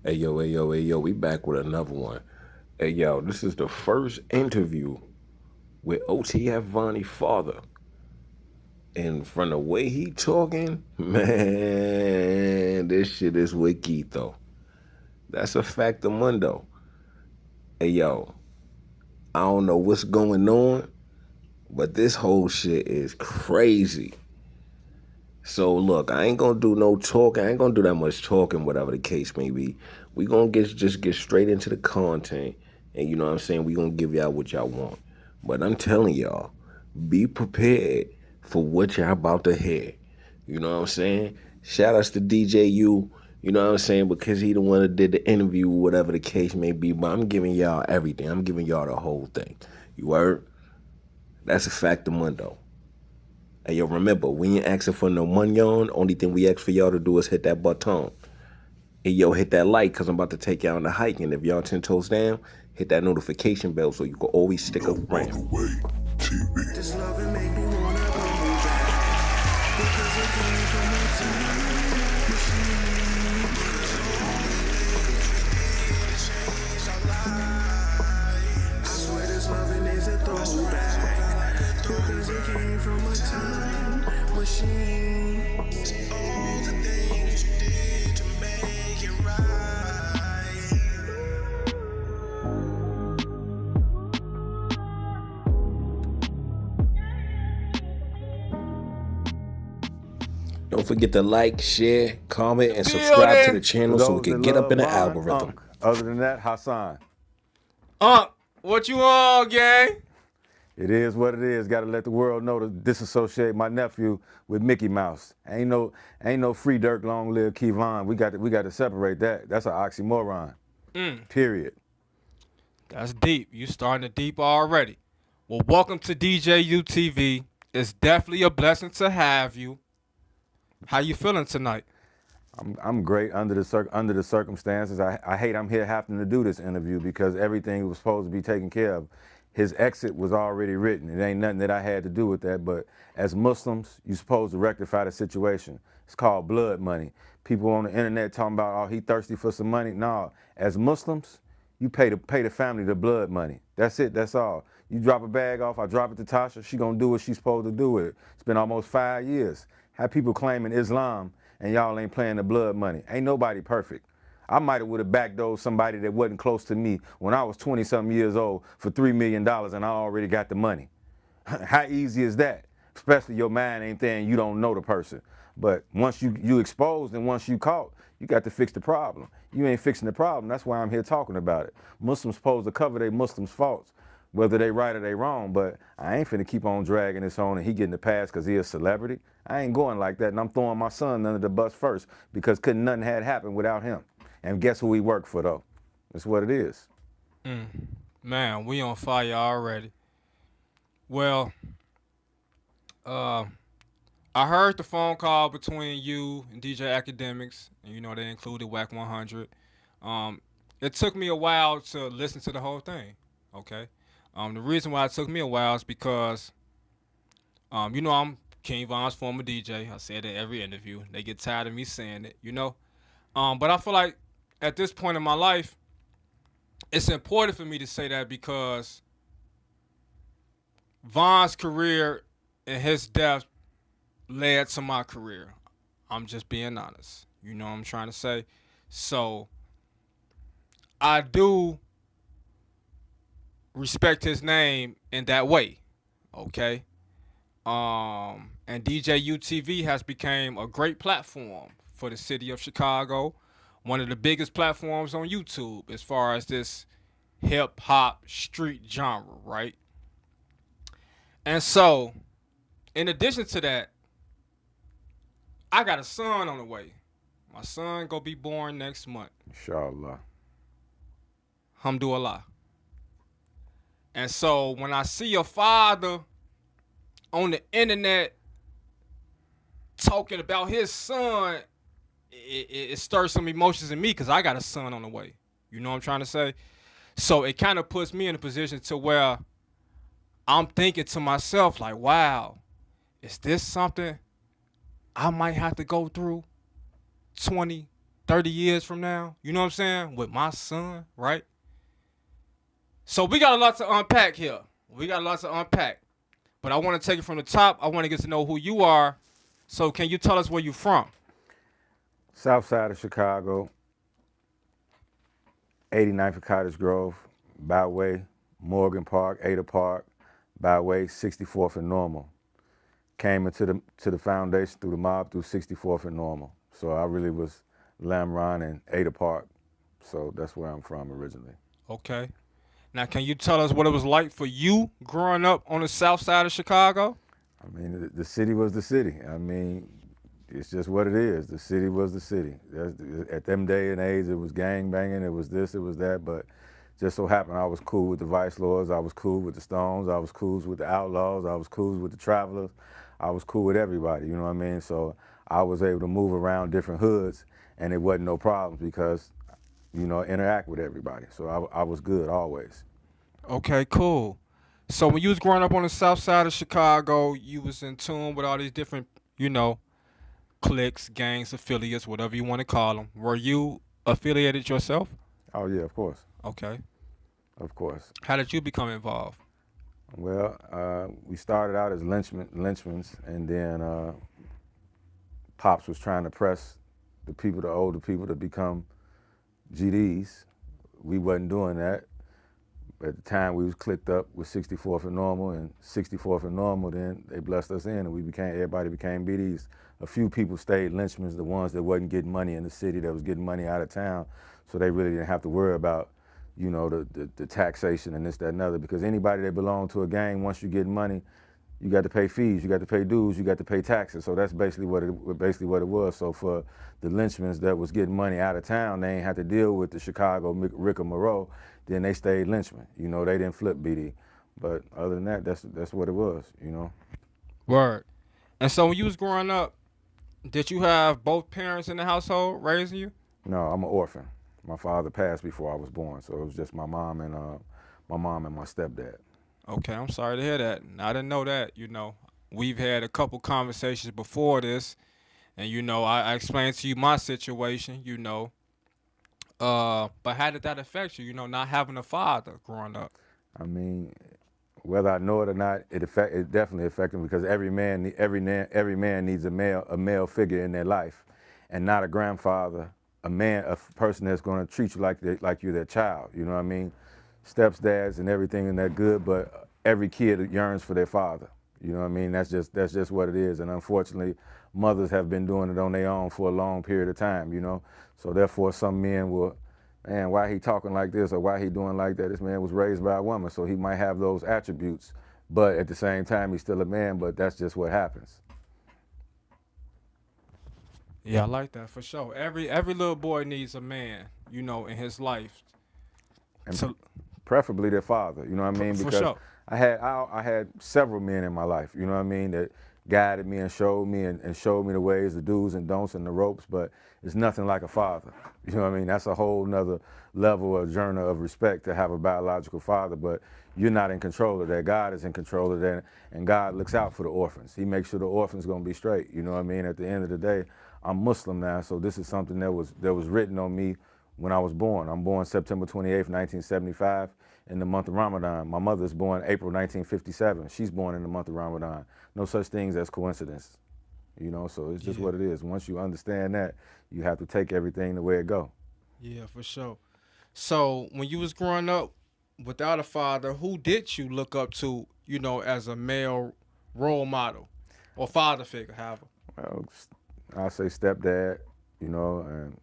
Hey yo, we back with another one. Hey yo, this is the first interview with O.T.F. Vonnie father. And from the way he talking, man, this shit is wiki though. That's a factamundo. Hey yo, I don't know what's going on, but this whole shit is crazy. So look, I ain't gonna do no talking. I ain't gonna do that much talking, whatever the case may be. We gonna just get straight into the content, and you know what I'm saying. We gonna give y'all what y'all want. But I'm telling y'all, be prepared for what y'all about to hear. You know what I'm saying? Shout outs to DJ U. You know what I'm saying? Because he the one that did the interview, whatever the case may be. But I'm giving y'all everything. I'm giving y'all the whole thing. You heard? That's a fact of mundo. Hey, yo, remember, we ain't asking for no money on. Only thing we ask for y'all to do is hit that button. Hey, yo, hit that like, because I'm about to take y'all on the hike. And if y'all 10 toes down, hit that notification bell so you can always stick around. NOOTHAWIE TV. This loving make me wanna go back because it came from a time machine. I swear this loving is a throwback because it came from a time machine. All the things you did to make it right. Don't forget to like, share, comment, and subscribe to the Building. channel For so we those that can get up love in the Vaughn, algorithm. Other than that, Hasan. What you on, gang? It is what it is. Got to let the world know to disassociate my nephew with Mickey Mouse. Ain't no free Dirk, long live Kevon. We got to separate that. That's an oxymoron. Period. That's deep. You starting to deep already. Well, welcome to DJ UTV. It's definitely a blessing to have you. How you feeling tonight? I'm great under the circumstances. I hate I'm here having to do this interview because everything was supposed to be taken care of. His exit was already written. It ain't nothing that I had to do with that. But as Muslims, you're supposed to rectify the situation. It's called blood money. People on the internet talking about, oh, he thirsty for some money. No, as Muslims, you pay the family the blood money. That's it. That's all. You drop a bag off, I drop it to Tasha. She gonna do what she's supposed to do with it. It's been almost 5 years. Have people claiming Islam and y'all ain't playing the blood money. Ain't nobody perfect. I might have would have backdoored somebody that wasn't close to me when I was 20-something years old for $3 million and I already got the money. How easy is that? Especially your mind ain't there and you don't know the person. But once you exposed and once you caught, you got to fix the problem. You ain't fixing the problem. That's why I'm here talking about it. Muslims supposed to cover their Muslims' faults, whether they right or they wrong, but I ain't finna keep on dragging this on and he getting the pass because he a celebrity. I ain't going like that, and I'm throwing my son under the bus first because couldn't nothing had happened without him. And guess who he worked for, though? That's what it is. Man, we on fire already. Well, I heard the phone call between you and DJ Academics, and you know they included Wack 100. It took me a while to listen to the whole thing. Okay. The reason why it took me a while is because, you know, I'm King Von's former DJ. I say it in every interview. They get tired of me saying it, you know. But I feel like at this point in my life, it's important for me to say that because Von's career and his death led to my career. I'm just being honest. You know what I'm trying to say? So I do respect his name in that way. Okay? And DJ UTV has become a great platform for the city of Chicago. One of the biggest platforms on YouTube as far as this hip hop street genre, right? And so, in addition to that, I got a son on the way. My son gonna be born next month. Inshallah. Alhamdulillah. And so when I see your father on the internet talking about his son, it stirs some emotions in me because I got a son on the way. You know what I'm trying to say? So it kind of puts me in a position to where I'm thinking to myself, like, wow, is this something I might have to go through 20, 30 years from now, you know what I'm saying, with my son, right? So we got a lot to unpack here. We got a lot to unpack. But I want to take it from the top. I want to get to know who you are. So can you tell us where you from? South side of Chicago, 89th and Cottage Grove, Byway, Morgan Park, Ada Park, Byway, 64th and Normal. Came into the foundation through the mob through 64th and Normal. So I really was Lamron and Ada Park. So that's where I'm from originally. Okay. Now, can you tell us what it was like for you growing up on the south side of Chicago? I mean, the city was the city. I mean, it's just what it is. The city was the city. At them day and age, it was gang banging, it was this, it was that, but just so happened I was cool with the Vice Lords, I was cool with the Stones, I was cool with the Outlaws, I was cool with the Travelers, I was cool with everybody, you know what I mean? So I was able to move around different hoods, and it wasn't no problems because, you know, interact with everybody. So I was good always. Okay, cool. So when you was growing up on the south side of Chicago, you was in tune with all these different, you know, cliques, gangs, affiliates, whatever you want to call them. Were you affiliated yourself? Oh yeah, of course, Okay. of course. How did you become involved? Well, we started out as lynchmans, and then Pops was trying to press the older people to become GDs. We wasn't doing that. At the time, we was clicked up with 64th and Normal, and 64th and Normal, then they blessed us in, and everybody became BDs. A few people stayed lynchmans, the ones that wasn't getting money in the city, that was getting money out of town, so they really didn't have to worry about, you know, the taxation and this, that, and other, because anybody that belonged to a gang, once you get money, you got to pay fees, you got to pay dues, you got to pay taxes. So that's basically what it was. So for the lynchmans that was getting money out of town, they ain't had to deal with the Chicago Rick or Moreau. Then they stayed lynchmen. You know, they didn't flip BD. But other than that, that's what it was. You know. Word. And so when you was growing up, did you have both parents in the household raising you? No, I'm an orphan. My father passed before I was born, so it was just my mom and my stepdad. Okay, I'm sorry to hear that. I didn't know that. You know, we've had a couple conversations before this, and you know, I explained to you my situation. You know, but how did that affect you? You know, not having a father growing up. I mean, whether I know it or not, it definitely affected me because every man needs a male figure in their life, and not a grandfather, a person that's going to treat you like you're their child. You know what I mean? Steps, dads, and everything, and that good. But every kid yearns for their father. You know what I mean? That's just what it is. And unfortunately, mothers have been doing it on their own for a long period of time. You know, so therefore some men will. Man, why he talking like this or why he doing like that? This man was raised by a woman, so he might have those attributes, but at the same time, he's still a man, but that's just what happens. Yeah, I like that for sure. Every little boy needs a man, you know, in his life. And So preferably their father, you know what I mean? for Because sure. I had several men in my life, you know what I mean, that guided me and showed me and showed me the ways, the do's and don'ts and the ropes, but it's nothing like a father. You know what I mean? That's a whole nother level or journey of respect to have a biological father, but you're not in control of that. God is in control of that, and God looks out for the orphans. He makes sure the orphans gonna be straight, you know what I mean? At the end of the day, I'm Muslim now, so this is something that was written on me when I was born. I'm born September 28th, 1975, in the month of Ramadan. My mother's born April 1957. She's born in the month of Ramadan. No such things as coincidence, you know, so it's just what it is. Once you understand that, you have to take everything the way it go. Yeah, for sure. So when you was growing up without a father, who did you look up to, you know, as a male role model or father figure, however? Well, I'll say stepdad, you know, and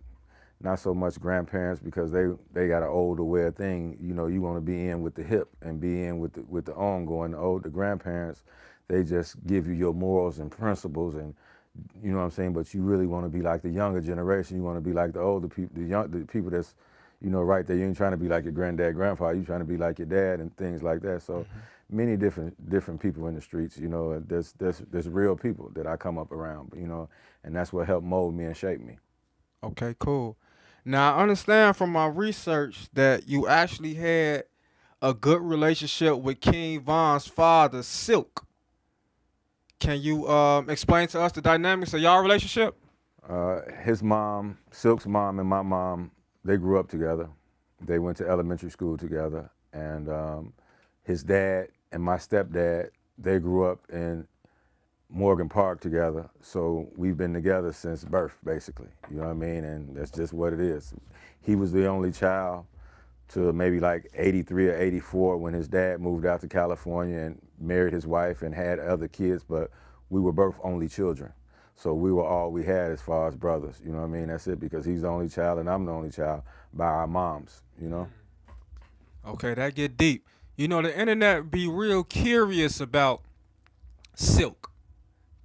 not so much grandparents because they got an older way of thing. You know, you want to be in with the hip and be in with the ongoing. The grandparents, they just give you your morals and principles, and you know what I'm saying. But you really want to be like the younger generation. You want to be like the older people, the people that's, you know, right there. You ain't trying to be like your granddad, grandpa. You trying to be like your dad and things like that. So many different people in the streets. You know, there's real people that I come up around. You know, and that's what helped mold me and shape me. Okay, cool. Now I understand from my research that you actually had a good relationship with King Von's father, Silk. Can you explain to us the dynamics of y'all relationship? His mom, Silk's mom, and my mom, they grew up together. They went to elementary school together, and his dad and my stepdad, they grew up in Morgan Park together. So we've been together since birth, basically. You know what I mean? And that's just what it is. He was the only child to maybe like 83 or 84 when his dad moved out to California and married his wife and had other kids, but we were both only children. So we were all we had as far as brothers, you know what I mean? That's it, because he's the only child and I'm the only child by our moms, you know? Okay, that get deep. You know, the internet be real curious about Silk,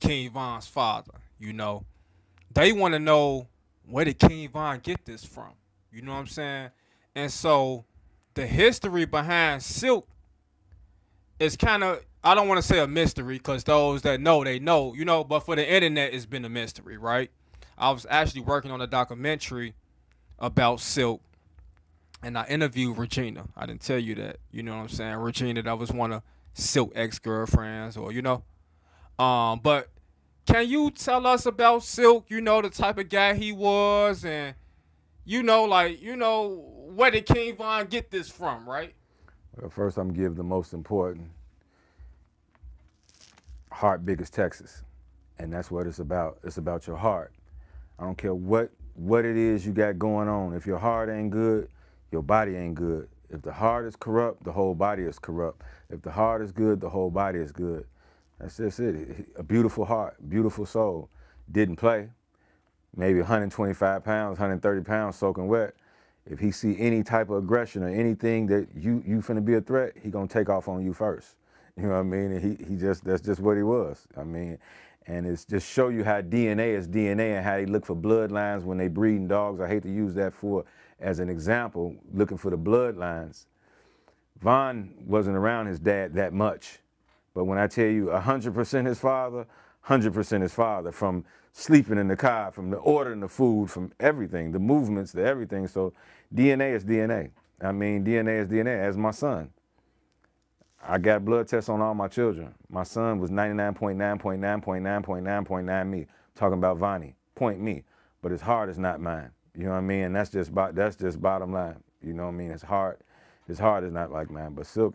King Von's father. You know, they want to know, where did King Von get this from? You know what I'm saying? And so the history behind Silk is kind of, I don't want to say a mystery, because those that know, they know, you know, but for the internet, it's been a mystery, right? I was actually working on a documentary about Silk, and I interviewed Regina. I didn't tell you that. You know what I'm saying? Regina, that was one of Silk ex-girlfriends, or, you know. But can you tell us about Silk, you know, the type of guy he was, and, you know, like, you know, where did King Von get this from, right? Well, first I'm gonna give the most important, heart big as Texas. And that's what it's about. It's about your heart. I don't care what it is you got going on. If your heart ain't good, your body ain't good. If the heart is corrupt, the whole body is corrupt. If the heart is good, the whole body is good. That's just it. A beautiful heart, beautiful soul. Didn't play. Maybe 125 pounds, 130 pounds soaking wet. If he see any type of aggression or anything that you finna be a threat, he gonna take off on you first. You know what I mean? And he just, that's just what he was. I mean, and it's just show you how DNA is DNA and how they look for bloodlines when they breeding dogs. I hate to use that for as an example, looking for the bloodlines. Von wasn't around his dad that much. But when I tell you 100% his father, 100% his father, from sleeping in the car, from the ordering the food, from everything, the movements, the everything. So DNA is DNA. I mean, DNA is DNA. As my son, I got blood tests on all my children. My son was 99.9.9.9.9.9 me. Talking about Vonnie, point me. But his heart is not mine. You know what I mean? And that's just bottom line. You know what I mean? His heart is not like mine. But Silk,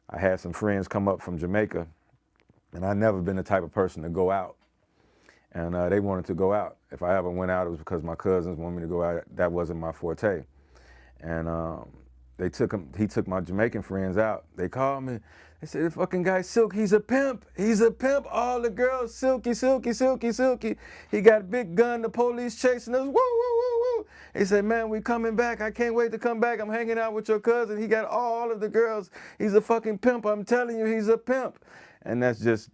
I had some friends come up from Jamaica, and I never been the type of person to go out. And they wanted to go out. If I ever went out, it was because my cousins wanted me to go out. That wasn't my forte. And he took my Jamaican friends out. They called me. They said, the fucking guy Silk, he's a pimp. He's a pimp. All the girls, Silky, Silky, Silky, Silky. He got a big gun, the police chasing us. Woo, woo, woo, woo. He said, man, we coming back. I can't wait to come back. I'm hanging out with your cousin. He got all of the girls. He's a fucking pimp. I'm telling you, he's a pimp. And it's just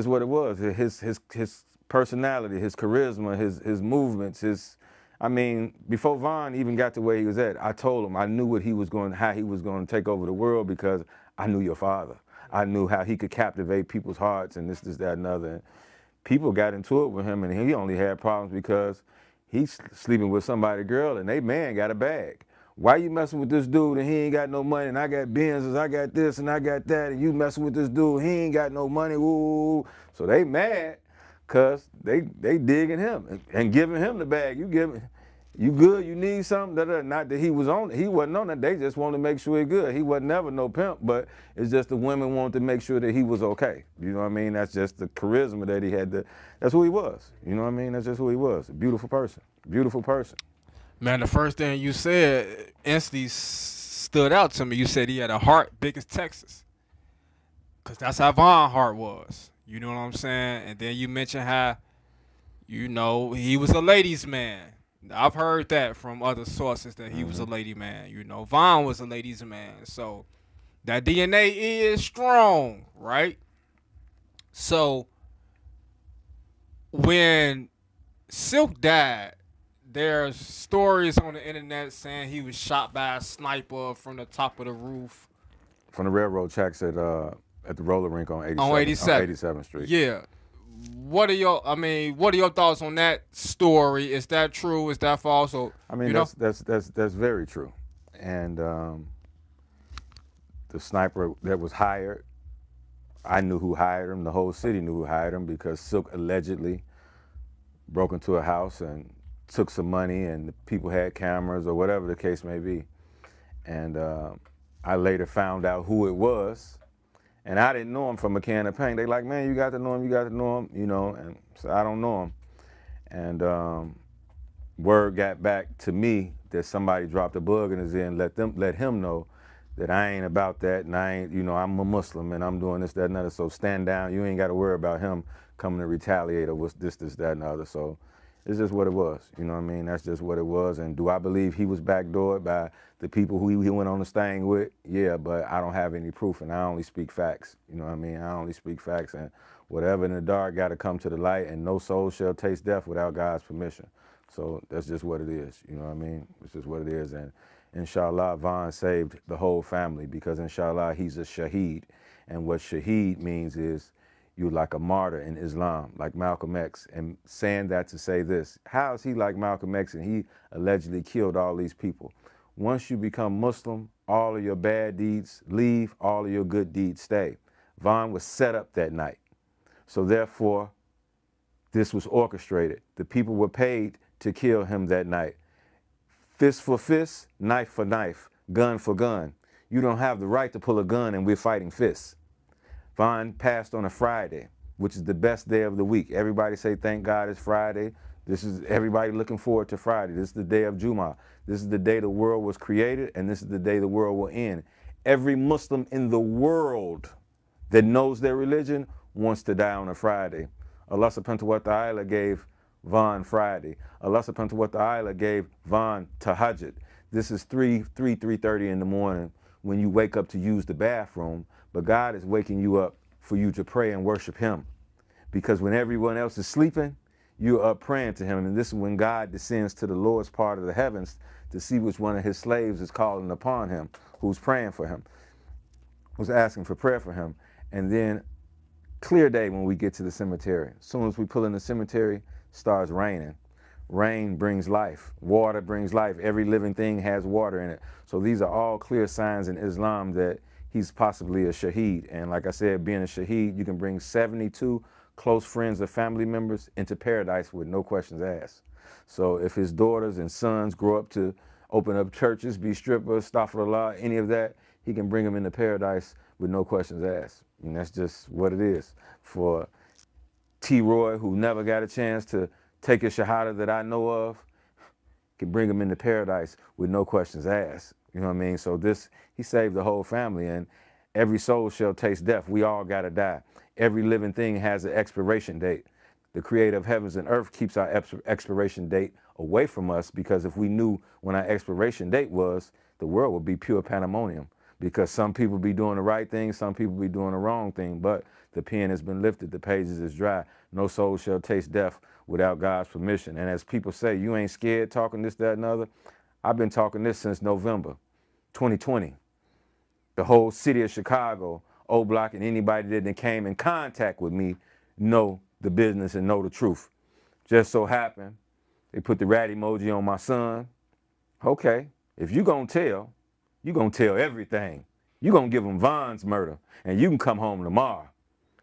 what it was. His personality, his charisma, his movements, I mean, before Von even got to where he was at, I told him I knew how he was going to take over the world, because I knew your father. I knew how he could captivate people's hearts and this, that, and other. And people got into it with him, and he only had problems because he's sleeping with somebody's girl and they man got a bag. Why you messing with this dude and he ain't got no money, and I got Benzes, I got this and I got that, and you messing with this dude, he ain't got no money, woo. So they mad. Cause they digging him and giving him the bag. You good, you need something. Not that he wasn't on it. They just wanted to make sure he good. He wasn't never no pimp, but it's just the women wanted to make sure that he was okay. You know what I mean? That's just the charisma that he had. That's who he was. You know what I mean? That's just who he was. A beautiful person. Beautiful person. Man, the first thing you said instantly stood out to me. You said he had a heart big as Texas. Because that's how Von's heart was. You know what I'm saying? And then you mentioned how, you know, he was a ladies' man. I've heard that from other sources that he was a lady man. You know, Von was a ladies' man. So that DNA is strong, right? So when Silk died, there's stories on the internet saying he was shot by a sniper from the top of the roof. From the railroad tracks at the roller rink on 87th Street. Yeah. What are your thoughts on that story? Is that true? Is that false? Or, I mean, that's very true. And the sniper that was hired, I knew who hired him. The whole city knew who hired him, because Silk allegedly broke into a house and took some money, and the people had cameras or whatever the case may be. And I later found out who it was, and I didn't know him from a can of paint. They like, man, you got to know him, you got to know him, you know, and so I don't know him. And word got back to me that somebody dropped a bug in his ear and let him know that I ain't about that, and I ain't, you know, I'm a Muslim and I'm doing this, that, and other. So stand down. You ain't got to worry about him coming to retaliate or what's this, that, and the other. So it's just what it was. You know what I mean? That's just what it was. And do I believe he was backdoored by the people who he went on the thing with? Yeah, but I don't have any proof, and I only speak facts. You know what I mean? I only speak facts, and whatever in the dark got to come to the light, and no soul shall taste death without God's permission. So that's just what it is. You know what I mean? It's just what it is. And inshallah, Von saved the whole family, because inshallah, he's a shaheed. And what shaheed means is you're like a martyr in Islam, like Malcolm X. And saying that to say this, how is he like Malcolm X and he allegedly killed all these people? Once you become Muslim, all of your bad deeds leave, all of your good deeds stay. Von was set up that night. So therefore, this was orchestrated. The people were paid to kill him that night. Fist for fist, knife for knife, gun for gun. You don't have the right to pull a gun and we're fighting fists. Von passed on a Friday, which is the best day of the week. Everybody say, thank God it's Friday. This is everybody looking forward to Friday. This is the day of Jummah. This is the day the world was created, and this is the day the world will end. Every Muslim in the world that knows their religion wants to die on a Friday. Allah subhanahu wa ta'ala gave Von Friday. Allah subhanahu wa ta'ala gave Von Tahajjud. This is 3:30 in the morning when you wake up to use the bathroom, but God is waking you up for you to pray and worship him. Because when everyone else is sleeping, you're up praying to him. And this is when God descends to the lowest part of the heavens to see which one of his slaves is calling upon him, who's praying for him, who's asking for prayer for him. And then clear day when we get to the cemetery. As soon as we pull in the cemetery, starts raining. Rain brings life. Water brings life. Every living thing has water in it. So these are all clear signs in Islam that he's possibly a shaheed. And like I said, being a shaheed, you can bring 72 close friends or family members into paradise with no questions asked. So if his daughters and sons grow up to open up churches, be strippers, astaghfirullah, any of that, he can bring them into paradise with no questions asked. And that's just what it is. For T. Roy, who never got a chance to take a shahada that I know of, can bring him into paradise with no questions asked. You know what I mean? So this, he saved the whole family, and every soul shall taste death. We all gotta die. Every living thing has an expiration date. The creator of heavens and earth keeps our expiration date away from us, because if we knew when our expiration date was, the world would be pure pandemonium. Because some people be doing the right thing, some people be doing the wrong thing, but the pen has been lifted, the pages is dry. No soul shall taste death without God's permission. And as people say, you ain't scared talking this, that, and other. I've been talking this since November 2020. The whole city of Chicago, O Block, and anybody that came in contact with me know the business and know the truth. Just so happened, they put the rat emoji on my son. Okay, if you gonna tell, you gonna tell everything. You gonna give them Von's murder, and you can come home tomorrow.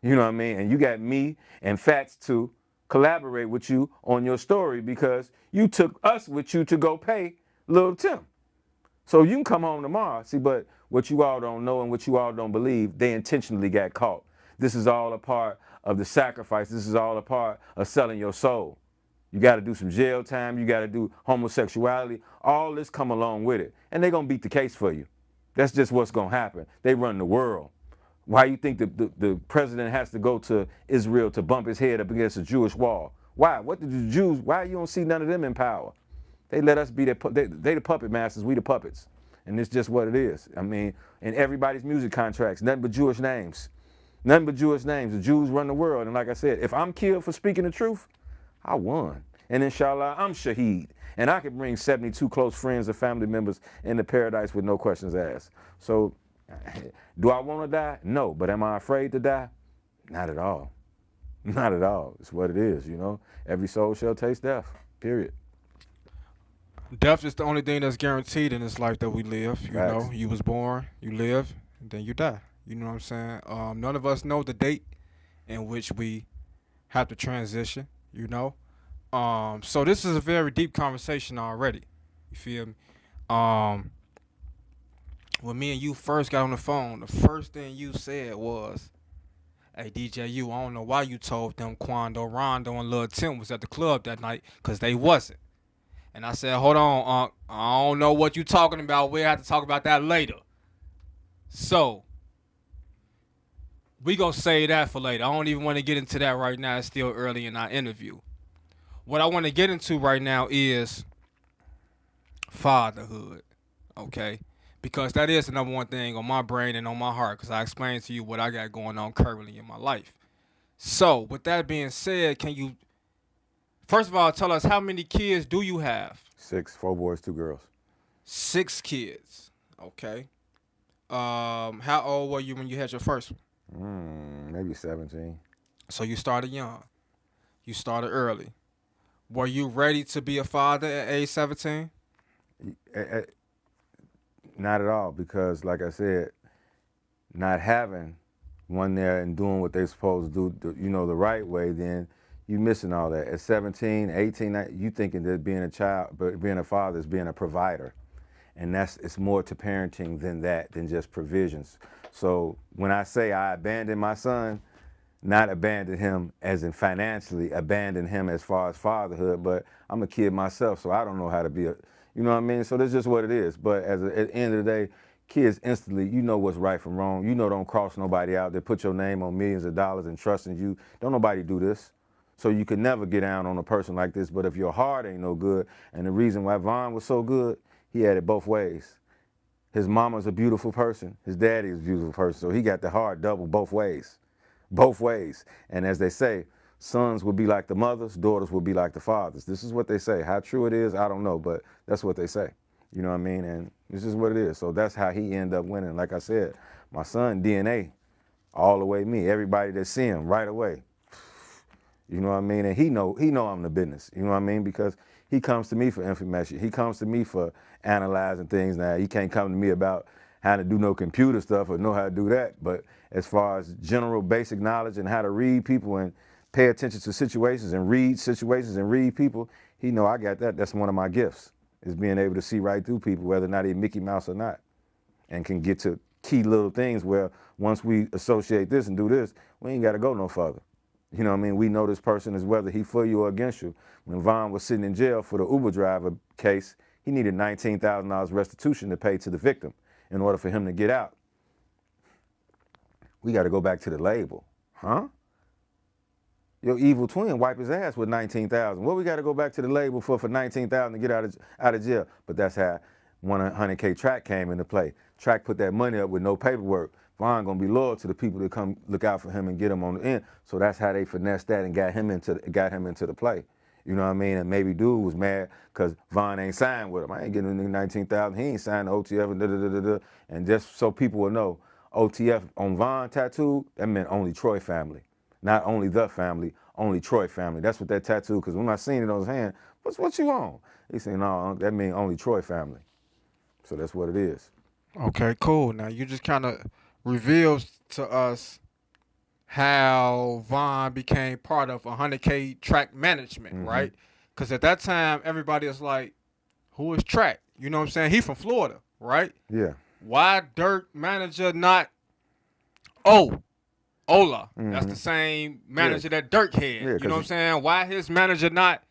You know what I mean? And you got me and Fats to collaborate with you on your story, because you took us with you to go pay Lil Tim. So you can come home tomorrow. See, but what you all don't know and what you all don't believe, they intentionally got caught. This is all a part of the sacrifice. This is all a part of selling your soul. You got to do some jail time. You got to do homosexuality. All this come along with it. And they're going to beat the case for you. That's just what's going to happen. They run the world. Why you think the president has to go to Israel to bump his head up against a Jewish wall? Why? What did the Jews, why you don't see none of them in power? They let us be they the puppet masters, we the puppets. And it's just what it is. I mean, in everybody's music contracts, nothing but Jewish names. Nothing but Jewish names. The Jews run the world. And like I said, if I'm killed for speaking the truth, I won. And inshallah, I'm shaheed. And I can bring 72 close friends or family members into paradise with no questions asked. So, do I want to die? No. But am I afraid to die? Not at all. Not at all. It's what it is, you know. Every soul shall taste death, period. Death is the only thing that's guaranteed in this life that we live. You Facts. know, you was born, you live, and then you die. You know what I'm saying? None of us know the date in which we have to transition, you know. So this is a very deep conversation already. You feel me? Um, when me and you first got on the phone, the first thing you said was, "Hey DJ, I don't know why you told them Quando, Rondo, and Lil Tim was at the club that night, cause they wasn't." And I said, "Hold on, Unc. I don't know what you talking about. We'll have to talk about that later." So we gonna say that for later. I don't even want to get into that right now. It's still early in our interview. What I want to get into right now is fatherhood, okay? Because that is the number one thing on my brain and on my heart, because I explained to you what I got going on currently in my life. So, with that being said, can you, first of all, tell us how many kids do you have? 6, 4 boys, 2 girls. 6 kids, okay. How old were you when you had your first one? Maybe 17. So you started young. You started early. Were you ready to be a father at age 17? Not at all, because like I said, not having one there and doing what they're supposed to do, the right way, then you missing all that. At 17, 18, you thinking that being a child, but being a father is being a provider. And it's more to parenting than that, than just provisions. So when I say I abandoned my son, not abandon him as in financially, abandon him as far as fatherhood, but I'm a kid myself, so I don't know how to be you know what I mean? So that's just what it is. But at the end of the day, kids instantly, you know what's right from wrong. You know, don't cross nobody out. They put your name on millions of dollars and trust in you. Don't nobody do this. So you could never get down on a person like this. But if your heart ain't no good, and the reason why Von was so good, he had it both ways. His mama's a beautiful person. His daddy is a beautiful person. So he got the heart double both ways. Both ways. And as they say, sons will be like the mothers, daughters will be like the fathers. This is what they say. How true it is, I don't know, but that's what they say. You know what I mean? And this is what it is. So that's how he ended up winning. Like I said, my son, DNA, all the way me. Everybody that see him right away. You know what I mean? And he know I'm the business. You know what I mean? Because he comes to me for information. He comes to me for analyzing things now. He can't come to me about how to do no computer stuff or know how to do that. But as far as general basic knowledge and how to read people and pay attention to situations and read people, he know I got that. That's one of my gifts, is being able to see right through people, whether or not they're Mickey Mouse or not, and can get to key little things where once we associate this and do this, we ain't got to go no further. You know what I mean? We know this person is whether he for you or against you. When Von was sitting in jail for the Uber driver case, he needed $19,000 restitution to pay to the victim in order for him to get out. We got to go back to the label. Huh? Your evil twin wipe his ass with $19,000. What we got to go back to the label for $19,000 to get out of jail? But that's how 100K Track came into play. Track put that money up with no paperwork. Von gonna be loyal to the people that come look out for him and get him on the end. So that's how they finessed that and got him into the play. You know what I mean? And maybe dude was mad because Von ain't signed with him. I ain't getting a nigga $19,000. He ain't signed to O.T.F. and da-da-da-da-da. And just so people will know, O.T.F. on Von tattoo, that meant only Troy family. Not only the family, only Troy family. That's what that tattoo, because when I seen it on his hand, what you on? He said, no, that means only Troy family. So that's what it is. Okay, cool. Now you just kind of revealed to us how Von became part of 100K Track management, right? Because at that time, everybody was like, who is Track? You know what I'm saying? He from Florida, right? Yeah. Why Dirk manager not Ola? That's the same manager that Dirk had. Yeah, you know what I'm saying? Why his manager not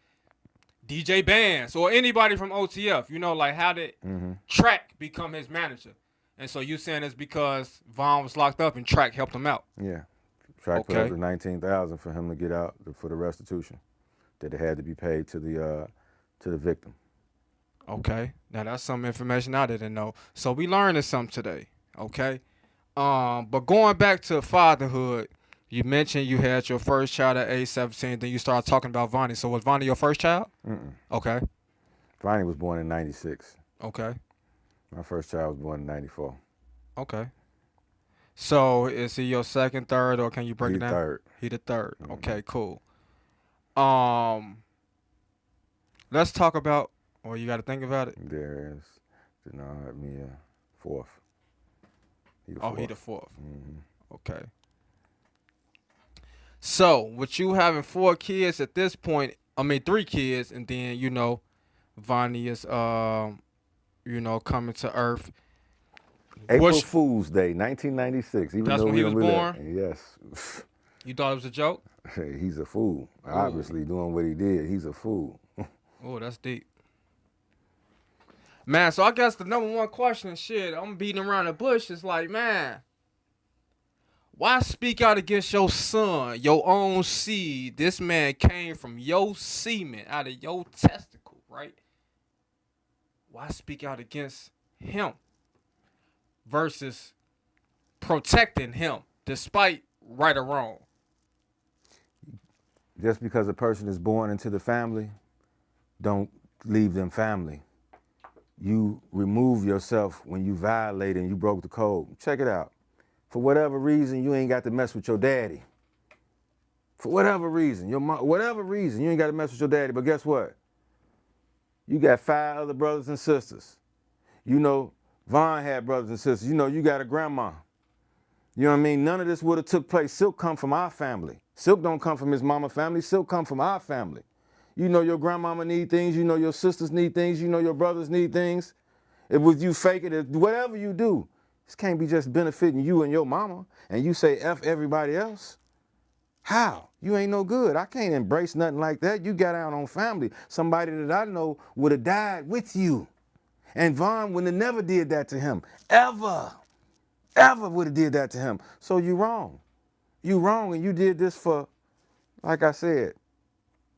DJ Bands or anybody from O.T.F? You know, like how did Track become his manager? And so you saying it's because Von was locked up and Track helped him out? Yeah. Track put up the $19,000 for him to get out for the restitution that it had to be paid to the victim. Okay. Now that's some information I didn't know. So we learned something today. Okay. But going back to fatherhood, you mentioned you had your first child at age 17. Then you started talking about Vonnie. So was Vonnie your first child? Okay. Vonnie was born in 96. Okay. My first child was born in 94. Okay. So is he your second, third, or can you break it down? Third. He the third. Okay, cool. Let's talk about, or you got to think about it. There's Denard, Mia, fourth. He the fourth. Okay. So with you having 4 kids at this point, I mean 3 kids, and then Vonnie is coming to Earth. April Bush, Fool's Day, 1996. Even that's though when we he don't was really, born. yes, You thought it was a joke? he's a fool. Obviously, doing what he did, he's a fool. Oh, that's deep. Man, so I guess the number one question, shit, I'm beating around the bush, is like, man, why speak out against your son, your own seed? This man came from your semen, out of your testicle, right? Why speak out against him versus protecting him, despite right or wrong? Just because a person is born into the family, don't leave them family. You remove yourself when you violate and you broke the code. Check it out. For whatever reason, you ain't got to mess with your daddy. For whatever reason, your mom, whatever reason, you ain't got to mess with your daddy. But guess what? You got 5 other brothers and sisters. You know, Vaughn had brothers and sisters. You know, you got a grandma. You know what I mean? None of this would have took place. Silk come from our family. Silk don't come from his mama family. Silk come from our family. You know your grandmama need things. You know your sisters need things. You know your brothers need things. If with you faking it, whatever you do, this can't be just benefiting you and your mama, and you say F everybody else. How? You ain't no good. I can't embrace nothing like that. You got out on family. Somebody that I know would have died with you. And Vaughn would have never did that to him. Ever would have did that to him. So you wrong. You wrong, and you did this for, like I said,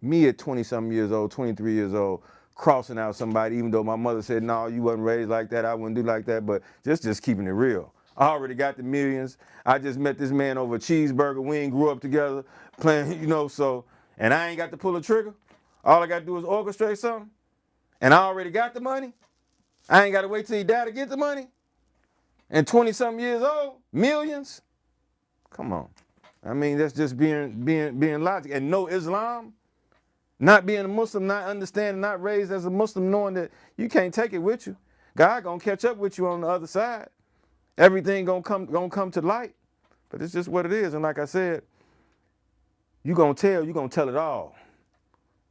me at 20-something years old, 23 years old, crossing out somebody, even though my mother said, no, you wasn't raised like that, I wouldn't do like that, but just keeping it real. I already got the millions. I just met this man over a cheeseburger. We ain't grew up together playing, so, and I ain't got to pull a trigger. All I got to do is orchestrate something, and I already got the money. I ain't got to wait till he died to get the money. And 20-something years old, millions. Come on. I mean, that's just being logic. And no Islam, not being a Muslim, not understanding, not raised as a Muslim, knowing that you can't take it with you. God gonna catch up with you on the other side. Everything gonna come to light. But it's just what it is. And like I said, you gonna tell it all.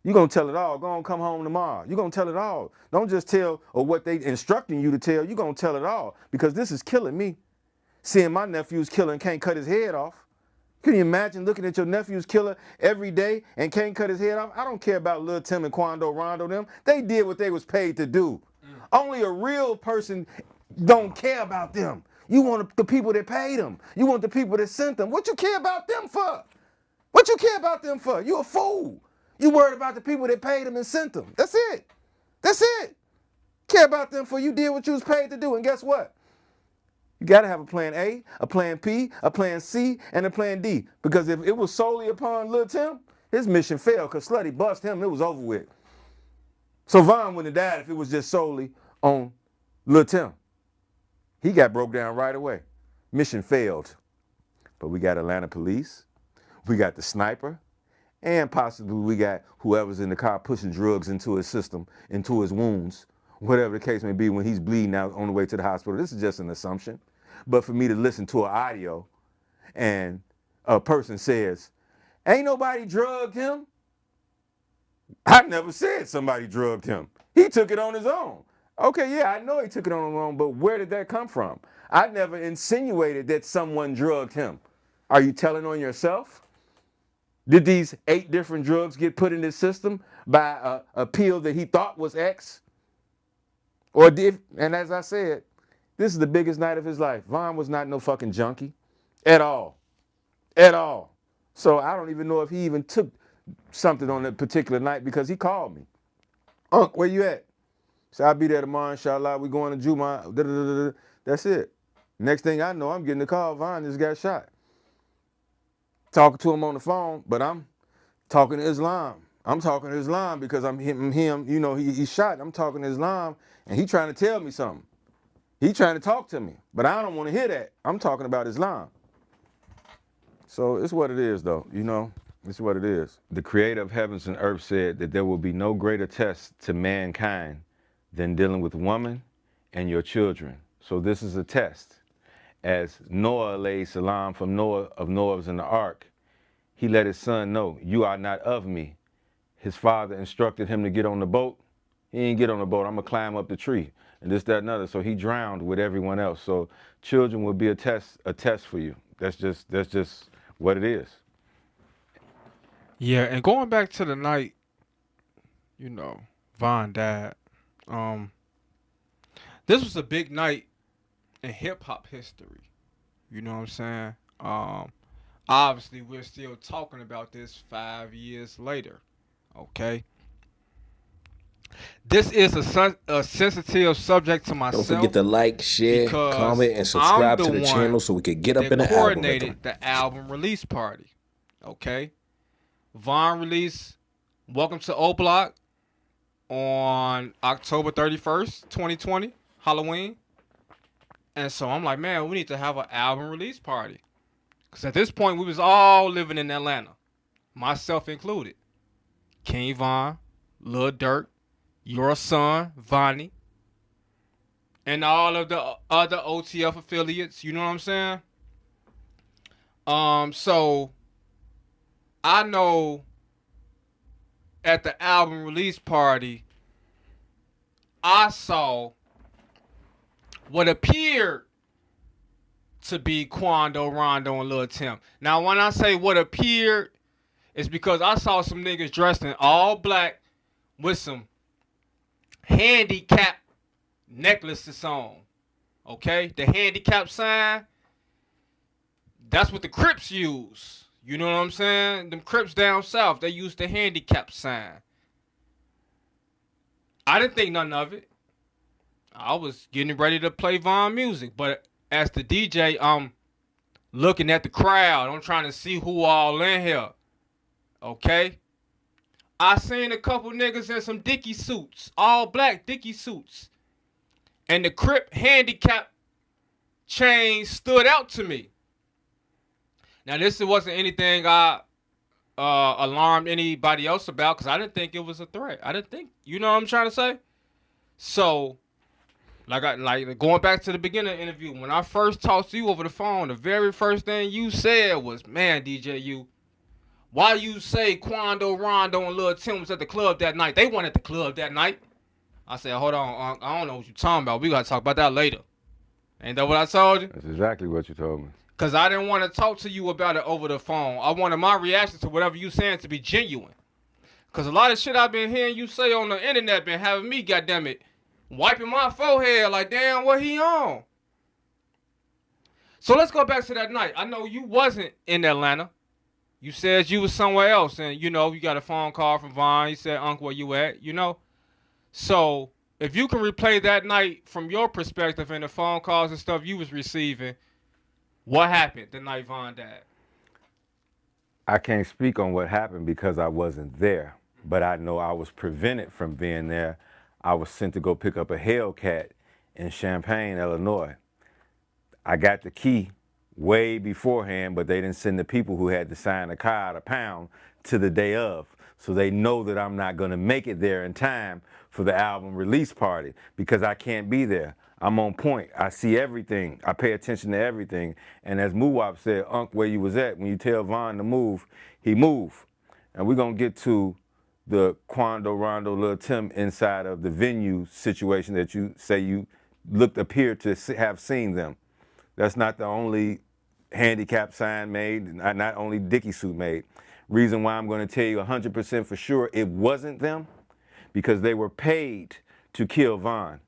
You gonna tell it all. Go on, come home tomorrow. You gonna tell it all. Don't just tell or what they instructing you to tell. You gonna tell it all, because this is killing me. Seeing my nephew's killer and can't cut his head off. Can you imagine looking at your nephew's killer every day and can't cut his head off? I don't care about Lil Tim and Quando Rondo them. They did what they was paid to do. Only a real person don't care about them. You want the people that paid them. You want the people that sent them. What you care about them for? What you care about them for? You a fool. You worried about the people that paid them and sent them. That's it. That's it. Care about them for you did what you was paid to do. And guess what? You got to have a plan A, a plan P, a plan C, and a plan D. Because if it was solely upon Lil Tim, his mission failed, because Slutty bust him, it was over with. So Vaughn wouldn't have died if it was just solely on Lil Tim. He got broke down right away. Mission failed. But we got Atlanta police, we got the sniper, and possibly we got whoever's in the car pushing drugs into his system, into his wounds, whatever the case may be, when he's bleeding out on the way to the hospital. This is just an assumption. But for me to listen to an audio and a person says, ain't nobody drugged him. I never said somebody drugged him. He took it on his own. Okay, yeah, I know he took it on his own, but where did that come from? I never insinuated that someone drugged him. Are you telling on yourself? Did these 8 different drugs get put in his system by a pill that he thought was X? Or did, and as I said, this is the biggest night of his life. Vaughn was not no fucking junkie at all. At all. So I don't even know if he even took something on that particular night, because he called me. Unc, where you at? So I'll be there tomorrow, inshallah. We going to Juma. That's it. Next thing I know, I'm getting a call. Vaughn just got shot. Talking to him on the phone, but I'm talking to Islam. I'm talking to Islam because I'm him, he's shot. I'm talking to Islam, and he trying to tell me something. He trying to talk to me, but I don't want to hear that. I'm talking about Islam. So it's what it is, though, It's what it is. The creator of heavens and earth said that there will be no greater test to mankind than dealing with woman and your children. So this is a test. As Noah alayhi salam from Noah was in the ark, he let his son know, you are not of me. his father instructed him to get on the boat. He didn't get on the boat. I'm gonna climb up the tree, and this, that, and other. So he drowned with everyone else. So children will be a test for you. That's just what it is. Yeah, and going back to the night, you know, Von died. This was a big night in hip hop history. You know what I'm saying? Obviously, we're still talking about this 5 years later. Okay. This is a sensitive subject to myself. Don't forget to like, share, because comment, and I'm subscribe the to the one channel so we could get up that in the algorithm. coordinated the album release party. Okay. Von released Welcome to O Block on October 31st, 2020, Halloween. And so I'm like, man, we need to have an album release party. Because at this point, we was all living in Atlanta, myself included. King Von, Lil Durk, your son, Vonnie, and all of the other O.T.F affiliates. You know what I'm saying? So I know at the album release party, I saw what appeared to be Quando, Rondo, and Lil Tim. Now, when I say what appeared, it's because I saw some niggas dressed in all black with some handicap necklaces on. Okay? The handicap sign, that's what the Crips use. You know what I'm saying? Them Crips down south, they use the handicap sign. I didn't think nothing of it. I was getting ready to play Von music, but as the DJ, I'm looking at the crowd. I'm trying to see who all in here. Okay? I seen a couple niggas in some Dickie suits, all black Dickie suits. And the Crip handicap chain stood out to me. Now, this wasn't anything I alarmed anybody else about because I didn't think it was a threat. I didn't think, you know what I'm trying to say? So, like going back to the beginning of the interview, when I first talked to you over the phone, the very first thing you said was, man, DJ, why you say Quando, Rondo, and Lil Tim was at the club that night? They weren't at the club that night. I said, hold on, I don't know what you're talking about. We got to talk about that later. Ain't that what I told you? That's exactly what you told me. Because I didn't want to talk to you about it over the phone. I wanted my reaction to whatever you saying to be genuine. Because a lot of shit I've been hearing you say on the internet been having me, goddammit, wiping my forehead like, damn, what he on? So let's go back to that night. I know you wasn't in Atlanta. You said you was somewhere else. And, you know, you got a phone call from Von. He said, Unc, where you at? You know? So if you can replay that night from your perspective and the phone calls and stuff you was receiving, what happened the night Von died? I can't speak on what happened because I wasn't there, but I know I was prevented from being there. I was sent to go pick up a Hellcat in Champaign, Illinois. I got the key way beforehand, but they didn't send the people who had to sign the car out of pound to the day of. So they know that I'm not gonna make it there in time for the album release party because I can't be there. I'm on point. I see everything. I pay attention to everything. And as Muwap said, Unc, where you was at, when you tell Von to move, he move. And we're gonna get to the Quando, Rondo, Lil Tim inside of the venue situation that you say you appeared to have seen them. That's not the only handicap sign made, not only Dickie suit made. Reason why I'm gonna tell you 100% for sure it wasn't them, because they were paid to kill Von.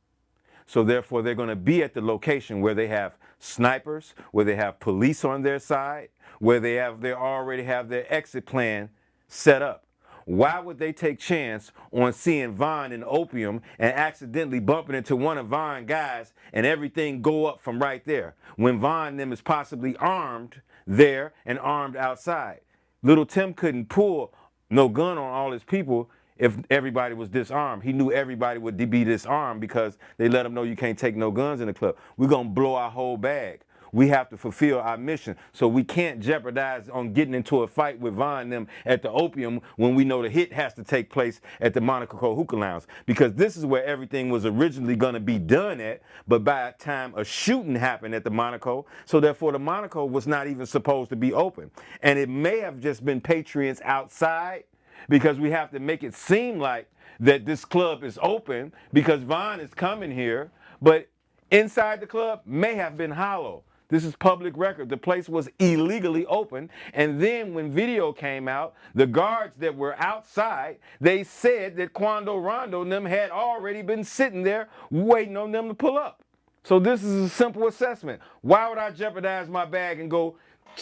So therefore, they're going to be at the location where they have snipers, where they have police on their side, where they already have their exit plan set up. Why would they take chance on seeing Von in opium and accidentally bumping into one of Von guys and everything go up from right there when Von and them is possibly armed there and armed outside? Little Tim couldn't pull no gun on all his people if everybody was disarmed. He knew everybody would be disarmed because they let him know you can't take no guns in the club. We're going to blow our whole bag. We have to fulfill our mission. So we can't jeopardize on getting into a fight with Von and them at the opium when we know the hit has to take place at the Monaco Hookah Lounge. Because this is where everything was originally going to be done at, but by the time a shooting happened at the Monaco, so therefore the Monaco was not even supposed to be open. And it may have just been patrons outside because we have to make it seem like that this club is open because Von is coming here, but inside the club may have been hollow. This is public record. The place was illegally open. And then when video came out, the guards that were outside, they said that Quando Rondo and them had already been sitting there waiting on them to pull up. So this is a simple assessment. Why would I jeopardize my bag and go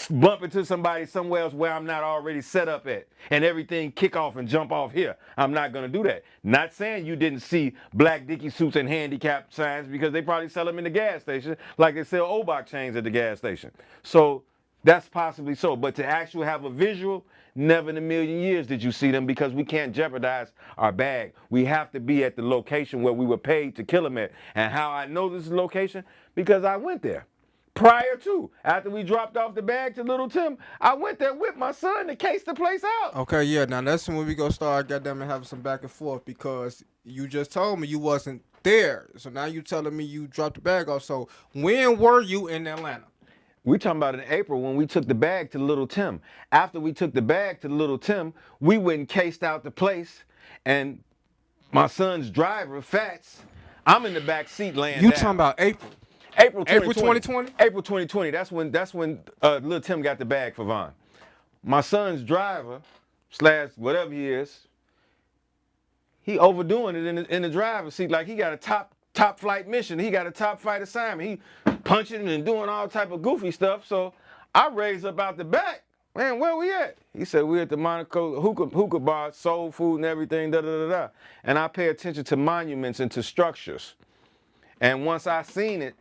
bump into somebody somewhere else where I'm not already set up at and everything kick off and jump off here? I'm not going to do that. Not saying you didn't see black dicky suits and handicap signs, because they probably sell them in the gas station like they sell Obach chains at the gas station. So that's possibly so. But to actually have a visual, never in a million years did you see them, because we can't jeopardize our bag. We have to be at the location where we were paid to kill them at. And how I know this is location? Because I went there. Prior to, after we dropped off the bag to Little Tim, I went there with my son to case the place out. Okay, yeah. Now that's when we gonna start goddamn having some back and forth, because you just told me you wasn't there. So now you telling me you dropped the bag off. So when were you in Atlanta? We talking about in April when we took the bag to Little Tim. After we took the bag to Little Tim, we went and cased out the place, and my son's driver, Fats, I'm in the back seat laying down. You talking about April? April 2020? April 2020. That's when Lil Tim got the bag for Von. My son's driver / whatever he is, he overdoing it in the driver's seat, like he got a top flight mission. He got a top flight assignment. He punching and doing all type of goofy stuff. So I raised up out the back. Man, where we at? He said, we at the Monaco hookah bar, soul food and everything, da-da-da-da. And I pay attention to monuments and to structures. And once I seen it,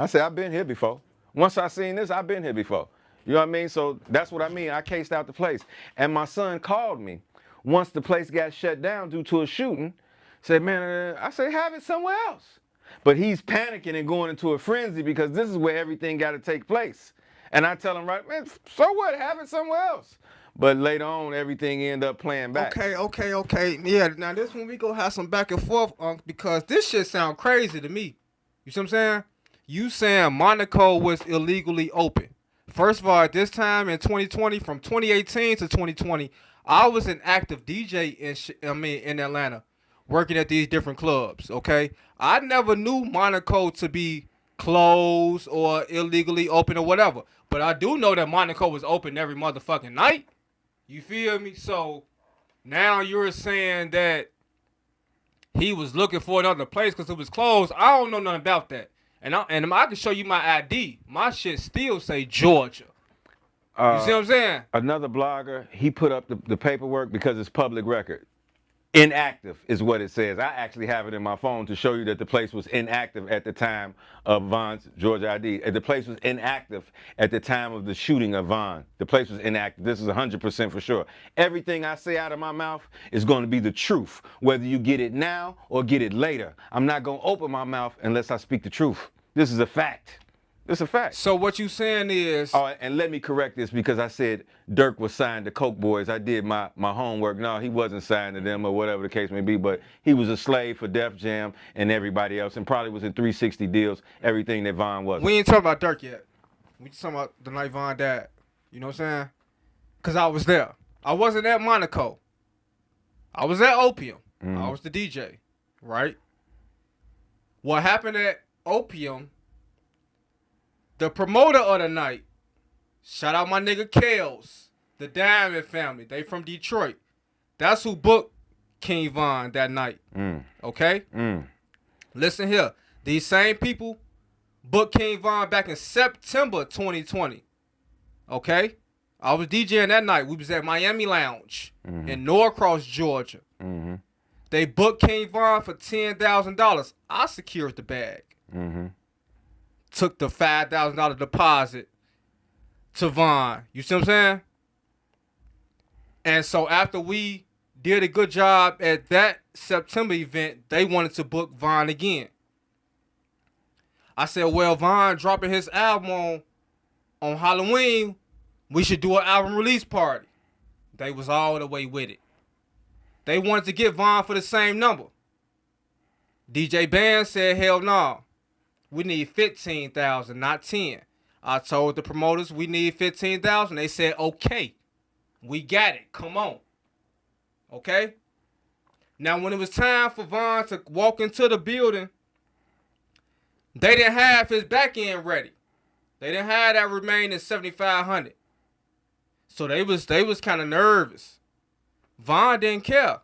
I said, I've been here before. Once I seen this, I've been here before. You know what I mean? So that's what I mean. I cased out the place. And my son called me once the place got shut down due to a shooting. Said, man, I said, have it somewhere else. But he's panicking and going into a frenzy because this is where everything got to take place. And I tell him, right, man, so what? Have it somewhere else. But later on, everything ended up playing back. Okay. Yeah, now this one we gonna have some back and forth, because this shit sound crazy to me. You see what I'm saying? You saying Monaco was illegally open. First of all, at this time in 2020, from 2018 to 2020, I was an active DJ in Atlanta, working at these different clubs, okay? I never knew Monaco to be closed or illegally open or whatever. But I do know that Monaco was open every motherfucking night. You feel me? So now you're saying that he was looking for another place because it was closed. I don't know nothing about that. And I can show you my ID. My shit still say Georgia. You see what I'm saying? Another blogger, he put up the paperwork because it's public record. Inactive is what it says. I actually have it in my phone to show you that the place was inactive at the time of Von's Georgia ID. The place was inactive at the time of the shooting of Von. The place was inactive. This is 100% for sure. Everything I say out of my mouth is going to be the truth, whether you get it now or get it later. I'm not going to open my mouth unless I speak the truth. This is a fact. It's a fact. So what you saying is... Oh, and let me correct this, because I said Dirk was signed to Coke Boys. I did my homework. No, he wasn't signed to them or whatever the case may be, but he was a slave for Def Jam and everybody else, and probably was in 360 deals, everything that Von was. We ain't talking about Dirk yet. We just talking about the night Von died. You know what I'm saying? Because I was there. I wasn't at Monaco. I was at Opium. Mm-hmm. I was the DJ, right? What happened at Opium... The promoter of the night, shout out my nigga Kales, the Diamond family. They from Detroit. That's who booked King Von that night. Okay? Listen here. These same people booked King Von back in September 2020. Okay? I was DJing that night. We was at Miami Lounge in Norcross, Georgia. They booked King Von for $10,000. I secured the bag. Took the $5,000 deposit to Von. You see what I'm saying? And so after we did a good job at that September event, they wanted to book Von again. I said, well, Von dropping his album on Halloween, we should do an album release party. They was all the way with it. They wanted to get Von for the same number. DJ Band said, hell no. We need 15,000, not 10. I told the promoters we need 15,000. They said, okay, we got it. Come on. Okay? Now, when it was time for Von to walk into the building, they didn't have his back end ready. They didn't have that remaining 7,500. So they was kind of nervous. Von didn't care.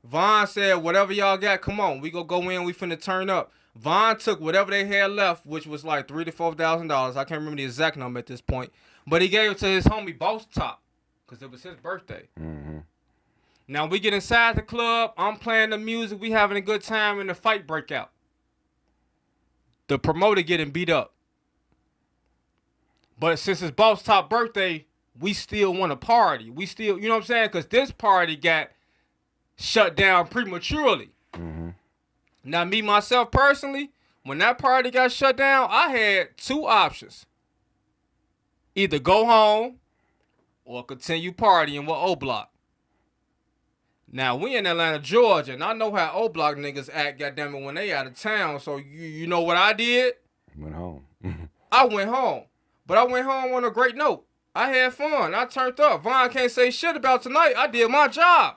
Von said, whatever y'all got, come on. We gonna go in, we finna turn up. Von took whatever they had left, which was like $3,000 to $4,000. I can't remember the exact number at this point. But he gave it to his homie Boss Top, because it was his birthday. Mm-hmm. Now we get inside the club, I'm playing the music, we having a good time, and the fight break out. The promoter getting beat up. But since it's Boss Top birthday, we still want to party. We still, you know what I'm saying? Because this party got shut down prematurely. Mm-hmm. Now, me, myself, personally, when that party got shut down, I had two options. Either go home or continue partying with O-Block. Now, we in Atlanta, Georgia, and I know how O-Block niggas act, goddammit, when they out of town. So, you know what I did? Went home. I went home. But I went home on a great note. I had fun. I turned up. Von can't say shit about tonight. I did my job.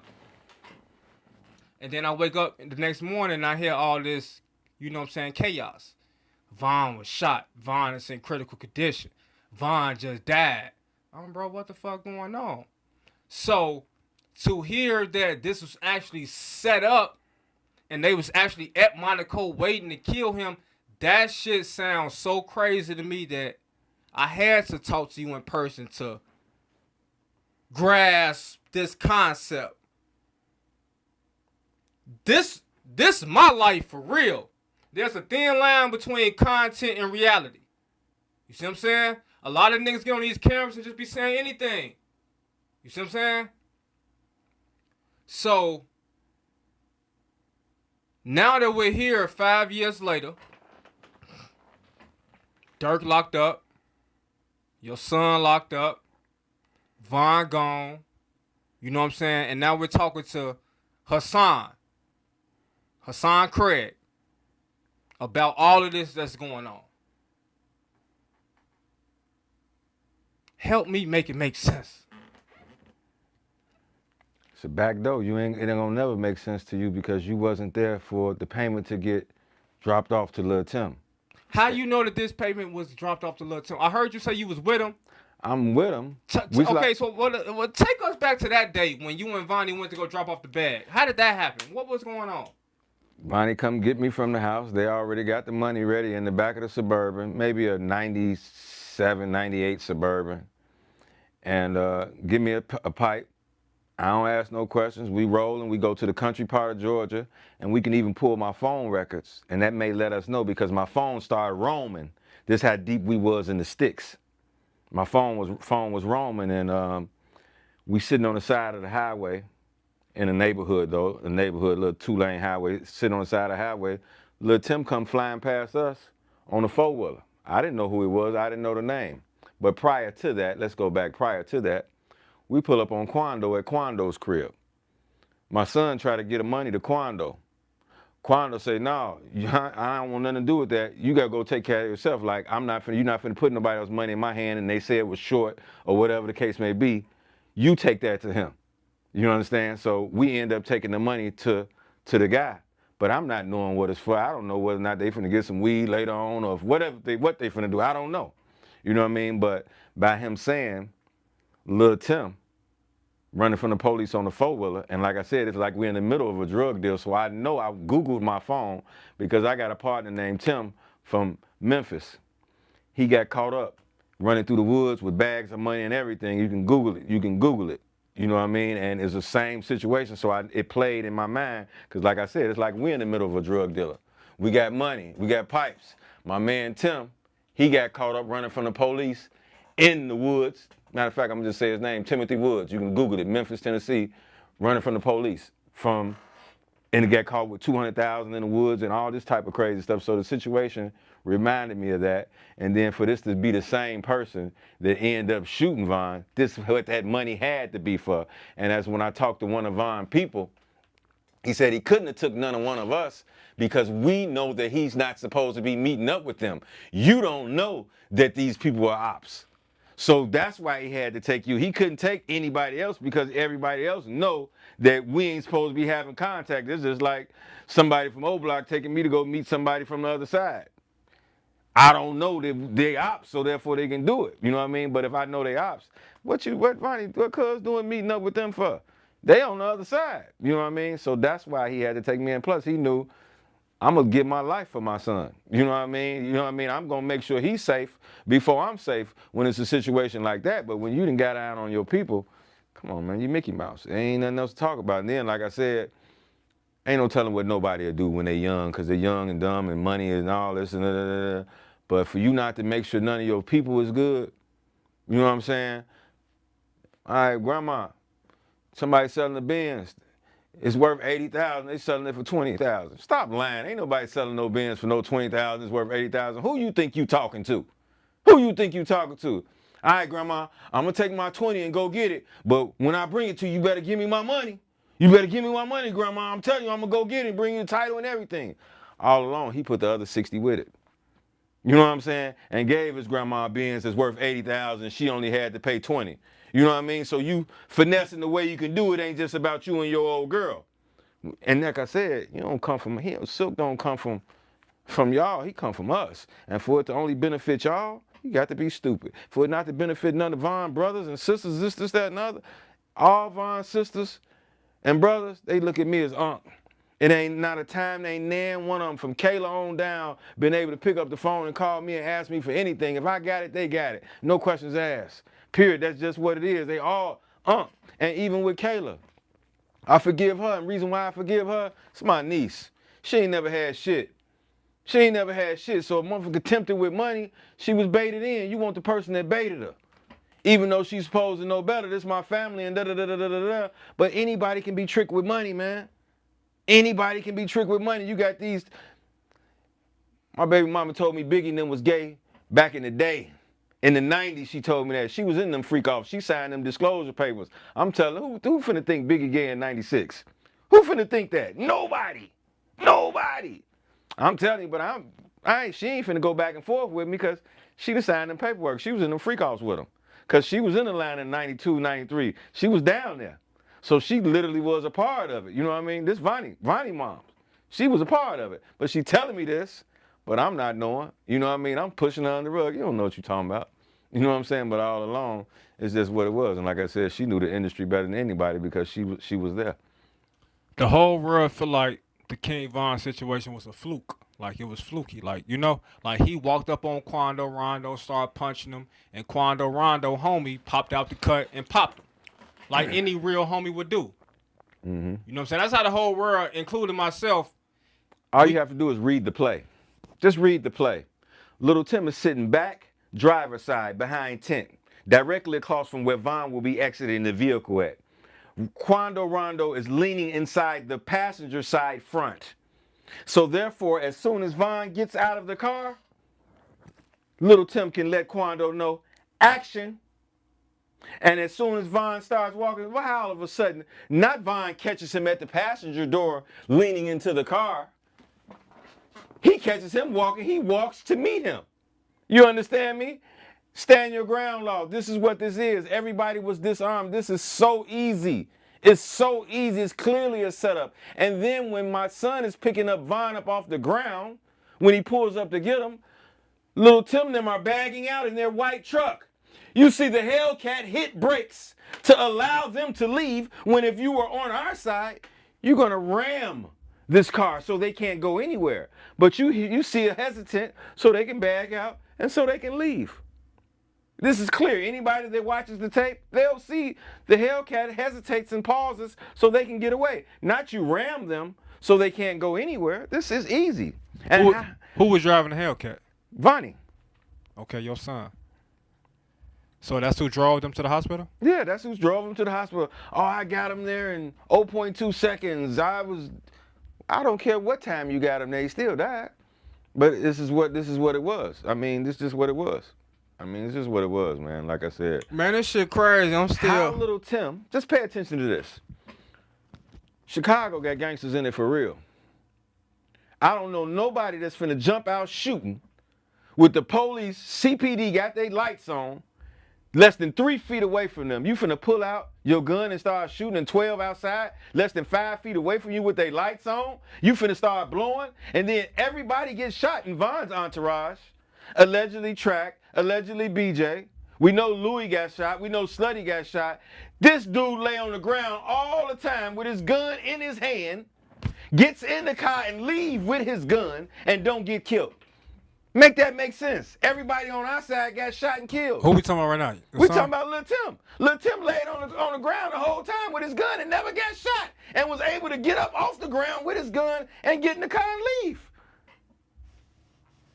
And then I wake up the next morning and I hear all this, you know what I'm saying, chaos. Von was shot. Von is in critical condition. Von just died. Bro, what the fuck going on? So, to hear that this was actually set up and they was actually at Monaco waiting to kill him, that shit sounds so crazy to me that I had to talk to you in person to grasp this concept. This is my life for real. There's a thin line between content and reality. You see what I'm saying? A lot of niggas get on these cameras and just be saying anything. You see what I'm saying? So, now that we're here 5 years later, Dirk locked up, your son locked up, Von gone, you know what I'm saying? And now we're talking to Hasan Craig, about all of this that's going on. Help me make it make sense. It's a back door. It ain't gonna never make sense to you because you wasn't there for the payment to get dropped off to Lil Tim. How you know that this payment was dropped off to Lil Tim? I heard you say you was with him. I'm with him. Okay, so take us back to that day when you and Vonnie went to go drop off the bag. How did that happen? What was going on? Vonnie come get me from the house. They already got the money ready in the back of the Suburban, maybe a 97, 98 Suburban, and give me a pipe. I don't ask no questions. We roll and we go to the country part of Georgia, and we can even pull my phone records, and that may let us know because my phone started roaming. This how deep we was in the sticks. My phone was roaming, and we sitting on the side of the highway in a neighborhood, though, a little 2-lane highway, sitting on the side of the highway. Lil Tim come flying past us on a 4-wheeler. I didn't know who he was. I didn't know the name. But prior to that, let's go back. Prior to that, we pull up on Quando at Quando's crib. My son tried to get the money to Quando. Quando say, no, I don't want nothing to do with that. You gotta go take care of yourself. Like, you're not finna put nobody else's money in my hand and they say it was short or whatever the case may be. You take that to him. You understand? So we end up taking the money to the guy. But I'm not knowing what it's for. I don't know whether or not they finna get some weed later on or what they finna do. I don't know. You know what I mean? But by him saying, Lil Tim running from the police on the 4-wheeler, and like I said, it's like we're in the middle of a drug deal, so I know I Googled my phone because I got a partner named Tim from Memphis. He got caught up running through the woods with bags of money and everything. You can Google it. You know what I mean? And it's the same situation, so it played in my mind because like I said, it's like we're in the middle of a drug dealer. We got money. We got pipes. My man Tim, he got caught up running from the police in the woods. Matter of fact, I'm gonna just say his name, Timothy Woods. You can Google it, Memphis, Tennessee, running from the police. And he got caught with 200,000 in the woods and all this type of crazy stuff. So the situation reminded me of that. And then for this to be the same person that ended up shooting Von, this is what that money had to be for. And that's when I talked to one of Von's people, he said he couldn't have took none of one of us because we know that he's not supposed to be meeting up with them. You don't know that these people are ops. So that's why he had to take you. He couldn't take anybody else because everybody else know that we ain't supposed to be having contact. It's just like somebody from O Block taking me to go meet somebody from the other side. I don't know they ops, so therefore they can do it. You know what I mean? But if I know they ops, what Vonnie, what cuz doing meeting up with them for? They on the other side. You know what I mean? So that's why he had to take me in. Plus he knew I'm gonna give my life for my son. You know what I mean? You know what I mean? I'm gonna make sure he's safe before I'm safe when it's a situation like that. But when you done got out on your people, come on, man, you Mickey Mouse. There ain't nothing else to talk about. And then, like I said, ain't no telling what nobody will do when they young, because they're young and dumb and money and all this and da. But for you not to make sure none of your people is good, you know what I'm saying? All right, grandma, somebody selling the Benz. It's worth 80,000. They selling it for 20,000. Stop lying. Ain't nobody selling no Benz for no 20,000. It's worth 80,000. Who you think you talking to? Who you think you talking to? All right, grandma, I'm gonna take my 20 and go get it. But when I bring it to you, you better give me my money. You better give me my money, grandma. I'm telling you, I'm gonna go get it, bring you the title and everything. All along, he put the other 60 with it. You know what I'm saying? And gave his grandma Benz that's worth 80,000. She only had to pay 20. You know what I mean? So you finessing the way you can do it ain't just about you and your old girl. And like I said, you don't come from him. Silk don't come from y'all. He come from us. And for it to only benefit y'all, you got to be stupid. For it not to benefit none of Von brothers and sisters, this, that, and other, all Von sisters and brothers, they look at me as Unc. It ain't not a time, they ain't nan one of them from Kayla on down been able to pick up the phone and call me and ask me for anything. If I got it, they got it. No questions asked. Period. That's just what it is. They all Unc. And even with Kayla, I forgive her. And the reason why I forgive her, it's my niece. She ain't never had shit. She ain't never had shit. So a motherfucker tempted with money, she was baited in. You want the person that baited her. Even though she's supposed to know better, this is my family and da-da-da-da-da-da. But anybody can be tricked with money, man. Anybody can be tricked with money. You got these. My baby mama told me Biggie and them was gay back in the day. In the 90s, she told me that. She was in them freak offs. She signed them disclosure papers. I'm telling her, who finna think Biggie gay in 96? Who finna think that? Nobody. Nobody. I'm telling you, but she ain't finna go back and forth with me because she done signed them paperwork. She was in them freak offs with them. Because she was in the line in 92, 93. She was down there. So she literally was a part of it. You know what I mean? This Vonnie mom, she was a part of it. But she telling me this, but I'm not knowing. You know what I mean? I'm pushing her on the rug. You don't know what you're talking about. You know what I'm saying? But all along, it's just what it was. And like I said, she knew the industry better than anybody because she was there. The whole world feel like the King Von situation was a fluke. Like it was fluky. Like, you know, like he walked up on Quando Rondo, started punching him, and Quando Rondo, homie, popped out the cut and popped him. Like any real homie would do. Mm-hmm. You know what I'm saying? That's how the whole world, including myself. All you have to do is read the play. Just read the play. Little Tim is sitting back, driver's side, behind tent, directly across from where Von will be exiting the vehicle at. Quando Rondo is leaning inside the passenger side front. So therefore, as soon as Von gets out of the car, Little Tim can let Quando know, action. And as soon as Von starts walking, why all of a sudden, not Von catches him at the passenger door leaning into the car. He catches him walking, he walks to meet him. You understand me? Stand your ground law. This is what this is. Everybody was disarmed. This is so easy. It's so easy. It's clearly a setup. And then when my son is picking up Von up off the ground, when he pulls up to get him, Little Tim and them are bagging out in their white truck. You see the Hellcat hit brakes to allow them to leave when if you were on our side, you're going to ram this car so they can't go anywhere. But you see a hesitant so they can bag out and so they can leave. This is clear. Anybody that watches the tape, they'll see the Hellcat hesitates and pauses so they can get away. Not you ram them so they can't go anywhere. This is easy. And who was driving the Hellcat? Vonnie. Okay, your son. So that's who drove them to the hospital? Yeah, that's who drove them to the hospital. Oh, I got them there in 0.2 seconds. I don't care what time you got them there, he still died. But this is what it was. I mean, this is just what it was. This is what it was, man. Like I said. Man, this shit crazy. I'm still. How Little Tim, just pay attention to this. Chicago got gangsters in it for real. I don't know nobody that's finna jump out shooting with the police, CPD got their lights on, less than 3 feet away from them. You finna pull out your gun and start shooting, and 12 outside, less than 5 feet away from you with their lights on. You finna start blowing, and then everybody gets shot in Von's entourage. Allegedly Track, allegedly BJ. We know Louis got shot. We know Slutty got shot. This dude lay on the ground all the time with his gun in his hand, gets in the car and leave with his gun and don't get killed. Make that make sense. Everybody on our side got shot and killed. Who we talking about right now? We talking about Lil Tim. Lil Tim laid on the ground the whole time with his gun and never got shot and was able to get up off the ground with his gun and get in the car and leave.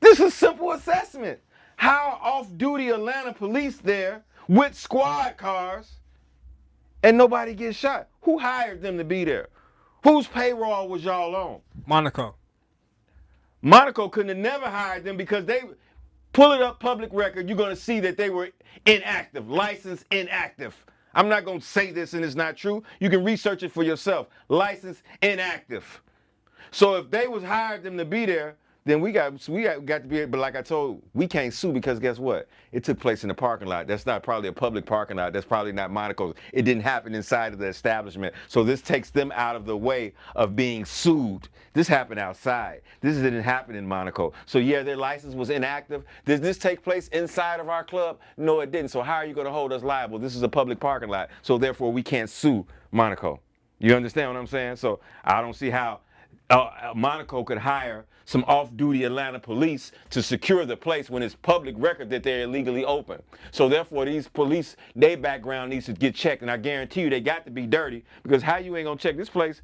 This is simple assessment. How off-duty Atlanta police there with squad cars and nobody gets shot? Who hired them to be there? Whose payroll was y'all on? Monaco. Monaco couldn't have never hired them because they pull it up public record. You're going to see that they were inactive, licensed inactive. I'm not going to say this and it's not true. You can research it for yourself. Licensed inactive. So if they was hired them to be there, then we got to be, but like I told, we can't sue because guess what? It took place in the parking lot. That's not probably a public parking lot. That's probably not Monaco's. It didn't happen inside of the establishment. So this takes them out of the way of being sued. This happened outside. This didn't happen in Monaco. So yeah, their license was inactive. Did this take place inside of our club? No, it didn't. So how are you going to hold us liable? This is a public parking lot. So therefore we can't sue Monaco. You understand what I'm saying? So I don't see how Monaco could hire some off-duty Atlanta police to secure the place when it's public record that they're illegally open. So therefore these police, their background needs to get checked, and I guarantee you they got to be dirty, because how you ain't gonna check this place?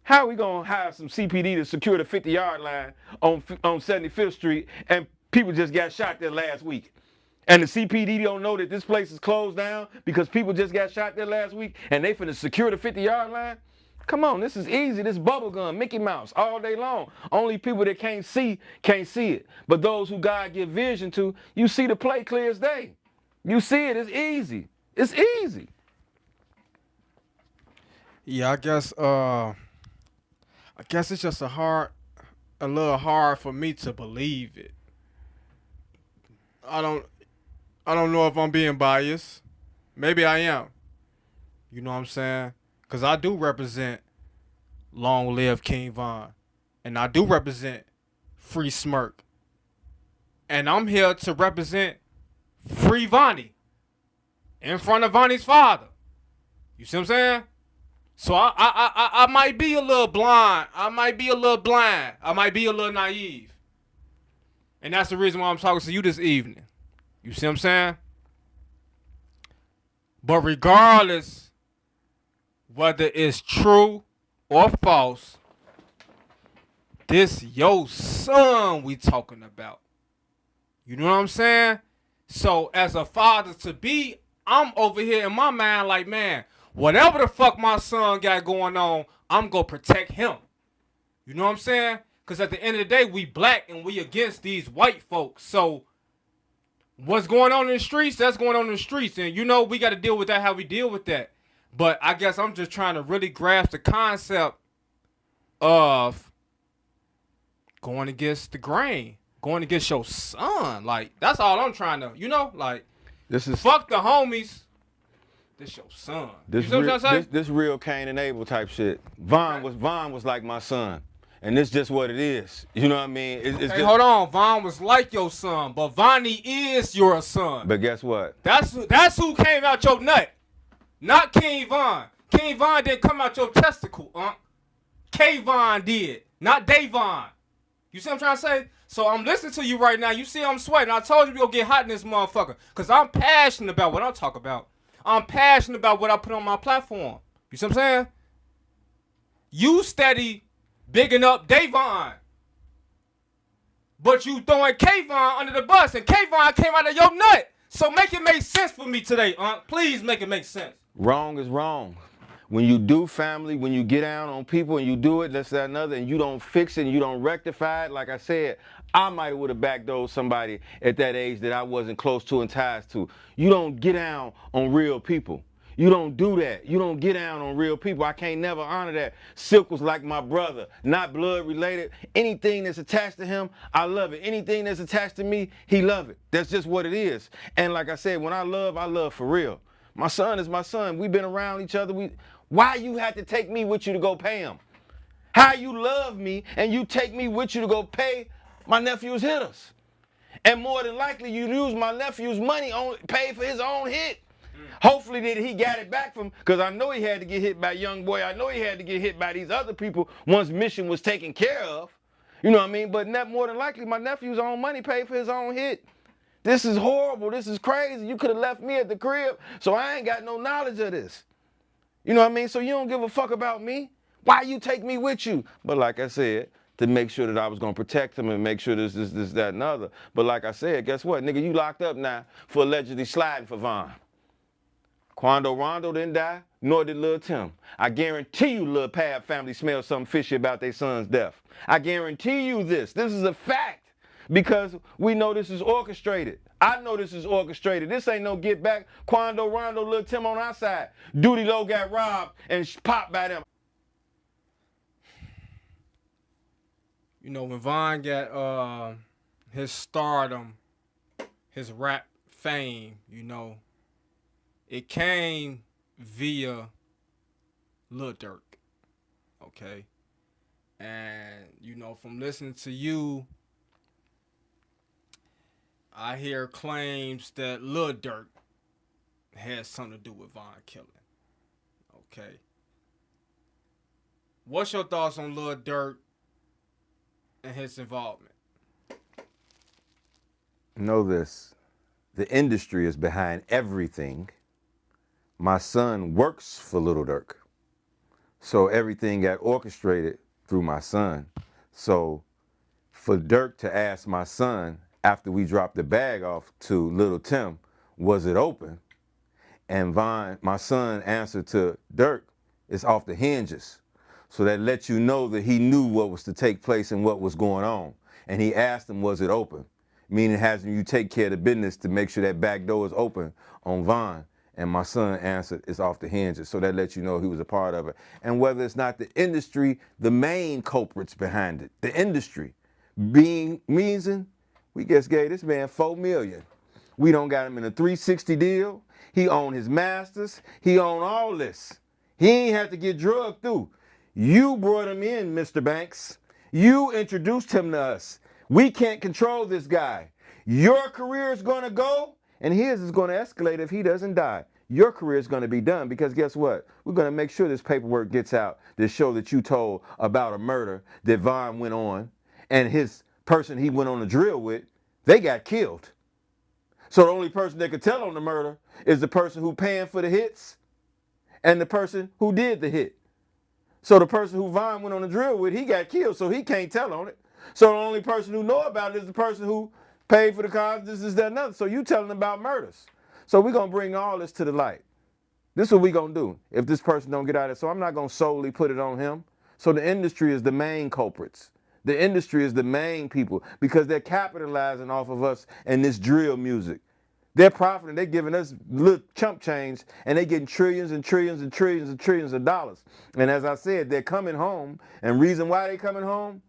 How are we gonna hire some CPD to secure the 50-yard line on 75th Street and people just got shot there last week? And the CPD don't know that this place is closed down because people just got shot there last week and they finna secure the 50-yard line? Come on, this is easy. This bubblegum, Mickey Mouse, all day long. Only people that can't see it. But those who God give vision to, you see the play clear as day. You see it, it's easy. It's easy. Yeah, I guess it's just a little hard for me to believe it. I don't know if I'm being biased. Maybe I am. You know what I'm saying? Because I do represent Long Live King Von. And I do represent Free Smirk. And I'm here to represent Free Vonnie in front of Vonnie's father. You see what I'm saying? So I might be a little blind. I might be a little blind. I might be a little naive. And that's the reason why I'm talking to you this evening. You see what I'm saying? But regardless whether it's true or false, this your son we talking about. You know what I'm saying? So as a father to be, I'm over here in my mind like, man, whatever the fuck my son got going on, I'm gonna protect him. You know what I'm saying? Because at the end of the day, we black and we against these white folks. So what's going on in the streets, that's going on in the streets. And you know, we got to deal with that how we deal with that. But I guess I'm just trying to really grasp the concept of going against the grain, going against your son. Like, that's all I'm trying to, you know, like, This is fuck the homies. This your son. this You see what I'm saying? this real Cain and Abel type shit. Von was like my son, and this just what it is. You know what I mean? It's Hey, just, hold on. Von was like your son, but Vonnie is your son. But guess what? That's who came out your nut. Not King Von. King Von didn't come out your testicle, K Von did. Not Davon. You see what I'm trying to say? So I'm listening to you right now. You see I'm sweating. I told you we gonna get hot in this motherfucker. Because I'm passionate about what I talk about. I'm passionate about what I put on my platform. You see what I'm saying? You steady bigging up Davon. But you throwing K-Von under the bus. And K-Von came out of your nut. So make it make sense for me today, Please make it make sense. Wrong is wrong. When you do family, when you get down on people and you do it, that's that another, and you don't fix it and you don't rectify it, like I said, I might have would have backdoored somebody at that age that I wasn't close to and ties to. You don't get down on real people. You don't do that. You don't get down on real people. I can't never honor that. Silk was like my brother, not blood related. Anything that's attached to him, I love it. Anything that's attached to me, he love it. That's just what it is. And like I said, when I love for real. My son is my son. We've been around each other. Why you had to take me with you to go pay him? How you love me and you take me with you to go pay my nephew's hitters? And more than likely, you use my nephew's money on pay for his own hit. Hopefully that he got it back from, because I know he had to get hit by Young Boy. I know he had to get hit by these other people once Mission was taken care of. You know what I mean? But more than likely, my nephew's own money paid for his own hit. This is horrible. This is crazy. You could have left me at the crib, so I ain't got no knowledge of this. You know what I mean? So you don't give a fuck about me? Why you take me with you? But like I said, to make sure that I was going to protect him and make sure this, that, and other. But like I said, guess what? Nigga, you locked up now for allegedly sliding for Von. Quando Rondo didn't die, nor did Lil Tim. I guarantee you Lil Pab family smells something fishy about their son's death. I guarantee you this. This is a fact because we know this is orchestrated. I know this is orchestrated. This ain't no get back. Quando Rondo, Lil Tim on our side. Duty Low got robbed and popped by them. You know, when Von got his stardom, his rap fame, you know, it came via Lil Durk, okay? And, you know, from listening to you, I hear claims that Lil Durk had something to do with Von killing, okay? What's your thoughts on Lil Durk and his involvement? Know this, the industry is behind everything. My son works for Lil Durk. So everything got orchestrated through my son. So for Durk to ask my son after we dropped the bag off to Lil Tim, was it open? And Von, my son, answered to Durk, it's off the hinges. So that lets you know that he knew what was to take place and what was going on. And he asked him, was it open? Meaning having you take care of the business to make sure that back door is open on Von. And my son answered, it's off the hinges. So that lets you know he was a part of it. And whether it's not the industry, the main culprits behind it, the industry, being Meason, we just gave this man $4 million. We don't got him in a 360 deal. He owned his masters. He owned all this. He ain't had to get drugged through. You brought him in, Mr. Banks. You introduced him to us. We can't control this guy. Your career is gonna go, and his is gonna escalate if he doesn't die. Your career is gonna be done because guess what? We're gonna make sure this paperwork gets out to show that you told about a murder that Von went on, and his person he went on a drill with, they got killed. So the only person that could tell on the murder is the person who paying for the hits and the person who did the hit. So the person who Von went on the drill with, he got killed, so he can't tell on it. So the only person who know about it is the person who paid for the cars, this, that, and other. So you telling about murders. So we're going to bring all this to the light. This is what we're going to do if this person don't get out of it. So I'm not going to solely put it on him. So the industry is the main culprits. The industry is the main people because they're capitalizing off of us and this drill music. They're profiting, they're giving us little chump change and they're getting trillions and trillions and trillions and trillions of dollars. And as I said, they're coming home. And reason why they're coming home?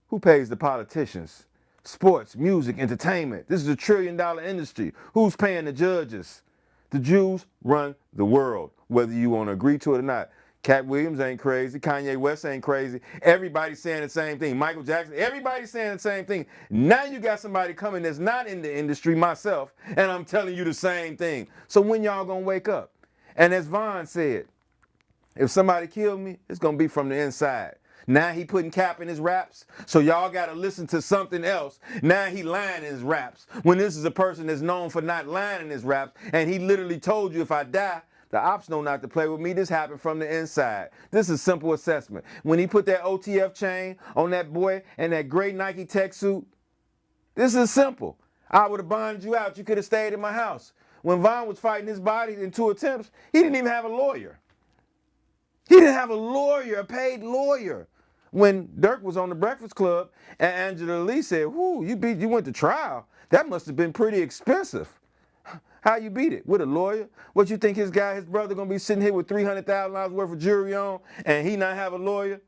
Who pays the politicians? Sports, music, entertainment. This is a $1 trillion industry. Who's paying the judges? The Jews run the world, whether you want to agree to it or not. Cat Williams ain't crazy. Kanye West ain't crazy. Everybody's saying the same thing. Michael Jackson, everybody's saying the same thing. Now you got somebody coming that's not in the industry, myself, and I'm telling you the same thing. So when y'all gonna wake up? And as Von said, if somebody killed me, it's gonna be from the inside. Now he putting cap in his raps, so y'all gotta listen to something else. Now he lying in his raps. When this is a person that's known for not lying in his raps, and he literally told you if I die, the ops know not to play with me. This happened from the inside. This is simple assessment. When he put that O.T.F chain on that boy and that gray Nike tech suit, this is simple. I would have bonded you out. You could have stayed in my house. When Von was fighting his body in 2 attempts, he didn't even have a lawyer. He didn't have a lawyer, a paid lawyer. When Durk was on the Breakfast Club and Angela Lee said, whoo, you went to trial. That must have been pretty expensive. How you beat it? With a lawyer? What you think his brother gonna be sitting here with $300,000 worth of jewelry on and he not have a lawyer?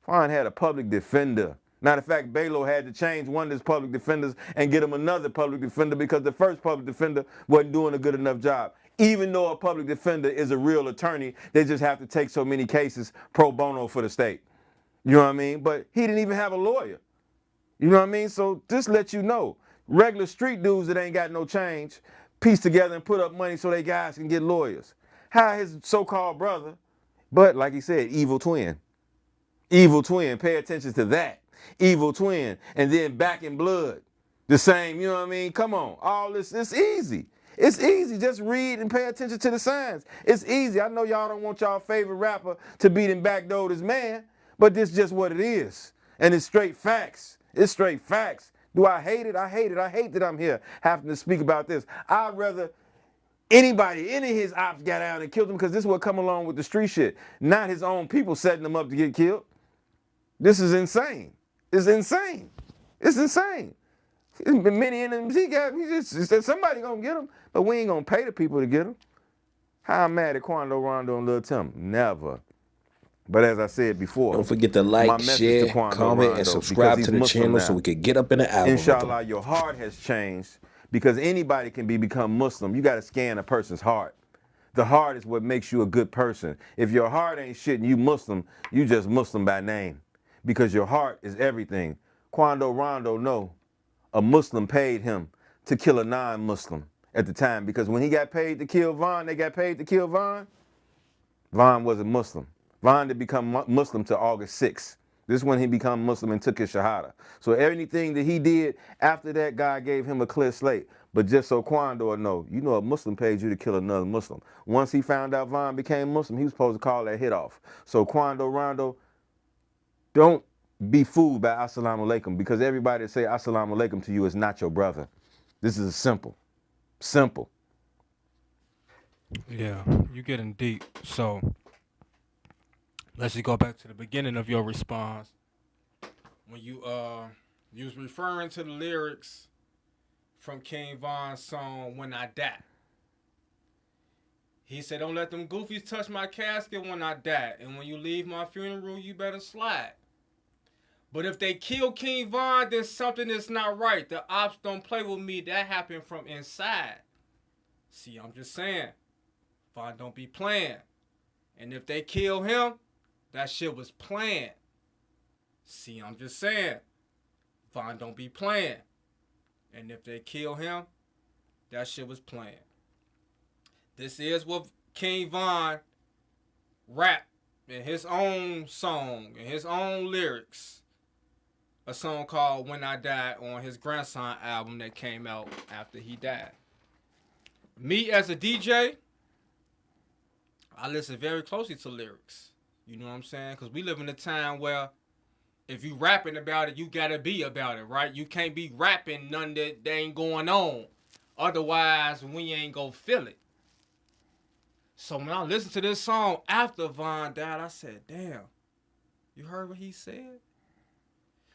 Vaughn had a public defender. Matter of fact, Balo had to change one of his public defenders and get him another public defender because the first public defender wasn't doing a good enough job. Even though a public defender is a real attorney, they just have to take so many cases pro bono for the state. You know what I mean? But he didn't even have a lawyer. You know what I mean? So this lets you know, regular street dudes that ain't got no change piece together and put up money so they guys can get lawyers. How his so-called brother, but like he said, evil twin. Evil twin, pay attention to that. Evil twin, and then Back in Blood. The same, you know what I mean? Come on, all this, it's easy. It's easy, just read and pay attention to the signs. It's easy. I know y'all don't want y'all favorite rapper to beat and backdoor this man, but this is just what it is. And it's straight facts. It's straight facts. Do I hate it? I hate it. I hate that I'm here having to speak about this. I'd rather any of his ops got out and killed him because this is what come along with the street shit. Not his own people setting him up to get killed. This is insane. It's insane. It's insane. Many enemies he got, he just said somebody gonna get him, but we ain't gonna pay the people to get him. How I'm mad at Quando, Rondo, and Lil Tim? Never. But as I said before, Don't forget to like, share, comment, and subscribe to the channel so we can get up in the algorithm. Inshallah, your heart has changed because anybody can become Muslim. You got to scan a person's heart. The heart is what makes you a good person. If your heart ain't shit and you Muslim, you just Muslim by name because your heart is everything. Quando Rondo know a Muslim paid him to kill a non-Muslim at the time because when he got paid to kill Von, they got paid to kill Von. Von was a Muslim. Von didn't become Muslim till August 6th. This is when he became Muslim and took his Shahada. So anything that he did after that, God gave him a clear slate. But just so Quando will know, you know a Muslim paid you to kill another Muslim. Once he found out Von became Muslim, he was supposed to call that hit off. So Quando Rondo, don't be fooled by Assalamu Alaikum because everybody that say Assalamu Alaikum to you is not your brother. This is simple. Simple. Yeah, you getting deep. So let's just go back to the beginning of your response. When you was referring to the lyrics from King Von's song When I Die. He said, don't let them goofies touch my casket when I die. And when you leave my funeral, you better slide. But if they kill King Von, then something is not right. The ops don't play with me. That happened from inside. See, I'm just saying. Von don't be playing. And if they kill him, that shit was planned. See, I'm just saying. Von don't be playing. And if they kill him, that shit was planned. This is what King Von rapped in his own song, in his own lyrics. A song called When I Die on his grandson album that came out after he died. Me as a DJ, I listen very closely to lyrics. You know what I'm saying? Because we live in a time where if you rapping about it, you gotta be about it, right? You can't be rapping none that ain't going on. Otherwise, we ain't gonna feel it. So when I listened to this song after Von died, I said, damn, you heard what he said?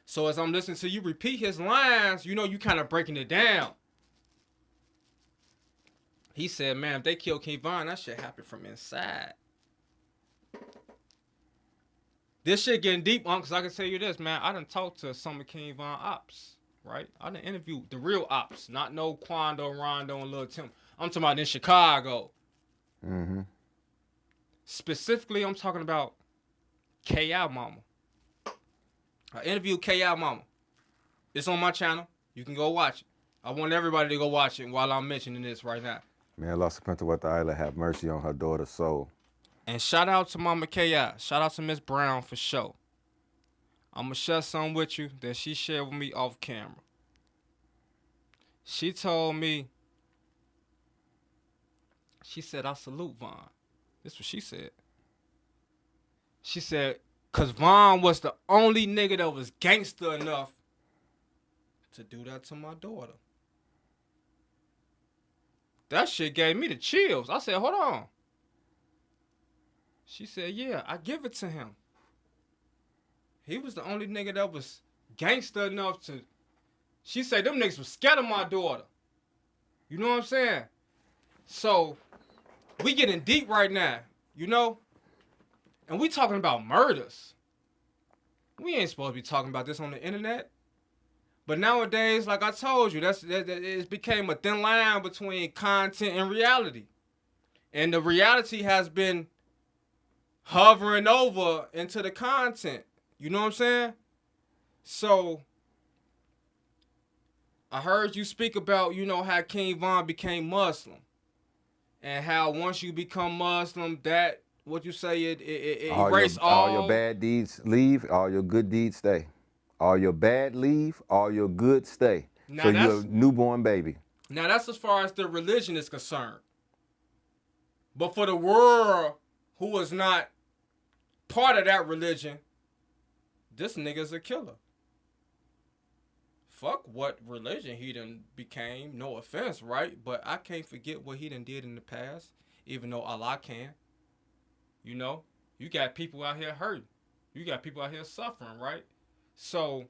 So as I'm listening to you repeat his lines, you know you kind of breaking it down. He said, man, if they kill King Von, that shit happened from inside. This shit getting deep, because I can tell you this, man. I done talked to some of King Von ops, right? I done interviewed the real ops, not no Quando, Rondo, and Lil Tim. I'm talking about in Chicago. Mm-hmm. Specifically, I'm talking about K.I. Mama. I interviewed K.I. Mama. It's on my channel. You can go watch it. I want everybody to go watch it while I'm mentioning this right now. May Allah subhanahu wa ta'ala have mercy on her daughter's soul. And shout out to Mama K.I. Shout out to Miss Brown for sure. I'm going to share something with you that she shared with me off camera. She told me, she said, I salute Von. This is what she said. She said, because Von was the only nigga that was gangster enough to do that to my daughter. That shit gave me the chills. I said, hold on. She said, yeah, I give it to him. He was the only nigga that was gangster enough to... She said them niggas was scared of my daughter. You know what I'm saying? So we getting deep right now, you know, and we talking about murders. We ain't supposed to be talking about this on the internet. But nowadays, like I told you, it became a thin line between content and reality, and the reality has been hovering over into the content. You know what I'm saying? So I heard you speak about, you know, how King Von became Muslim, and how once you become Muslim, that what you say it erase All your bad deeds leave, all your good deeds stay. All your bad leave, all your good stay. Now So you're that's a newborn baby. now that's as far as the religion is concerned. But for the world who is not part of that religion, this nigga's a killer. Fuck what religion he done became. No offense, right? But I can't forget what he done did in the past, even though Allah can. You know, you got people out here hurting. You got people out here suffering, right? So,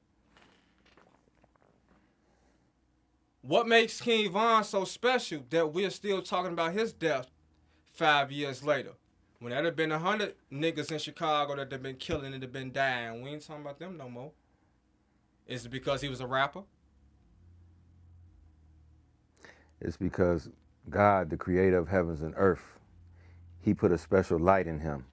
what makes King Von so special that we're still talking about his death 5 years later? When there have been 100 niggas in Chicago that have been killing and have been dying, we ain't talking about them no more. Is it because he was a rapper? It's because God, the creator of heavens and earth, he put a special light in him.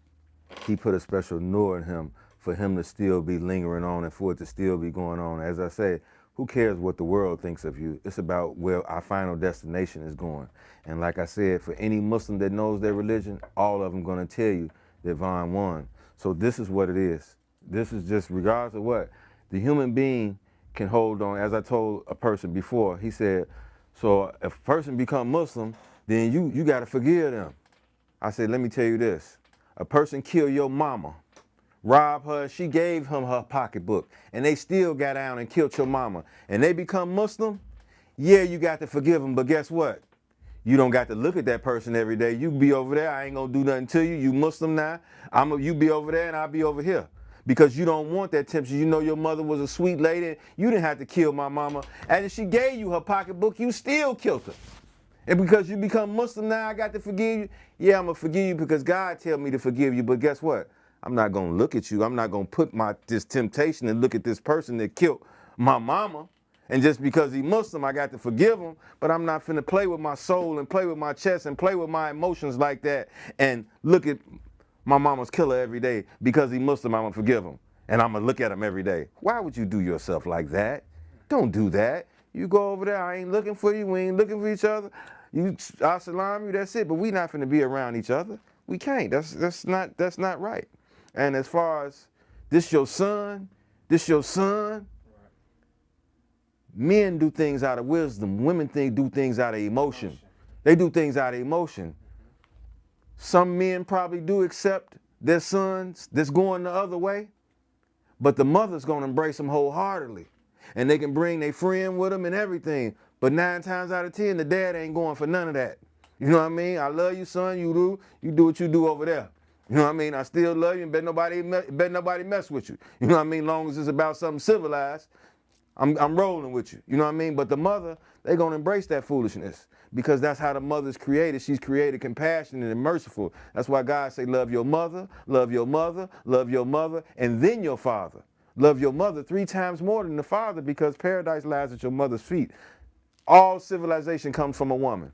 He put a special nur in him for him to still be lingering on and for it to still be going on. As I said, who cares what the world thinks of you? It's about where our final destination is going. And like I said, for any Muslim that knows their religion, all of them going to tell you that Von won. So this is what it is. This is just, regardless of what, the human being can hold on. As I told a person before, he said, so if a person become Muslim, then you got to forgive them. I said, let me tell you this. A person killed your mama, robbed her, she gave him her pocketbook, and they still got down and killed your mama, and they become Muslim, yeah, you got to forgive them, but guess what? You don't got to look at that person every day. You be over there, I ain't gonna do nothing to you. You Muslim now, you be over there and I'll be over here. Because you don't want that temptation. You know your mother was a sweet lady. You didn't have to kill my mama. And if she gave you her pocketbook, you still killed her. And because you become Muslim now, I got to forgive you. Yeah, I'm going to forgive you because God tell me to forgive you. But guess what? I'm not going to look at you. I'm not going to put this temptation and look at this person that killed my mama. And just because he's Muslim, I got to forgive him. But I'm not finna play with my soul and play with my chest and play with my emotions like that and look at my mama's killer every day. Because he's Muslim, I'm going to forgive him. And I'm going to look at him every day. Why would you do yourself like that? Don't do that. You go over there, I ain't looking for you, we ain't looking for each other. I salam you, that's it. But we not finna be around each other. We can't. That's not right. And as far as this your son, men do things out of wisdom. Women do things out of emotion. They do things out of emotion. Some men probably do accept their sons that's going the other way, but the mother's gonna embrace them wholeheartedly. And they can bring their friend with them and everything. But 9 times out of 10, the dad ain't going for none of that. You know what I mean? I love you, son. You do what you do over there. You know what I mean? I still love you and bet nobody mess with you. You know what I mean? Long as it's about something civilized, I'm rolling with you. You know what I mean? But the mother, they gonna embrace that foolishness because that's how the mother's created. She's created compassionate and merciful. That's why God say, love your mother, love your mother, love your mother, and then your father. Love your mother 3 times more than the father because paradise lies at your mother's feet. All civilization comes from a woman.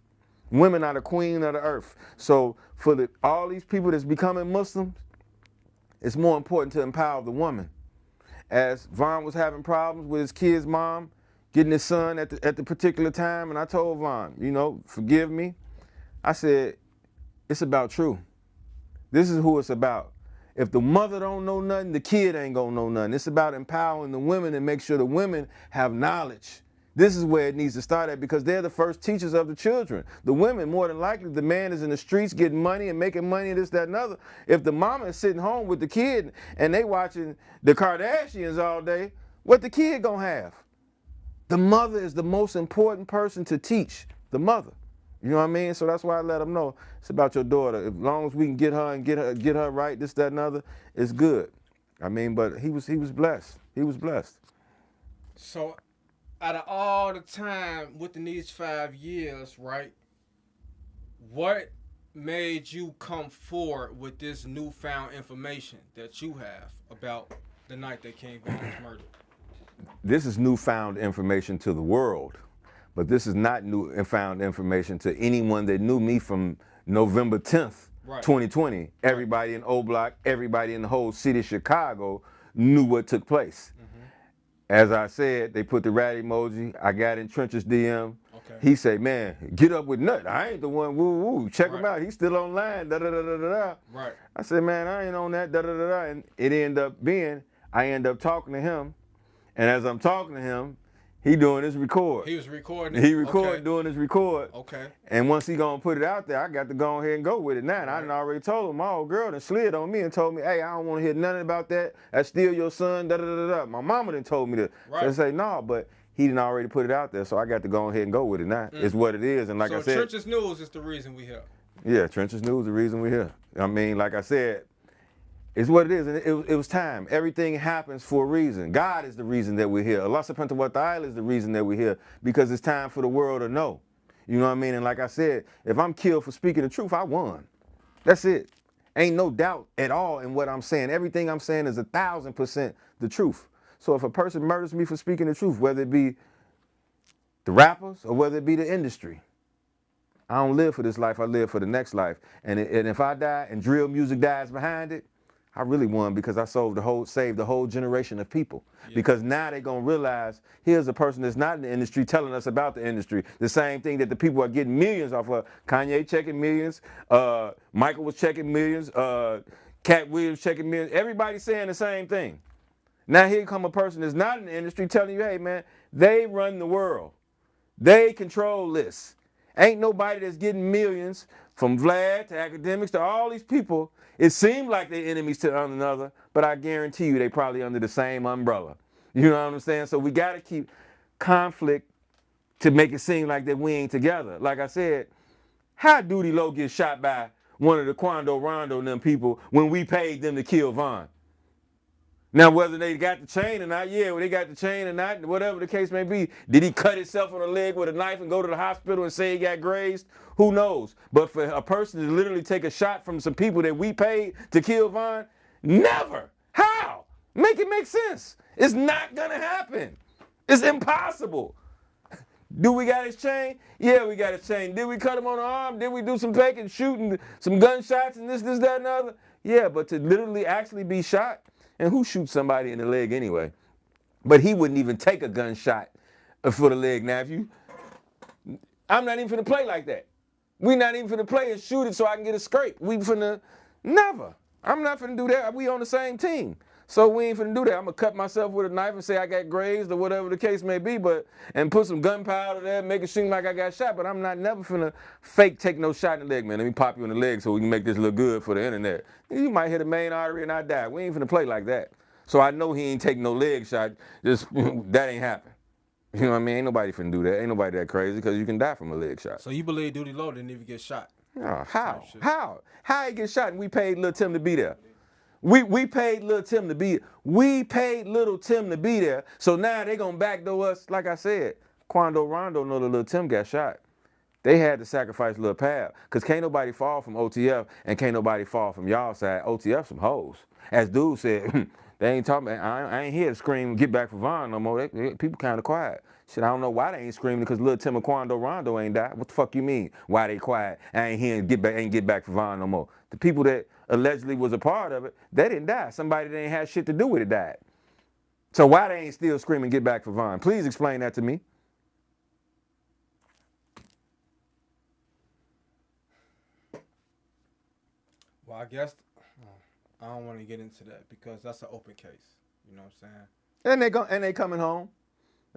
Women are the queen of the earth. So for all these people that's becoming Muslims, it's more important to empower the woman. As Von was having problems with his kid's mom, getting his son at the particular time, and I told Von, you know, forgive me. I said, it's about truth. This is who it's about. If the mother don't know nothing, the kid ain't gonna know nothing. It's about empowering the women and make sure the women have knowledge. This is where it needs to start at because they're the first teachers of the children. The women, more than likely, the man is in the streets getting money and making money, this, that, and other. If the mama is sitting home with the kid and they watching the Kardashians all day, what the kid gonna have? The mother is the most important person to teach, the mother. You know what I mean? So that's why I let them know it's about your daughter. As long as we can get her and get her right, this, that, and other, it's good. I mean, but he was blessed. He was blessed. So, out of all the time within these 5 years, right? What made you come forward with this newfound information that you have about the night that King Von was murdered? This is newfound information to the world, but this is not newfound information to anyone that knew me from November 10th, Right. 2020. Everybody in O Block, everybody in the whole city of Chicago knew what took place. As I said, they put the rat emoji. I got in Trench's DM. Okay. He said, man, get up with Nut. I ain't the one, woo woo. Check him Right. out. He's still online. Da da da da da da. Right. I said, man, I ain't on that. Da da da da. And it ended up being, I end up talking to him. And as I'm talking to him, he doing his record. He was recording. He recording, Okay. doing his record. Okay. And once he gonna put it out there, I got to go ahead and go with it now. And I done already told him, my old girl done slid on me and told me, hey, I don't want to hear nothing about that. That's still your son, da da da da. My mama done told me that. Right. So I say, no, but he didn't already put it out there, so I got to go ahead and go with it now. It's what it is. And like So I said, Trench's News is the reason we here. yeah, Trench's News is the reason we're here. I mean, like I said, it's what it is, and it was time. Everything happens for a reason. God is the reason that we're here. Allah subhanahu wa ta'ala is the reason that we're here, because it's time for the world to know. You know what I mean? And like I said, if I'm killed for speaking the truth, I won. That's it. Ain't no doubt at all in what I'm saying. Everything I'm saying is 1,000% the truth. So if a person murders me for speaking the truth, whether it be the rappers or whether it be the industry, I don't live for this life, I live for the next life. And if I die and drill music dies behind it, I really won, because I saved the whole generation of people. Yeah. Because now they're gonna realize, here's a person that's not in the industry telling us about the industry. The same thing that the people are getting millions off of. Kanye checking millions, Michael was checking millions, Cat Williams checking millions. Everybody's saying the same thing. Now here come a person that's not in the industry telling you, hey man, they run the world. They control this. Ain't nobody that's getting millions, from Vlad to academics to all these people. It seems like they're enemies to one another, but I guarantee you they probably under the same umbrella. You know what I'm saying? So we got to keep conflict to make it seem like that we ain't together. Like I said, how Duty Low get shot by one of the Quando Rondo and them people when we paid them to kill Von? Now, whether they got the chain or not, yeah, well, they got the chain or not, whatever the case may be. Did he cut himself on the leg with a knife and go to the hospital and say he got grazed? Who knows? But for a person to literally take a shot from some people that we paid to kill Von, never. How? Make it make sense. It's not gonna happen. It's impossible. Do we got his chain? Yeah, we got his chain. Did we cut him on the arm? Did we do some faking, shooting, some gunshots and this, that, and the other? Yeah, but to literally actually be shot, and who shoots somebody in the leg anyway? But he wouldn't even take a gunshot for the leg. Now, I'm not even finna play like that. We not even finna play and shoot it so I can get a scrape. We finna, never. I'm not finna do that. We on the same team. So we ain't finna do that. I'm gonna cut myself with a knife and say I got grazed or whatever the case may be, and put some gunpowder there, make it seem like I got shot, but I'm not never finna fake take no shot in the leg, man. Let me pop you in the leg so we can make this look good for the internet. You might hit a main artery and I die. We ain't finna play like that. So I know he ain't take no leg shot. Just, that ain't happen. You know what I mean? Ain't nobody finna do that. Ain't nobody that crazy, because you can die from a leg shot. So you believe Duty Low didn't even get shot? How? How he get shot and we paid Lil Tim to be there? We paid Lil Tim to be, we paid Little Tim to be there. So now they gonna backdoor us. Like I said, Quando Rondo know that Lil Tim got shot. They had to sacrifice Lil Pab, because can't nobody fall from O.T.F. and can't nobody fall from y'all side. O.T.F. some hoes. As dude said, they ain't talking, I ain't here to scream, get back for Von no more. People kind of quiet. Shit, I don't know why they ain't screaming, because Lil Tim and Quando Rondo ain't died. What the fuck you mean? Why they quiet? I ain't here and get back for Von no more. The people that allegedly was a part of it, they didn't die. Somebody that ain't had shit to do with it died. So why they ain't still screaming, get back for Von? Please explain that to me. Well, I guess I don't want to get into that because that's an open case. You know what I'm saying? And they coming home.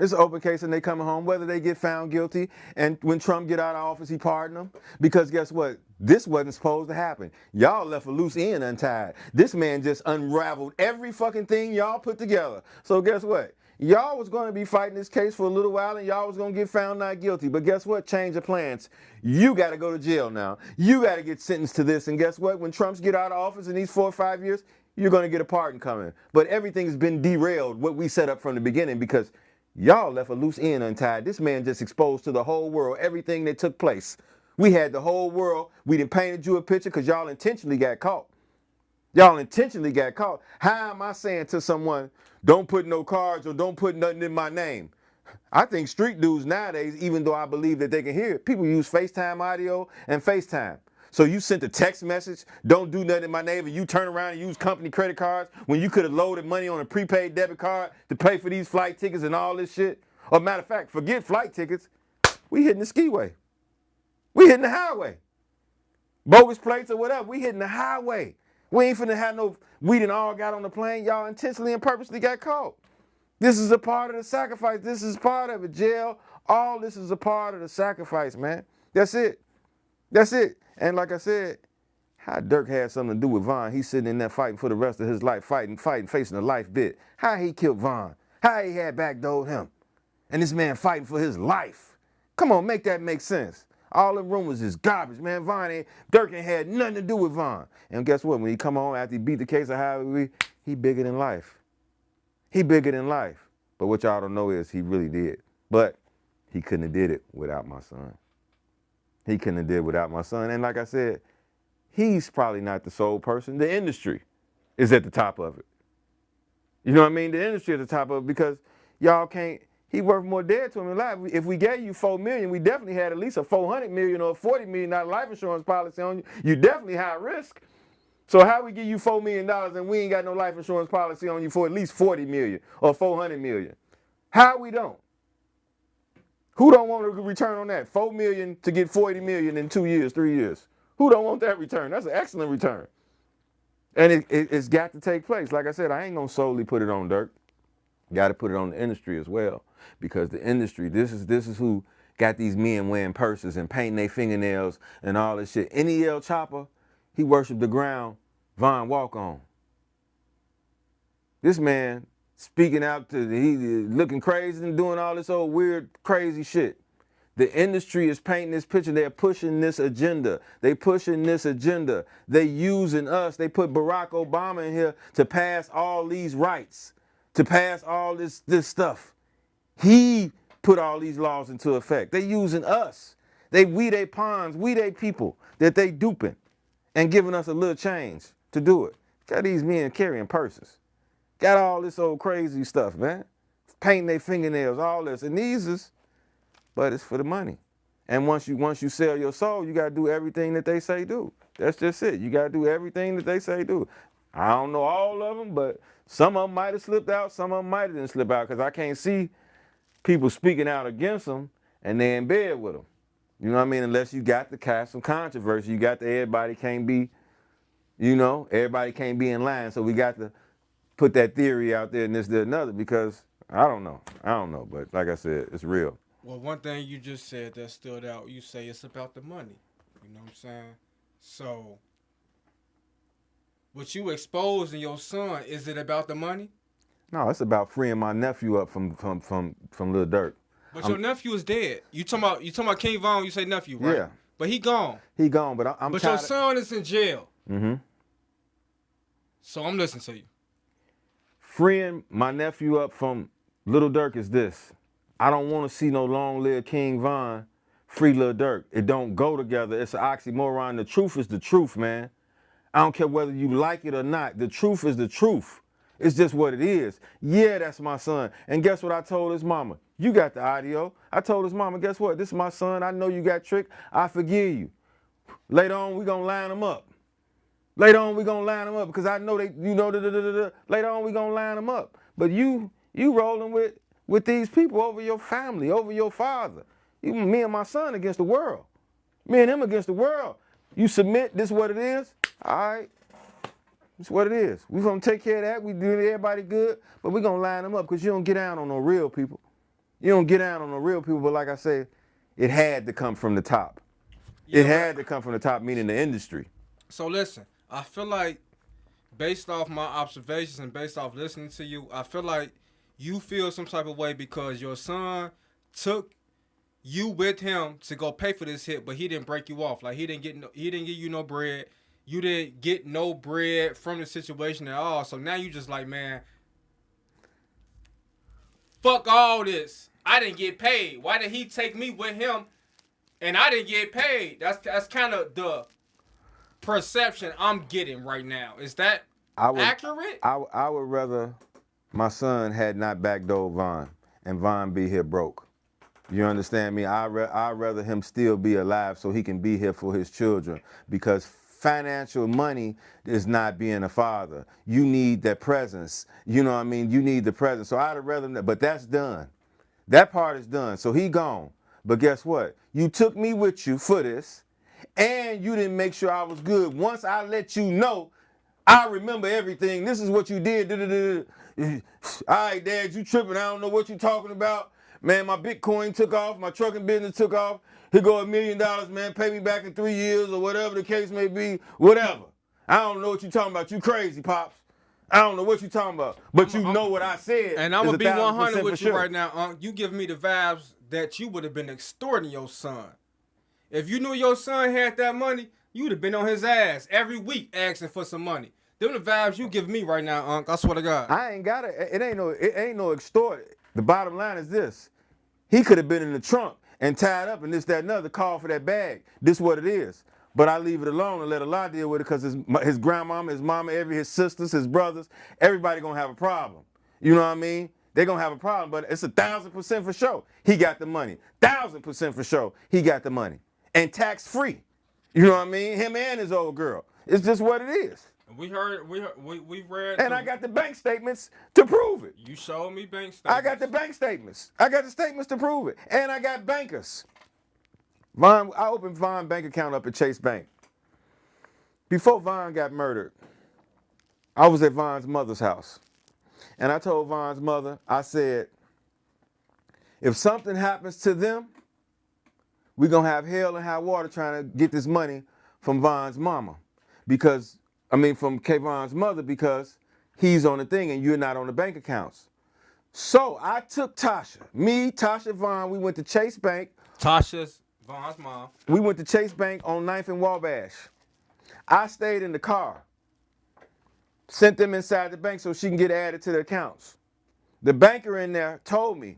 It's an open case and they coming home, whether they get found guilty, and when Trump get out of office, he pardon them. Because guess what? This wasn't supposed to happen. Y'all left a loose end untied. This man just unraveled every fucking thing y'all put together. So guess what? Y'all was going to be fighting this case for a little while and y'all was going to get found not guilty. But guess what? Change of plans. You got to go to jail now. You got to get sentenced to this. And guess what? When Trump's get out of office in these 4 or 5 years, you're going to get a pardon coming. But everything's been derailed, what we set up from the beginning, because y'all left a loose end untied. This man just exposed to the whole world everything that took place We had the whole world. We done painted you a picture because y'all intentionally got caught. Y'all intentionally got caught. How am I saying to someone, don't put no cards or don't put nothing in my name? I think street dudes nowadays, even though I believe that they can hear it, people use FaceTime audio and FaceTime. So you sent a text message, don't do nothing in my name, and you turn around and use company credit cards when you could have loaded money on a prepaid debit card to pay for these flight tickets and all this shit. Or matter of fact, forget flight tickets, we hitting the skiway. We hitting the highway. Bogus plates or whatever, we hitting the highway. We ain't finna have no, we done all got on the plane, y'all intentionally and purposely got caught. This is a part of the sacrifice. This is part of it. Jail, all this is a part of the sacrifice, man. That's it. That's it. And like I said, how Dirk had something to do with Von. He's sitting in there fighting for the rest of his life, fighting, facing a life bit. How he killed Von. How he had backdoored him. And this man fighting for his life. Come on, make that make sense. All the rumors is garbage, man. Dirk ain't had nothing to do with Von. And guess what? When he come on after he beat the case of however he bigger than life. He bigger than life. But what y'all don't know is he really did. But he couldn't have did it without my son. He couldn't have did it without my son. And like I said, he's probably not the sole person. The industry is at the top of it. You know what I mean? The industry at the top of it because y'all can't, he worth more dead to him than alive. If we gave you $4 million, we definitely had at least a $400 million or a $40 million life insurance policy on you. You definitely high risk. So how we give you $4 million and we ain't got no life insurance policy on you for at least $40 million or $400 million? How we don't? Who don't want a return on that? $4 million to get $40 million in 2 years, 3 years. Who don't want that return? That's an excellent return. And it's got to take place. Like I said, I ain't gonna solely put it on Dirk. Got to put it on the industry as well. Because the industry, this is who got these men wearing purses and painting their fingernails and all this shit. NEL Chopper, he worshiped the ground Von walk on. This man speaking out to, he looking crazy and doing all this old weird, crazy shit. The industry is painting this picture. They're pushing this agenda. They pushing this agenda. They using us. They put Barack Obama in here to pass all these rights, to pass all this stuff. He put all these laws into effect. They using us. We they pawns, we they people that they duping and giving us a little change to do it. Got these men carrying purses. Got all this old crazy stuff, man. Painting their fingernails, all this. And these is, but it's for the money. And once you sell your soul, you gotta do everything that they say do. That's just it. You gotta do everything that they say do. I don't know all of them, but some of them might have slipped out, some of them might have didn't slip out, because I can't see people speaking out against them and they're in bed with them. You know what I mean? Unless you got to cast some controversy, you got to everybody can't be, everybody can't be in line. So we got to put that theory out there and this, that, another, because I don't know. But like I said, it's real. Well, one thing you just said that stood out, you say it's about the money. You know what I'm saying? So, what you exposing your son, is it about the money? No, it's about freeing my nephew up from Lil Durk. But your nephew is dead. You talking about King Von, you say nephew, right? Yeah. But he gone. He gone, but I'm But your son is in jail. Mm-hmm. So I'm listening to you. Freeing my nephew up from Lil Durk is this. I don't want to see no long-lived King Von free Lil Durk. It don't go together. It's an oxymoron. The truth is the truth, man. I don't care whether you like it or not. The truth is the truth. It's just what it is. Yeah, that's my son. And guess what I told his mama? You got the audio. I told his mama, guess what? This is my son. I know you got tricked. I forgive you. Later on, we going to line them up. Later on, we going to line them up because I know they, Later on, we going to line them up. But you rolling with these people over your family, over your father. Me and my son against the world. Me and him against the world. You submit, this is what it is. All right. It's what it is. We're going to take care of that. We do everybody good, but we're going to line them up because you don't get down on no real people. You don't get down on no real people, but like I said, it had to come from the top. Yeah, it had to come from the top, meaning the industry. So listen, I feel like based off my observations and based off listening to you, I feel like you feel some type of way because your son took you with him to go pay for this hit, but he didn't break you off. Like he didn't give you no bread. You didn't get no bread from the situation at all. So now you just like, man, fuck all this. I didn't get paid. Why did he take me with him and I didn't get paid. That's kind of the perception I'm getting right now. Is that accurate? I would rather my son had not backdoored Von and Von be here broke. You understand me? I'd rather him still be alive so he can be here for his children, because financial money is not being a father. You need that presence. You know what I mean? You need the presence. So I'd rather, but that's done. That part is done. So he gone. But guess what? You took me with you for this, and you didn't make sure I was good. Once I let you know, I remember everything. This is what you did. All right, Dad, you tripping. I don't know what you're talking about. Man, my Bitcoin took off. My trucking business took off. Here go $1 million, man. Pay me back in 3 years or whatever the case may be. Whatever. I don't know what you're talking about. You crazy, Pops. I don't know what you're talking about. But you know what I said. And I'm going to be 100 with you sure. right now, You give me the vibes that you would have been extorting your son. If you knew your son had that money, you would have been on his ass every week asking for some money. Them the vibes you give me right now, Unc. I swear to God. I ain't got it. It ain't no extort. The bottom line is this. He could have been in the trunk and tied up and this, that, and other, call for that bag. This what it is. But I leave it alone and let Allah deal with it, because his grandmama, his mama, his sisters, his brothers, everybody gonna have a problem. You know what I mean? They're gonna have a problem, but it's 1,000% for sure. He got the money. 1,000% for sure. He got the money. And tax free. You know what I mean? Him and his old girl. It's just what it is. We read. And I got the bank statements to prove it. You showed me bank statements. I got the bank statements. I got the statements to prove it. And I got bankers. I opened Von's bank account up at Chase Bank. Before Von got murdered, I was at Von's mother's house. And I told Von's mother, I said, if something happens to them, we're going to have hell and high water trying to get this money from Von's mama. From Kayvon's mother, because he's on the thing and you're not on the bank accounts. So I took Tasha, Von, we went to Chase Bank. Tasha's Von's mom. We went to Chase Bank on 9th and Wabash. I stayed in the car, sent them inside the bank so she can get added to the accounts. The banker in there told me,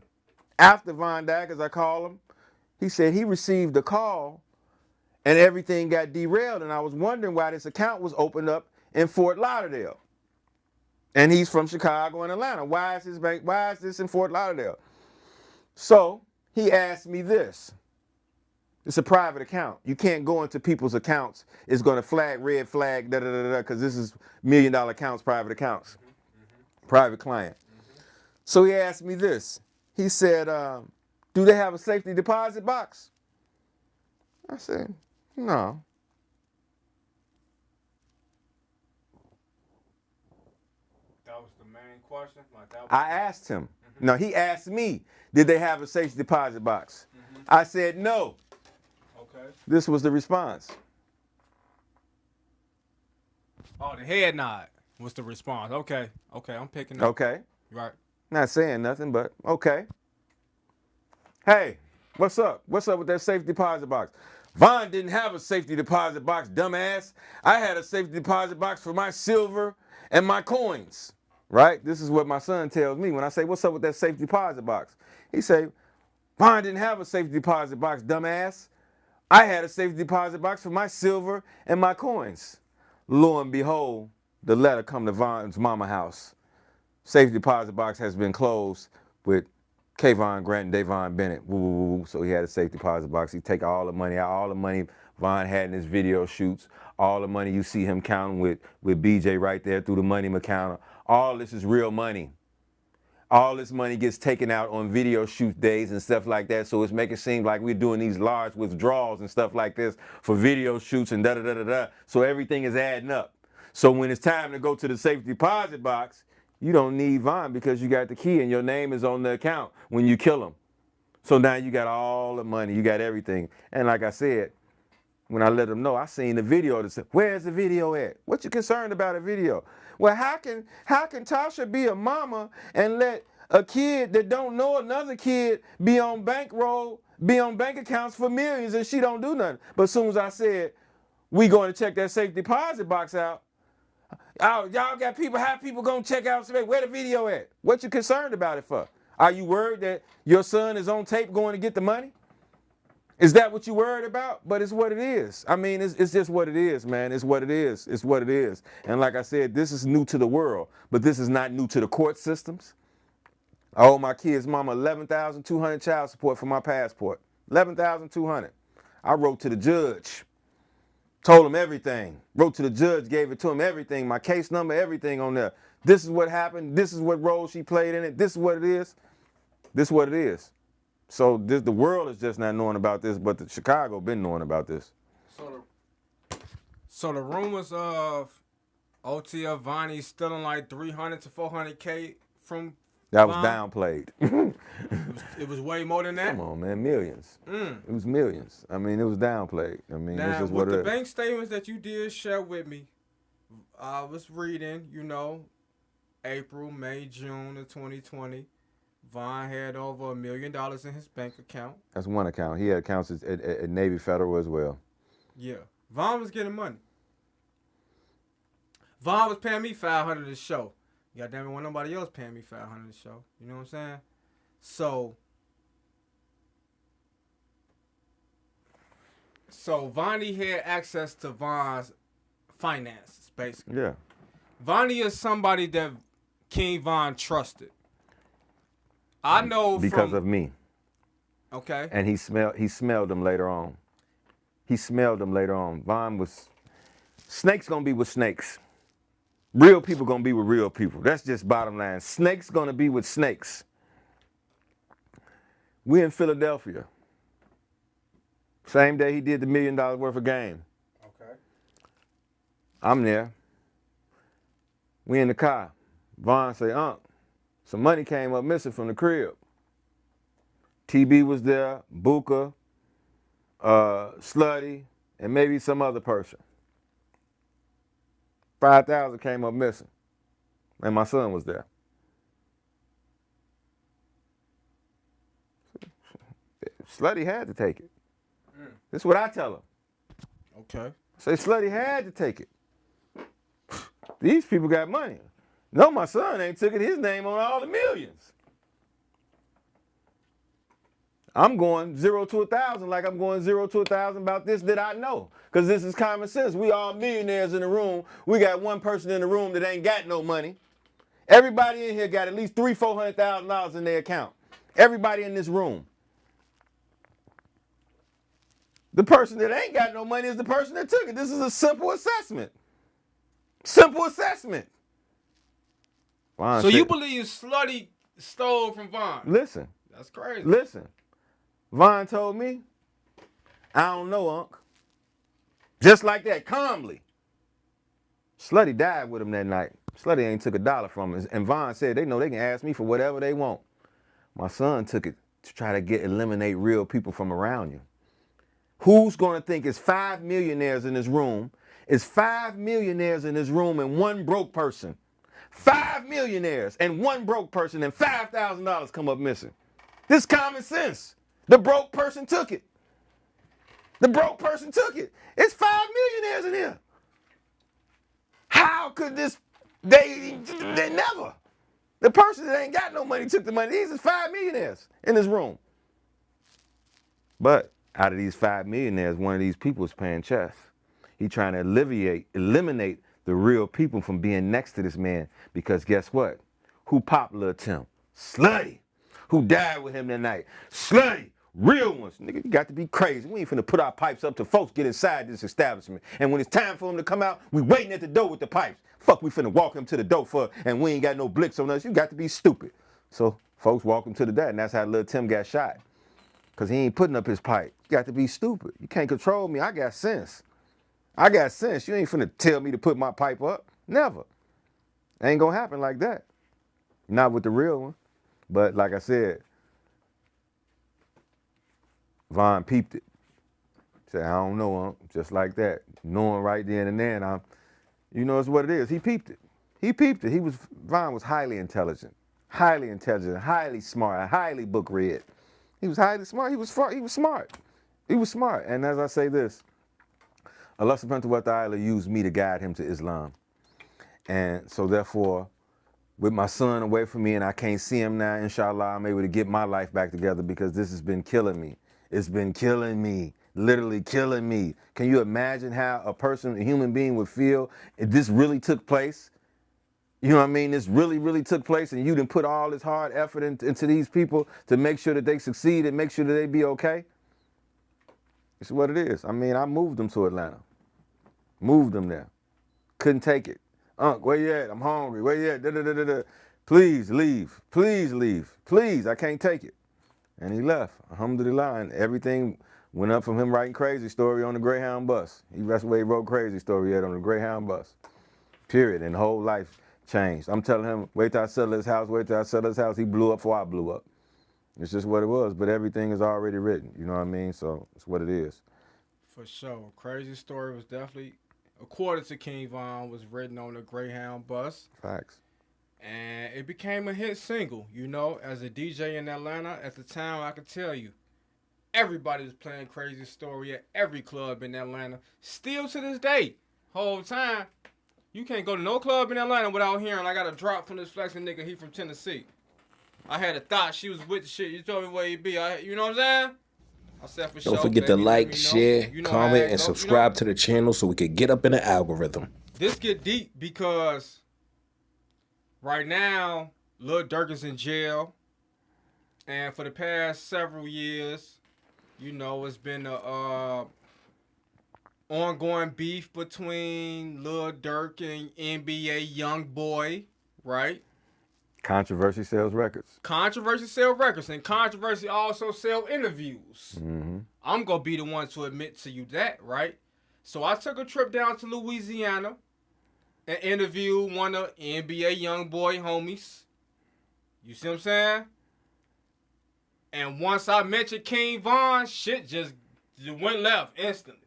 after Von died, as I call him, he said he received a call and everything got derailed, and I was wondering why this account was opened up in Fort Lauderdale. And he's from Chicago and Atlanta. Why is this in Fort Lauderdale? So he asked me this. It's a private account. You can't go into people's accounts. It's going to flag, red flag, because this is $1 million accounts, private accounts, private client. So he asked me this. He said, do they have a safety deposit box? I said, no. That was the main question? I asked him. No, he asked me, did they have a safety deposit box? I said, no. Okay. This was the response. Oh, the head nod was the response. Okay, I'm picking up. Okay. Right. Not saying nothing, but okay. Hey, what's up? What's up with that safety deposit box? Von didn't have a safety deposit box, dumbass. I had a safety deposit box for my silver and my coins, right? This is what my son tells me when I say, what's up with that safety deposit box? He say, Von didn't have a safety deposit box, dumbass. I had a safety deposit box for my silver and my coins. Lo and behold, the letter come to Von's mama house. Safety deposit box has been closed with Kayvon Grant and Davon Bennett. Woo, woo, woo. So he had a safety deposit box. He take all the money out, all the money Von had in his video shoots, all the money you see him counting with BJ right there through the money counter. All this is real money. All this money gets taken out on video shoot days and stuff like that. So it's making it seem like we're doing these large withdrawals and stuff like this for video shoots and da-da-da-da-da. So everything is adding up. So when it's time to go to the safety deposit box, you don't need Von because you got the key and your name is on the account when you kill him. So now you got all the money, you got everything. And like I said, when I let them know, I seen the video that said, where's the video at? What you concerned about a video? Well, how can Tasha be a mama and let a kid that don't know another kid be on bankroll, be on bank accounts for millions and she don't do nothing? But as soon as I said, we going to check that safe deposit box out, oh, y'all got people, how people gonna check out, where the video at? What you concerned about it for? Are you worried that your son is on tape going to get the money? Is that what you worried about? But it's what it is. I mean, it's just what it is, man. It's what it is. It's what it is. And like I said, this is new to the world, but this is not new to the court systems. I owe my kid's mama $11,200 child support for my passport. $11,200. I wrote to the judge, told him everything. Wrote to the judge, gave it to him everything, my case number, everything on there. This is what happened. This is what role she played in it. This is what it is. This is what it is. So the world is just not knowing about this, but the Chicago been knowing about this. So the rumors of O.T.F. Vonnie stealing like 300 to 400K from That was Von? downplayed. It was way more than that. Come on, man, millions. It was millions. I mean, it was downplayed. I mean, Now, this is with what the it is. bank statements that you did share with me, I was reading, April, May, June of 2020. Von had over $1 million in his bank account. That's one account. He had accounts at Navy Federal as well. Yeah. Von was getting money. Von was paying me $500 a show. Goddamn it, when nobody else paying me $500 a show. You know what I'm saying? So Vonnie had access to Von's finances, basically. Yeah. Vonnie is somebody that King Von trusted. I know because of me. Okay. And he smelled them later on. He smelled them later on. Von was, snakes gonna be with snakes. Real people gonna be with real people. That's just bottom line. Snakes gonna be with snakes. We in Philadelphia. Same day he did the $1 million worth of game. Okay. I'm there. We in the car. Von say, some money came up missing from the crib. TB was there, Buka, Slutty, and maybe some other person. 5,000 came up missing. And my son was there. Slutty had to take it. This is what I tell him. Okay. Say Slutty had to take it. These people got money. No, my son ain't took it. His name on all the millions. I'm going 0 to 1,000 like I'm going 0 to 1,000 about this that I know. Because this is common sense. We all millionaires in the room. We got one person in the room that ain't got no money. Everybody in here got at least $300,000-$400,000 in their account. Everybody in this room. The person that ain't got no money is the person that took it. This is a simple assessment. Simple assessment. So you believe Slutty stole from Von? Listen. That's crazy. Listen. Von told me, I don't know, Unc. Just like that, calmly. Slutty died with him that night. Slutty ain't took $1 from him. And Von said, they know they can ask me for whatever they want. My son took it to try to eliminate real people from around you. Who's going to think it's 5 millionaires in this room? It's 5 millionaires in this room and one broke person. 5 millionaires and one broke person and $5,000 come up missing. This common sense. The broke person took it. The broke person took it. It's 5 millionaires in here. How could this, they never. The person that ain't got no money took the money. These is 5 millionaires in this room. But out of these 5 millionaires, one of these people is paying chess. He trying to eliminate the real people from being next to this man, because guess what? Who popped Lil Tim? Slutty. Who died with him that night? Slutty. Real ones. Nigga, you got to be crazy. We ain't finna put our pipes up till folks get inside this establishment. And when it's time for them to come out, we waiting at the door with the pipes. Fuck, we finna walk him to the door for, and we ain't got no blicks on us. You got to be stupid. So folks walk him to the door, and that's how Lil Tim got shot. Because he ain't putting up his pipe. You got to be stupid. You can't control me. I got sense. I got sense. You ain't finna tell me to put my pipe up. Never. Ain't gonna happen like that. Not with the real one. But like I said, Von peeped it. Said, I don't know, just like that. Knowing right then and there, it's what it is. He peeped it. He peeped it. Von was highly intelligent, highly smart, highly book read. He was highly smart. He was smart. He was smart. And as I say this, Allah subhanahu wa ta'ala used me to guide him to Islam. And so therefore, with my son away from me and I can't see him now, inshallah, I'm able to get my life back together, because this has been killing me. It's been killing me, literally killing me. Can you imagine how a person, a human being would feel if this really took place? You know what I mean? This really, really took place, and you didn't put all this hard effort into these people to make sure that they succeed and make sure that they be okay. It's what it is. I mean, I moved them to Atlanta. Moved them there. Couldn't take it. Unc, where you at? I'm hungry. Where you at? Da, da, da, da, da. Please leave. Please leave. Please, I can't take it. And he left. Alhamdulillah. And everything went up from him writing Crazy Story on the Greyhound bus. That's where he wrote Crazy Story at, on the Greyhound bus. Period. And whole life changed. I'm telling him, wait till I sell his house, wait till I sell his house. He blew up before I blew up. It's just what it was. But everything is already written. You know what I mean? So it's what it is. For sure. Crazy Story was definitely, according to King Von, was written on the Greyhound bus. Facts. And it became a hit single. You know, as a DJ in Atlanta at the time, I could tell you, everybody was playing Crazy Story at every club in Atlanta. Still to this day, whole time, you can't go to no club in Atlanta without hearing, I got a drop from this flexing nigga, he from Tennessee. I had a thought she was with the shit. You told me where he be. You know what I'm saying? I said for sure. Don't forget to baby, like, let me know. share, You know comment, how it and go, subscribe to the channel so we can get up in the algorithm. This get deep because right now, Lil Durk is in jail. And for the past several years, you know, it's been a ongoing beef between Lil Durk and NBA YoungBoy, right? Controversy sells records. Controversy sell records, and controversy also sell interviews. Mm-hmm. I'm going to be the one to admit to you that, right? So I took a trip down to Louisiana and interviewed one of NBA YoungBoy homies. You see what I'm saying? And once I mentioned King Von, shit just went left instantly.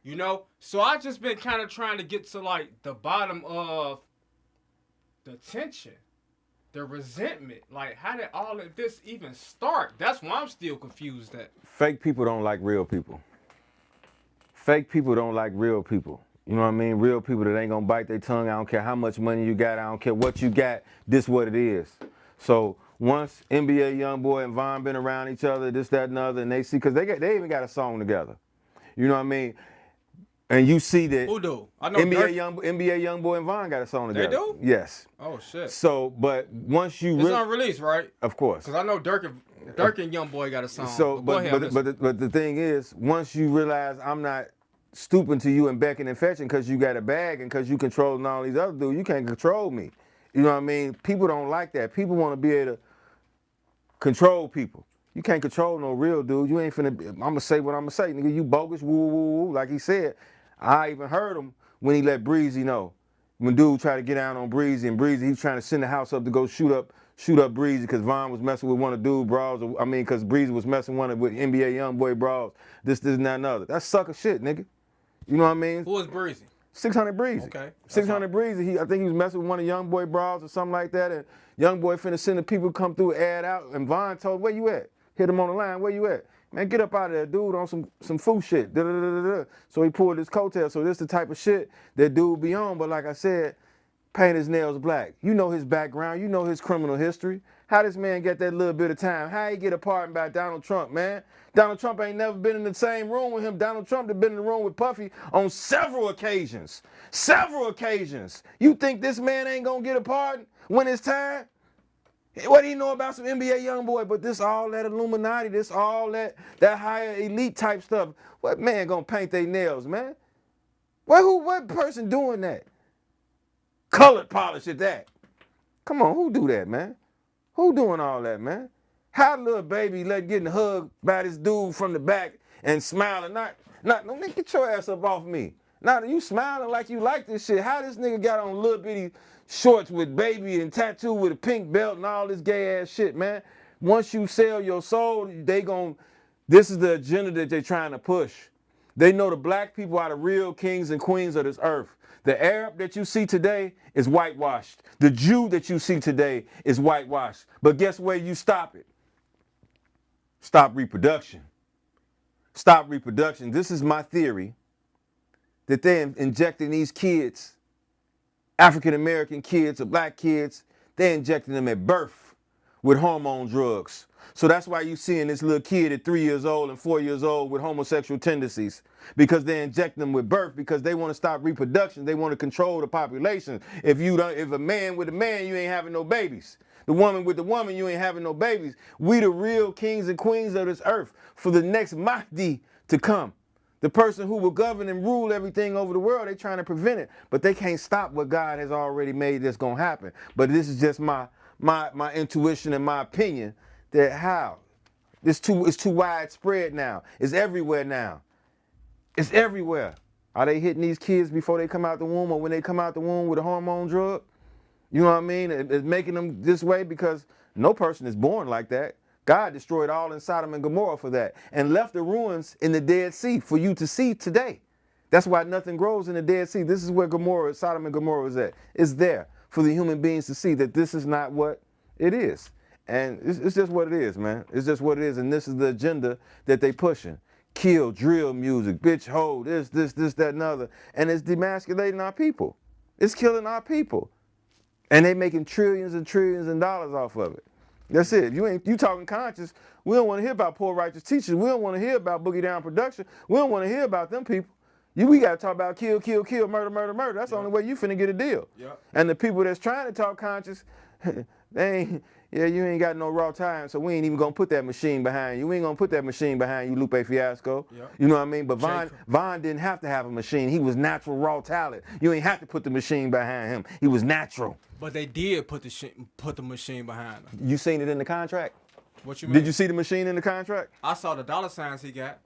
You know? So I just been kind of trying to get to like the bottom of the tension, the resentment. Like, how did all of this even start? That's why I'm still confused at. Fake people don't like real people. Fake people don't like real people. You know what I mean? Real people that ain't gonna bite their tongue. I don't care how much money you got. I don't care what you got. This what it is. So once NBA YoungBoy and Von been around each other, this, that, and other, and they see, cause they even got a song together. You know what I mean? And you see that Who do? I know NBA Dirk. YoungBoy and Von got a song They together. do? Yes. Oh shit. So, but once you It's unreleased, right? of course. Cause I know Dirk and YoungBoy got a song. So, go ahead, but the thing is, once you realize I'm not stooping to you and beckoning and fetching because you got a bag and because you controlling all these other dudes, you can't control me. You know what I mean? People don't like that. People want to be able to control people. You can't control no real dude. You ain't finna, I'm gonna say what I'm gonna say. Nigga, you bogus, woo, woo, woo. Like he said, I even heard him when he let Breezy know. When dude tried to get down on Breezy, and Breezy, he was trying to send the house up to go shoot up Breezy because Von was messing with one of dude bras. I mean, because Breezy was messing with NBA YoungBoy bras. This, and that, and other. That's sucker shit, nigga. You know what I mean? Who is Breezy? 600 Breezy. Okay. 600 Breezy. I think he was messing with one of YoungBoy bras or something like that. And YoungBoy finna send the people come through, ad out. And Von told, where you at? Hit him on the line. Where you at? Man, get up out of there, dude, on some fool shit. Da, da, da, da, da. So he pulled his coattail. So this the type of shit that dude be on. But like I said, paint his nails black. You know his background. You know his criminal history. How this man get that little bit of time? How he get a pardon by Donald Trump, man? Donald Trump ain't never been in the same room with him. Donald Trump has been in the room with Puffy on several occasions. Several occasions. You think this man ain't gonna get a pardon when it's time? What do you know about some NBA YoungBoy? But this all that Illuminati, this all that higher elite type stuff. What man gonna paint their nails, man? What person doing that? Colored polish at that. Come on, who do that, man? Who doing all that, man? How little baby getting hugged by this dude from the back and smiling? Not, nigga, get your ass up off me. Now you smiling like you like this shit. How this nigga got on little bitty shorts with baby and tattoo with a pink belt and all this gay ass shit, man? Once you sell your soul, this is the agenda that they're trying to push. They know the black people are the real kings and queens of this earth. The Arab that you see today is whitewashed. The Jew that you see today is whitewashed. But guess where you stop it? Stop reproduction. Stop reproduction. This is my theory that they're injecting these kids, African American kids or black kids, they're injecting them at birth with hormone drugs. So that's why you seeing this little kid at 3 years old and 4 years old with homosexual tendencies, because they inject them with birth because they want to stop reproduction. They want to control the population. If a man with a man, you ain't having no babies. The woman with the woman, you ain't having no babies. We the real kings and queens of this earth for the next Mahdi to come. The person who will govern and rule everything over the world, they trying to prevent it, but they can't stop what God has already made that's gonna happen. But this is just my intuition and my opinion that how it's too widespread now. It's everywhere now. It's everywhere. Are they hitting these kids before they come out the womb or when they come out the womb with a hormone drug? You know what I mean? It's making them this way because no person is born like that. God destroyed all in Sodom and Gomorrah for that and left the ruins in the Dead Sea for you to see today. That's why nothing grows in the Dead Sea. This is where Sodom and Gomorrah is at. It's there for the human beings to see that this is not what it is. And it's just what it is, man. It's just what it is. And this is the agenda that they pushing. Kill, drill music, bitch, ho, this, that, and other. And it's demasculating our people. It's killing our people. And they making trillions and trillions of dollars off of it. That's it. You talking conscious. We don't want to hear about poor righteous teachers. We don't want to hear about Boogie Down Production. We don't want to hear about them people. We got to talk about kill, kill, kill, murder, murder, murder. That's the only way you finna get a deal. Yep. And the people that's trying to talk conscious, they ain't, you ain't got no raw time, so we ain't even gonna put that machine behind you. We ain't gonna put that machine behind you, Lupe Fiasco. Yep. You know what I mean? But Von didn't have to have a machine. He was natural raw talent. You ain't have to put the machine behind him. He was natural. But they did put the machine behind him. You seen it in the contract? What you mean? Did you see the machine in the contract? I saw the dollar signs he got.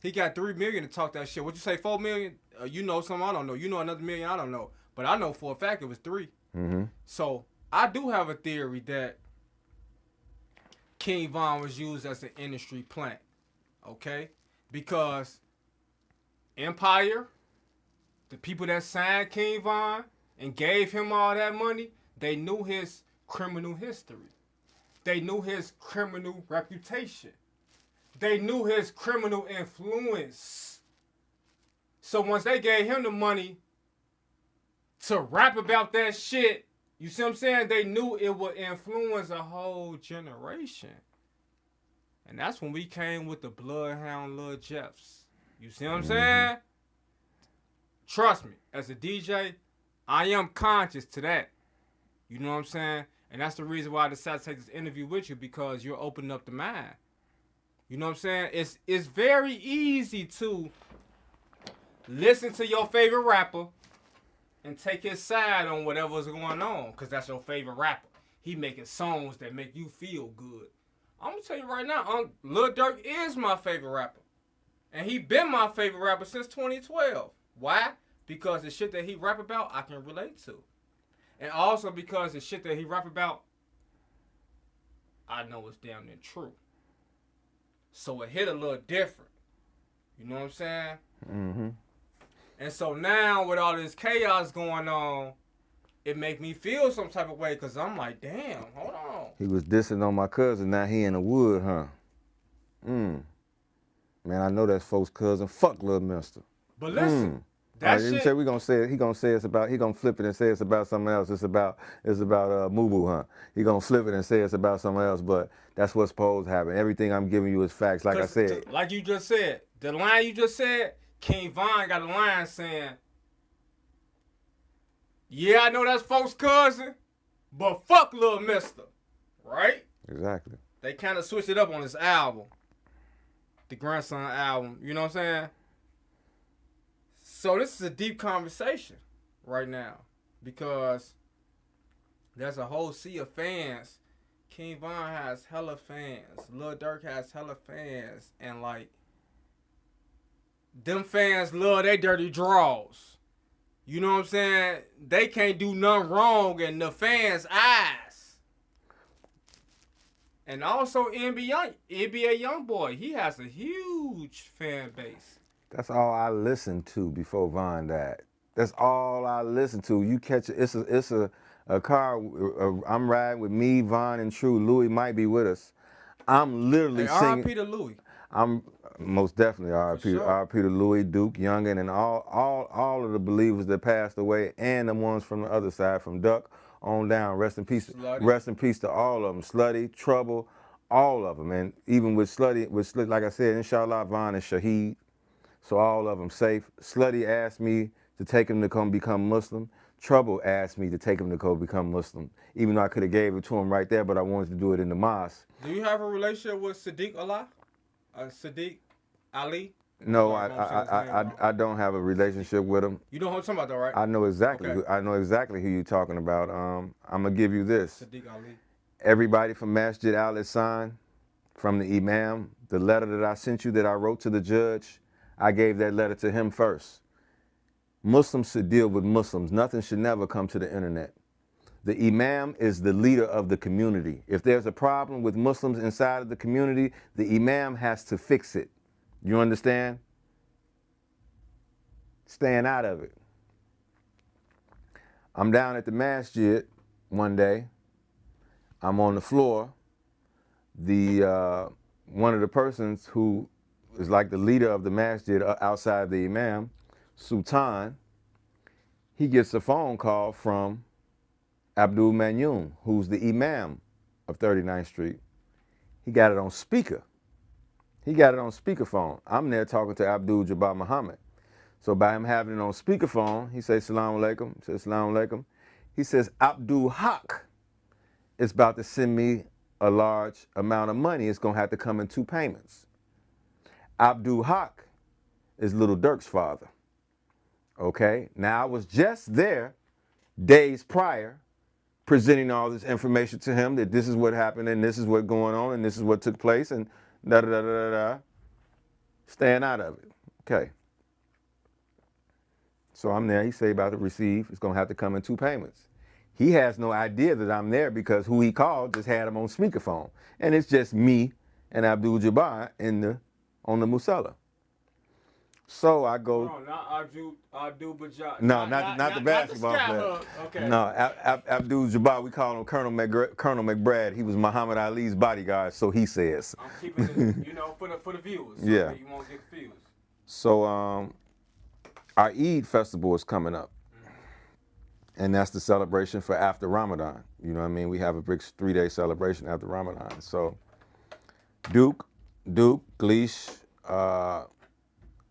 He got $3 million to talk that shit. What you say, $4 million? You know something I don't know. You know another million I don't know. But I know for a fact it was 3. Mm-hmm. So I do have a theory that King Von was used as an industry plant. Okay? Because Empire, the people that signed King Von and gave him all that money, they knew his criminal history. They knew his criminal reputation. They knew his criminal influence. So once they gave him the money to rap about that shit, you see what I'm saying? They knew it would influence a whole generation. And that's when we came with the Bloodhound Lil Jeffs. You see what I'm saying? Trust me, as a DJ, I am conscious to that. You know what I'm saying? And that's the reason why I decided to take this interview with you, because you're opening up the mind. You know what I'm saying? It's very easy to listen to your favorite rapper and take his side on whatever's going on, because that's your favorite rapper. He making songs that make you feel good. I'm going to tell you right now, Lil Durk is my favorite rapper. And he been my favorite rapper since 2012. Why? Because the shit that he rap about, I can relate to. And also because the shit that he rap about, I know it's damn near true. So it hit a little different. You know what I'm saying? Mm-hmm. And so now with all this chaos going on, it make me feel some type of way, because I'm like, damn, hold on. He was dissing on my cousin, now he in the wood, huh? Man, I know that's folks' cousin. Fuck Lil Mister. But listen, that shit. Say we gonna say it. He gonna flip it and say it's about something else. It's about Mubu, huh? He gonna flip it and say it's about something else. But that's what's supposed to happen. Everything I'm giving you is facts. Like I said. Like you just said, the line you just said, King Von got a line saying, "Yeah, I know that's folks' cousin, but fuck Lil Mister," right? Exactly. They kind of switched it up on this album, the Grandson album. You know what I'm saying? So this is a deep conversation right now, because there's a whole sea of fans. King Von has hella fans. Lil Durk has hella fans. And like, them fans love they dirty draws. You know what I'm saying? They can't do nothing wrong in the fans' eyes. And also NBA Youngboy, he has a huge fan base. That's all I listened to before Von died. That's all I listened to. You catch it. It's a car. I'm riding with me, Von, and True. Louis might be with us. I'm literally singing. R.I.P. to Louis. I'm most definitely R.I.P. Sure. R.I.P. to Louis, Duke, Youngin, and all of the believers that passed away, and the ones from the other side, from Duck on down. Rest in peace. Slutty. Rest in peace to all of them. Slutty, Trouble, all of them. And even with Slutty, like I said, inshallah, Von and Shaheed. So all of them safe. Slutty asked me to take him to come become Muslim. Trouble asked me to take him to go become Muslim. Even though I could have gave it to him right there, but I wanted to do it in the mosque. Do you have a relationship with Sadiq Allah? Sadiq Ali? No, Sorry, I'm saying his name wrong. I don't have a relationship with him. You know who I'm talking about, though, right? I know exactly. Okay. I know exactly who you're talking about. I'm gonna give you this. Sadiq Ali. Everybody from Masjid Al-Ihsan, from the Imam, the letter that I sent you that I wrote to the judge, I gave that letter to him first. Muslims should deal with Muslims. Nothing should never come to the internet. The Imam is the leader of the community. If there's a problem with Muslims inside of the community, the Imam has to fix it. You understand? Staying out of it. I'm down at the masjid one day. I'm on the floor. One of the persons who is like the leader of the masjid outside the Imam, Sultan, he gets a phone call from Abdul Manyun, who's the Imam of 39th Street. He got it on speaker. He got it on speakerphone. I'm there talking to Abdul Jabbar Muhammad. So by him having it on speakerphone, he says, Salaam alaikum. He says, Salaam alaikum. He says, Abdul Haq is about to send me a large amount of money. It's going to have to come in 2 payments. Abdul Haq is Little Dirk's father. Okay? Now, I was just there days prior presenting all this information to him that this is what happened and this is what's going on and this is what took place and da-da-da-da-da-da. Staying out of it. Okay. So I'm there. He say about to receive. It's going to have to come in 2 payments. He has no idea that I'm there because who he called just had him on speakerphone. And it's just me and Abdul Jabbar on the Musalla. So I go. No, not Abdul Bajaj. No, not the basketball player. Okay. No, Abdul Jabbar, we call him Colonel McBride. He was Muhammad Ali's bodyguard, so he says. I'm keeping it, for the viewers. So Yeah. You won't get confused. So our Eid festival is coming up. And that's the celebration for after Ramadan. You know what I mean? We have a big 3-day celebration after Ramadan. So Duke, Gleesh,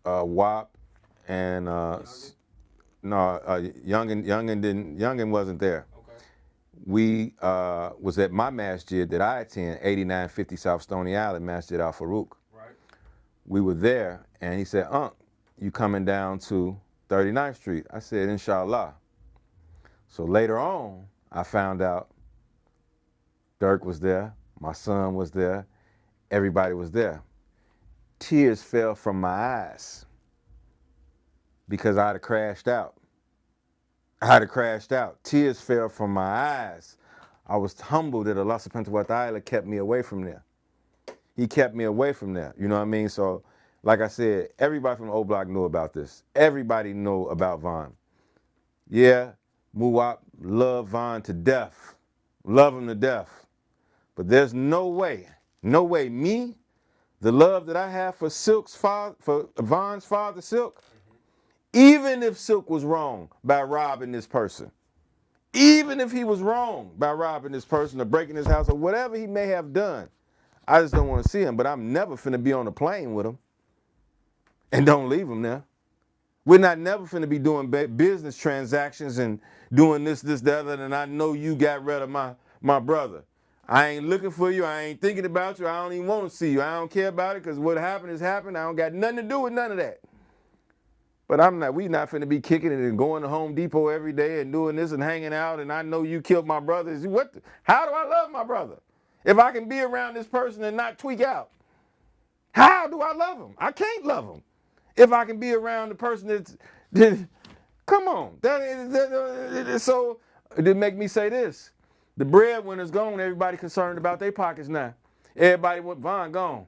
Wap, and Youngin wasn't there. Okay. We was at my masjid that I attend, 8950 South Stony Island, Masjid Al Farouk. Right. We were there, and he said, you coming down to 39th Street? I said, inshallah. So later on, I found out Dirk was there, my son was there, everybody was there. Tears fell from my eyes because I'd have crashed out. Tears fell from my eyes. I was humbled that Allah subhanahu wa ta'ala kept me away from there. He kept me away from there. You know what I mean? So, like I said, everybody from the O Block knew about this. Everybody knew about Von. Yeah, Muwap, love Von to death. Love him to death. But there's no way me, the love that I have for for Von's father, Silk, even if Silk was wrong by robbing this person, even if he was wrong by robbing this person or breaking his house or whatever he may have done, I just don't want to see him. But I'm never finna be on a plane with him and don't leave him there. We're not never finna be doing business transactions and doing this, the other, and I know you got rid of my brother. I ain't looking for you. I ain't thinking about you. I don't even want to see you. I don't care about it because what happened has happened. I don't got nothing to do with none of that. But we not finna be kicking it and going to Home Depot every day and doing this and hanging out, and I know you killed my brother. How do I love my brother? If I can be around this person and not tweak out, how do I love him? I can't love him. If I can be around the person that's come on. So it did make me say this. The breadwinner's gone, everybody concerned about their pockets now. Everybody want Von gone.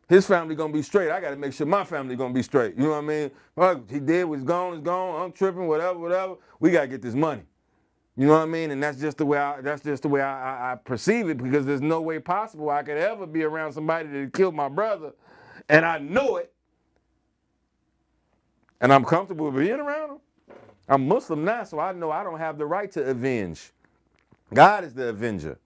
His family gonna be straight. I gotta make sure my family gonna be straight. You know what I mean? Well, he did what's gone is gone. I'm tripping, whatever. We gotta get this money. You know what I mean? And that's just the way I perceive it, because there's no way possible I could ever be around somebody that killed my brother, and I know it. And I'm comfortable being around him. I'm Muslim now, so I know I don't have the right to avenge. God is the avenger.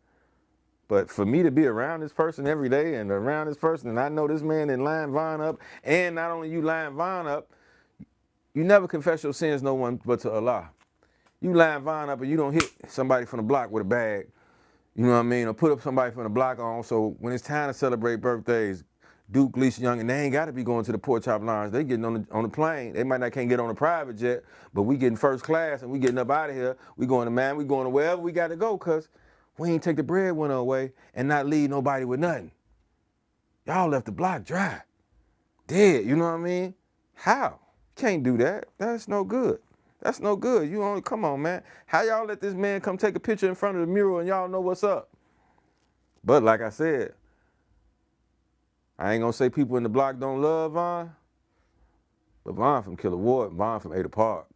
But for me to be around this person every day and around this person, and I know this man in line Von up, and not only you line Von up, you never confess your sins no one but to Allah. You line Von up and you don't hit somebody from the block with a bag, you know what I mean, or put up somebody from the block on, so when it's time to celebrate birthdays, Duke, Lisa Young, and they ain't got to be going to the Pork Chop Lounge. They getting on the plane. They might not can't get on a private jet, but we getting first class and we getting up out of here. We going to we going to wherever we got to go, because we ain't take the breadwinner away and not leave nobody with nothing. Y'all left the block dry, dead, you know what I mean? How? Can't do that. That's no good. That's no good. You only, come on, man. How y'all let this man come take a picture in front of the mural and y'all know what's up? But like I said, I ain't gonna say people in the block don't love Von, but Von from Killer Ward, Von from Ada Park.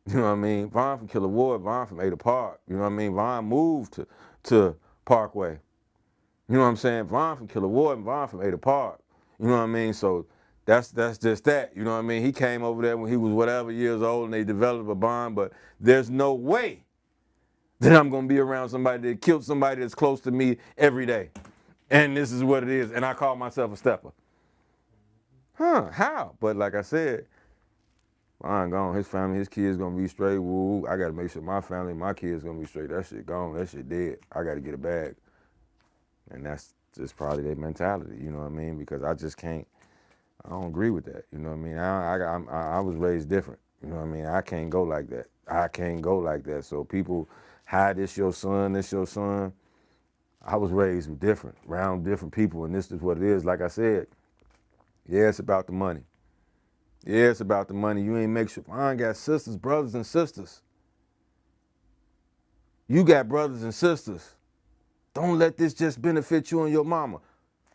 You know what I mean? Von from Killer Ward, Von from Ada Park. You know what I mean? Von moved to Parkway. You know what I'm saying? Von from Killer Ward and Von from Ada Park. You know what I mean? So that's just that. You know what I mean? He came over there when he was whatever years old and they developed a bond, but there's no way that I'm gonna be around somebody that killed somebody that's close to me every day. And this is what it is, and I call myself a stepper. How? But like I said, Von gone, his family, his kids gonna be straight, woo. I gotta make sure my family, my kids gonna be straight. That shit gone, that shit dead. I gotta get a bag. And that's just probably their mentality, you know what I mean? Because I just can't, I don't agree with that, you know what I mean? I was raised different, you know what I mean? I can't go like that. I can't go like that. So people, hi, this your son, this your son. I was raised different, around different people, and this is what it is. Like I said, yeah, it's about the money. Yeah, it's about the money. You ain't make sure. I got sisters, brothers, and sisters. You got brothers and sisters. Don't let this just benefit you and your mama.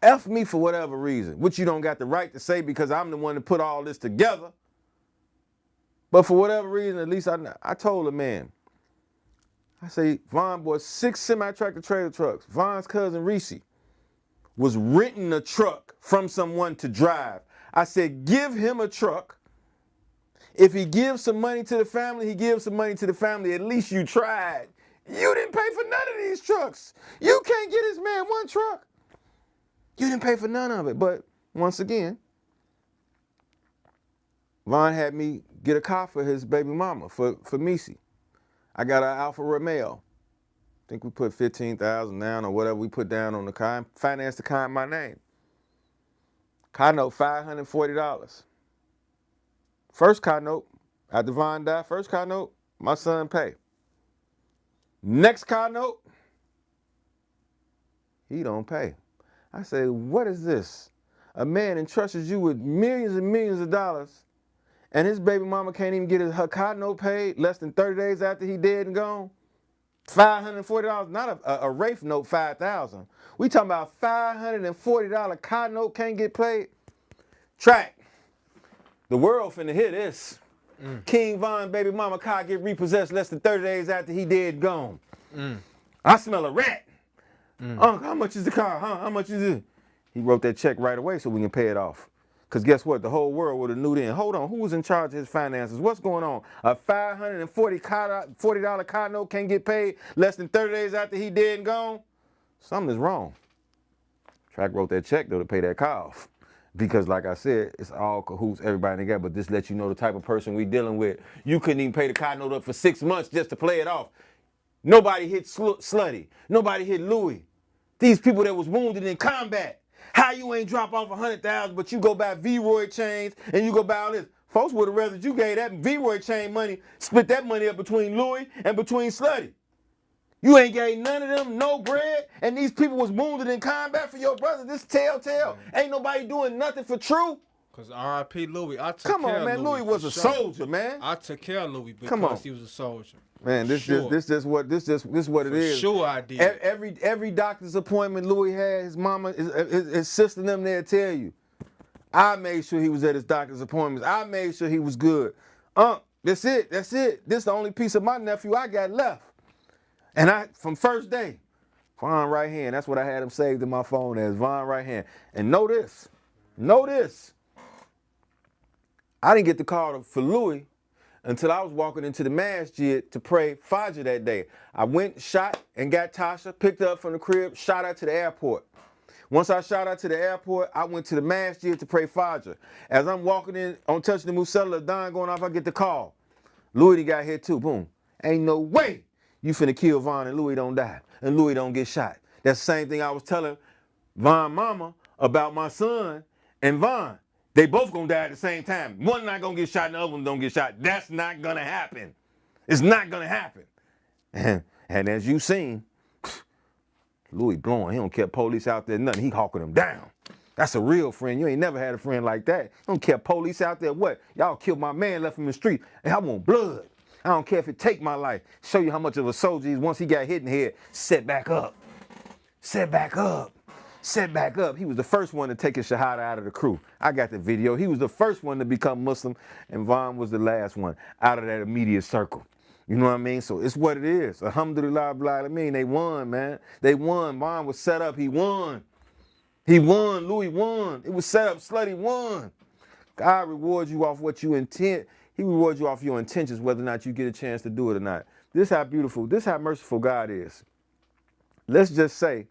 F me for whatever reason, which you don't got the right to say because I'm the one that put all this together. But for whatever reason, at least I told a man, I say, Von bought 6 semi-tractor trailer trucks. Von's cousin Reese was renting a truck from someone to drive. I said, give him a truck. If he gives some money to the family, he gives some money to the family. At least you tried. You didn't pay for none of these trucks. You can't get this man one truck. You didn't pay for none of it. But once again, Von had me get a car for his baby mama, for Missy. I got an Alfa Romeo. I think we put $15,000 down or whatever we put down on the car. Financed the car in my name. Car note, $540. First car note, after Von died, first car note, my son pay. Next car note, he don't pay. I say, what is this? A man entrusts you with millions and millions of dollars, and his baby mama can't even get her car note paid less than 30 days after he dead and gone? $540, not a Rafe note, $5,000. We talking about $540 car note can't get paid? Track. The world finna hear this. King Von baby mama car get repossessed less than 30 days after he dead gone. I smell a rat. How much is the car? How much is it? He wrote that check right away so we can pay it off. Because guess what? The whole world would have knew then. Hold on, who was in charge of his finances? What's going on? A $540 car note can't get paid less than 30 days after he dead and gone? Something is wrong. Track wrote that check, though, to pay that car off. Because like I said, it's all cahoots, everybody together, but this lets you know the type of person we dealing with. You couldn't even pay the car note up for 6 months just to play it off. Nobody hit Slutty. Nobody hit Louis. These people that was wounded in combat. How you ain't drop off 100,000, but you go buy V-Roy chains and you go buy all this? Folks would have rather you gave that V-Roy chain money, split that money up between Louis and between Slutty. You ain't gave none of them no bread, and these people was wounded in combat for your brother. This telltale. Ain't nobody doing nothing for True. Cause R.I.P. Louis, I took Come care on, of man. Louis was a soldier, man. I took care of Louis Come on. because he was a soldier. Man, this what it is. Sure, I did. Every doctor's appointment Louis had, his mama, his sister, and them there tell you. I made sure he was at his doctor's appointments. I made sure he was good. That's it. This is the only piece of my nephew I got left. And from first day, Von right hand. That's what I had him saved in my phone as, Von right hand. And know this. I didn't get the call for Louis until I was walking into the masjid to pray Fajr that day. I went, shot, and got Tasha, picked her up from the crib, shot her to the airport. Once I shot her to the airport, I went to the masjid to pray Fajr. As I'm walking in, on touching the Musalla, Don going off, I get the call. Louis got hit too, boom. Ain't no way you finna kill Von and Louis don't die, and Louis don't get shot. That's the same thing I was telling Von mama about my son and Von. They both gonna die at the same time. One not gonna get shot and the other one don't get shot. That's not gonna happen. It's not gonna happen. And as you seen, Louis blowing, he don't care police out there, nothing. He hawking them down. That's a real friend. You ain't never had a friend like that. You don't care police out there, what? Y'all killed my man, left him in the street, and I want blood. I don't care if it take my life. Show you how much of a soldier he is. Once he got hit in the head, set back up. Set back up. Set back up. He was the first one to take his shahada out of the crew. I got the video. He was the first one to become Muslim, and Von was the last one out of that immediate circle. You know what I mean? So it's what it is. Alhamdulillah, they won, man. They won. Von was set up. He won. He won. Louis won. It was set up. Slutty won. God rewards you off what you intend. He rewards you off your intentions, whether or not you get a chance to do it or not. This how beautiful, this how merciful God is. Let's just say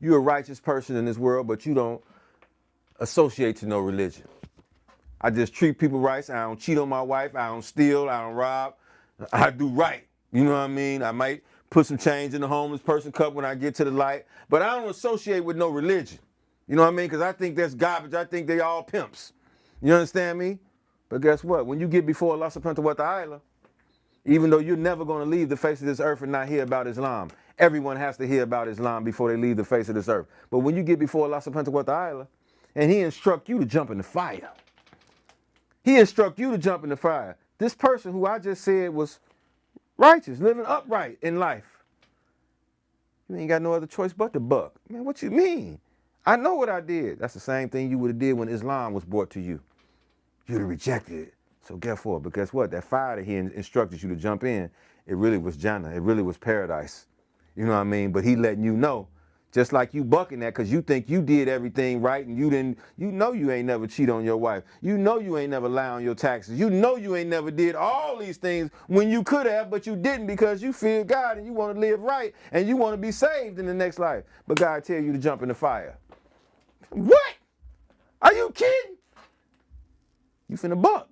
you're a righteous person in this world, but you don't associate to no religion. I just treat people right. I don't cheat on my wife. I don't steal. I don't rob. I do right. You know what I mean? I might put some change in the homeless person cup when I get to the light, but I don't associate with no religion. You know what I mean? Because I think that's garbage. I think they all pimps. You understand me? But guess what? When you get before Allah subhanahu wa ta'ala, even though you're never going to leave the face of this earth and not hear about Islam, everyone has to hear about Islam before they leave the face of this earth. But when you get before Allah subhanahu wa ta'ala, and he instruct you to jump in the fire, he instruct you to jump in the fire. This person who I just said was righteous, living upright in life, you ain't got no other choice but to buck. Man, what you mean? I know what I did. That's the same thing you would have did when Islam was brought to you. You'd have rejected it. So guess what? But guess what? That fire that he instructed you to jump in, it really was Jannah. It really was paradise. You know what I mean? But he letting you know, just like you bucking that because you think you did everything right and you didn't, you know you ain't never cheat on your wife. You know you ain't never lie on your taxes. You know you ain't never did all these things when you could have, but you didn't because you fear God and you want to live right and you want to be saved in the next life. But God tell you to jump in the fire. What? Are you kidding? You finna buck.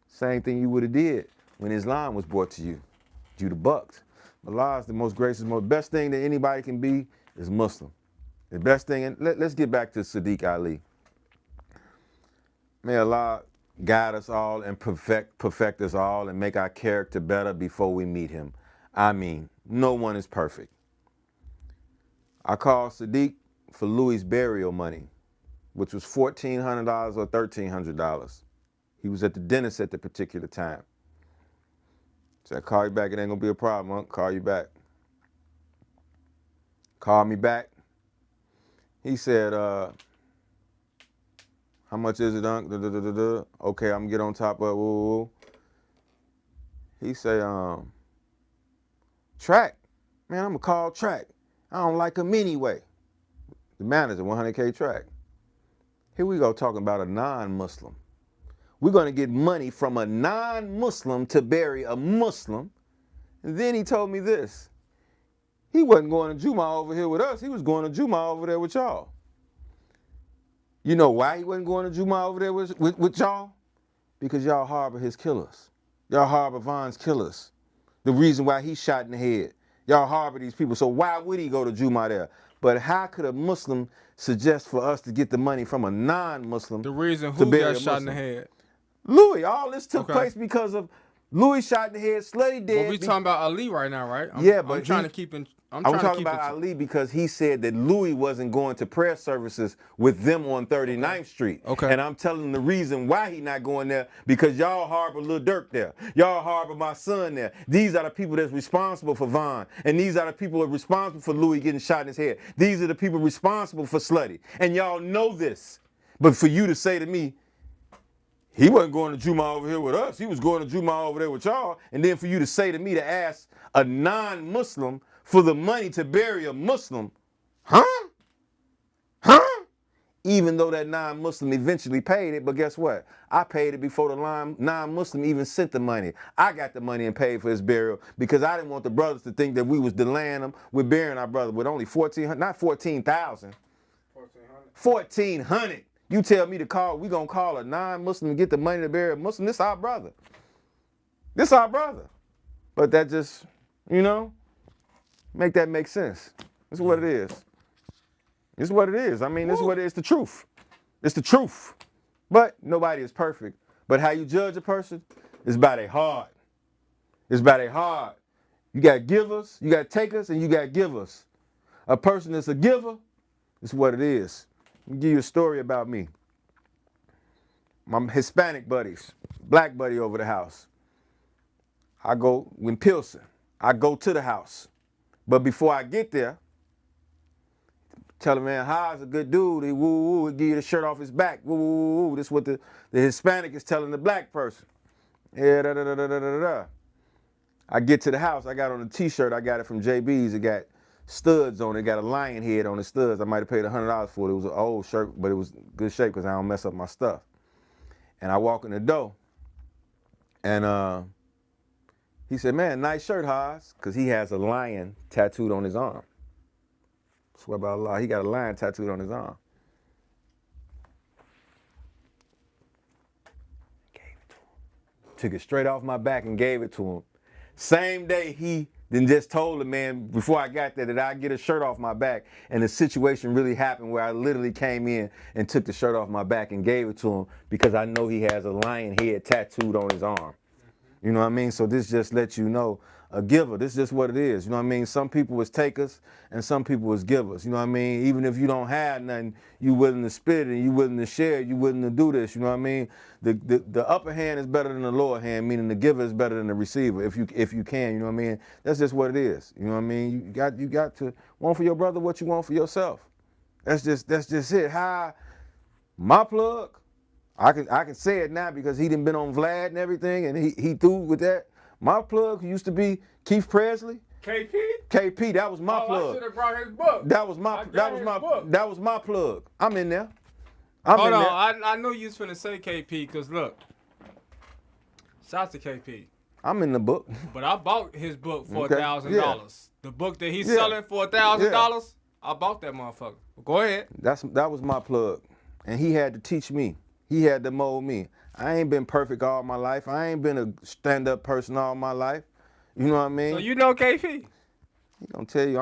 Same thing you would have did when Islam was brought to you. You'd have bucked. Allah is the most gracious, most best thing that anybody can be is Muslim. The best thing, and let's get back to Sadiq Ali. May Allah guide us all and perfect us all and make our character better before we meet him. I mean, no one is perfect. I called Sadiq for Louis' burial money, which was $1,400 or $1,300. He was at the dentist at the particular time. So I call you back, it ain't gonna be a problem, Unc. Call you back. Call me back. He said, how much is it, Unc? Okay, I'm gonna get on top of it. He say, Track. Man, I'm gonna call Track. I don't like him anyway. The manager, 100K Track. Here we go talking about a non-Muslim. We're going to get money from a non-Muslim to bury a Muslim. And then he told me this. He wasn't going to Juma over here with us. He was going to Juma over there with y'all. You know why he wasn't going to Juma over there with y'all? Because y'all harbor his killers. Y'all harbor Von's killers. The reason why he shot in the head. Y'all harbor these people. So why would he go to Juma there? But how could a Muslim suggest for us to get the money from a non-Muslim? The reason who got shot in the head? Louis. All this took place because of Louis shot in the head, Slutty dead. But we talking about Ali right now, right? I'm trying to keep in. I'm talking about Ali because he said that Louis wasn't going to prayer services with them on 39th Street. Okay. And I'm telling him the reason why he not going there because y'all harbor Lil Durk there. Y'all harbor my son there. These are the people that's responsible for Von. And these are the people that are responsible for Louis getting shot in his head. These are the people responsible for Slutty. And y'all know this. But for you to say to me, he wasn't going to Juma over here with us. He was going to Juma over there with y'all. And then for you to say to me to ask a non-Muslim for the money to bury a Muslim, huh? even though that non-Muslim eventually paid it, but guess what? I paid it before the non-Muslim even sent the money. I got the money and paid for his burial because I didn't want the brothers to think that we was delaying them with burying our brother with only 1,400, not 14,000. 1,400. You tell me to call, we gonna call a non-Muslim and get the money to bury a Muslim. This our brother. This our brother. But that just, you know, make that make sense. This is what it is. This is what it is. I mean, this is what it is, the truth. It's the truth. But nobody is perfect. But how you judge a person is by their heart. It's by their heart. You got givers, you got takers, and you got givers. A person that's a giver is what it is. Let me give you a story about me. My Hispanic buddies, black buddy over the house. I go, when Pilsen, I go to the house. But before I get there, tell him, man, Ha's a good dude. He woo-woo, he'll give you the shirt off his back. Woo-woo-woo. This is what the Hispanic is telling the black person. Yeah, da-da-da-da-da-da-da. I get to the house, I got on a t-shirt, I got it from JB's. It got studs on it, got a lion head on the studs. I might have paid $100 for it. It was an old shirt, but it was good shape because I don't mess up my stuff. And I walk in the door, and he said, man, nice shirt, Haas, because he has a lion tattooed on his arm. Swear by Allah, he got a lion tattooed on his arm. Gave it to him. Took it straight off my back and gave it to him. Same day he then just told the man before I got there that I'd get a shirt off my back, and the situation really happened where I literally came in and took the shirt off my back and gave it to him because I know he has a lion head tattooed on his arm. You know what I mean? So this just lets you know, a giver, this is just what it is. You know what I mean? Some people is takers and some people is givers. You know what I mean? Even if you don't have nothing, you willing to spit it and you willing to share, you willing to do this. You know what I mean? The upper hand is better than the lower hand, meaning the giver is better than the receiver, if you can, you know what I mean? That's just what it is. You know what I mean? You got to want for your brother what you want for yourself. That's just it. How my plug, I can say it now because he done been on Vlad and everything, and he through with that. My plug used to be Keith Presley. KP? KP, that was my plug. I should have brought his book. That was my plug. I'm in there. Hold on, I knew you was finna say KP, because look, shouts to KP. I'm in the book. But I bought his book for $1,000. Yeah. The book that he's selling for $1,000, I bought that motherfucker. Go ahead. That was my plug. And he had to teach me. He had to mold me. I ain't been perfect all my life. I ain't been a stand-up person all my life. You know what I mean? So you know KP? He gonna tell you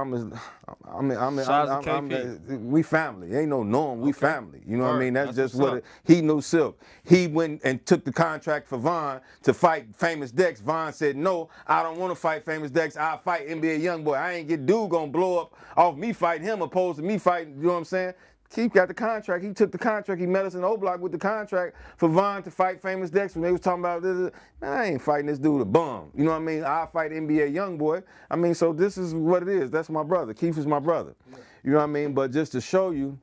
we family. Ain't no norm. We family. You know what I mean? That's just what he knew Silk. He went and took the contract for Von to fight Famous Dex. Von said, no, I don't want to fight Famous Dex. I'll fight NBA Youngboy. I ain't get dude gonna blow up off me fighting him opposed to me fighting, you know what I'm saying? Keith got the contract. He took the contract. He met us in O-Block with the contract for Von to fight Famous Dex when they was talking about this. Man, I ain't fighting this dude a bum. You know what I mean? I'll fight NBA Youngboy. I mean, so this is what it is. That's my brother. Keith is my brother. You know what I mean? But just to show you,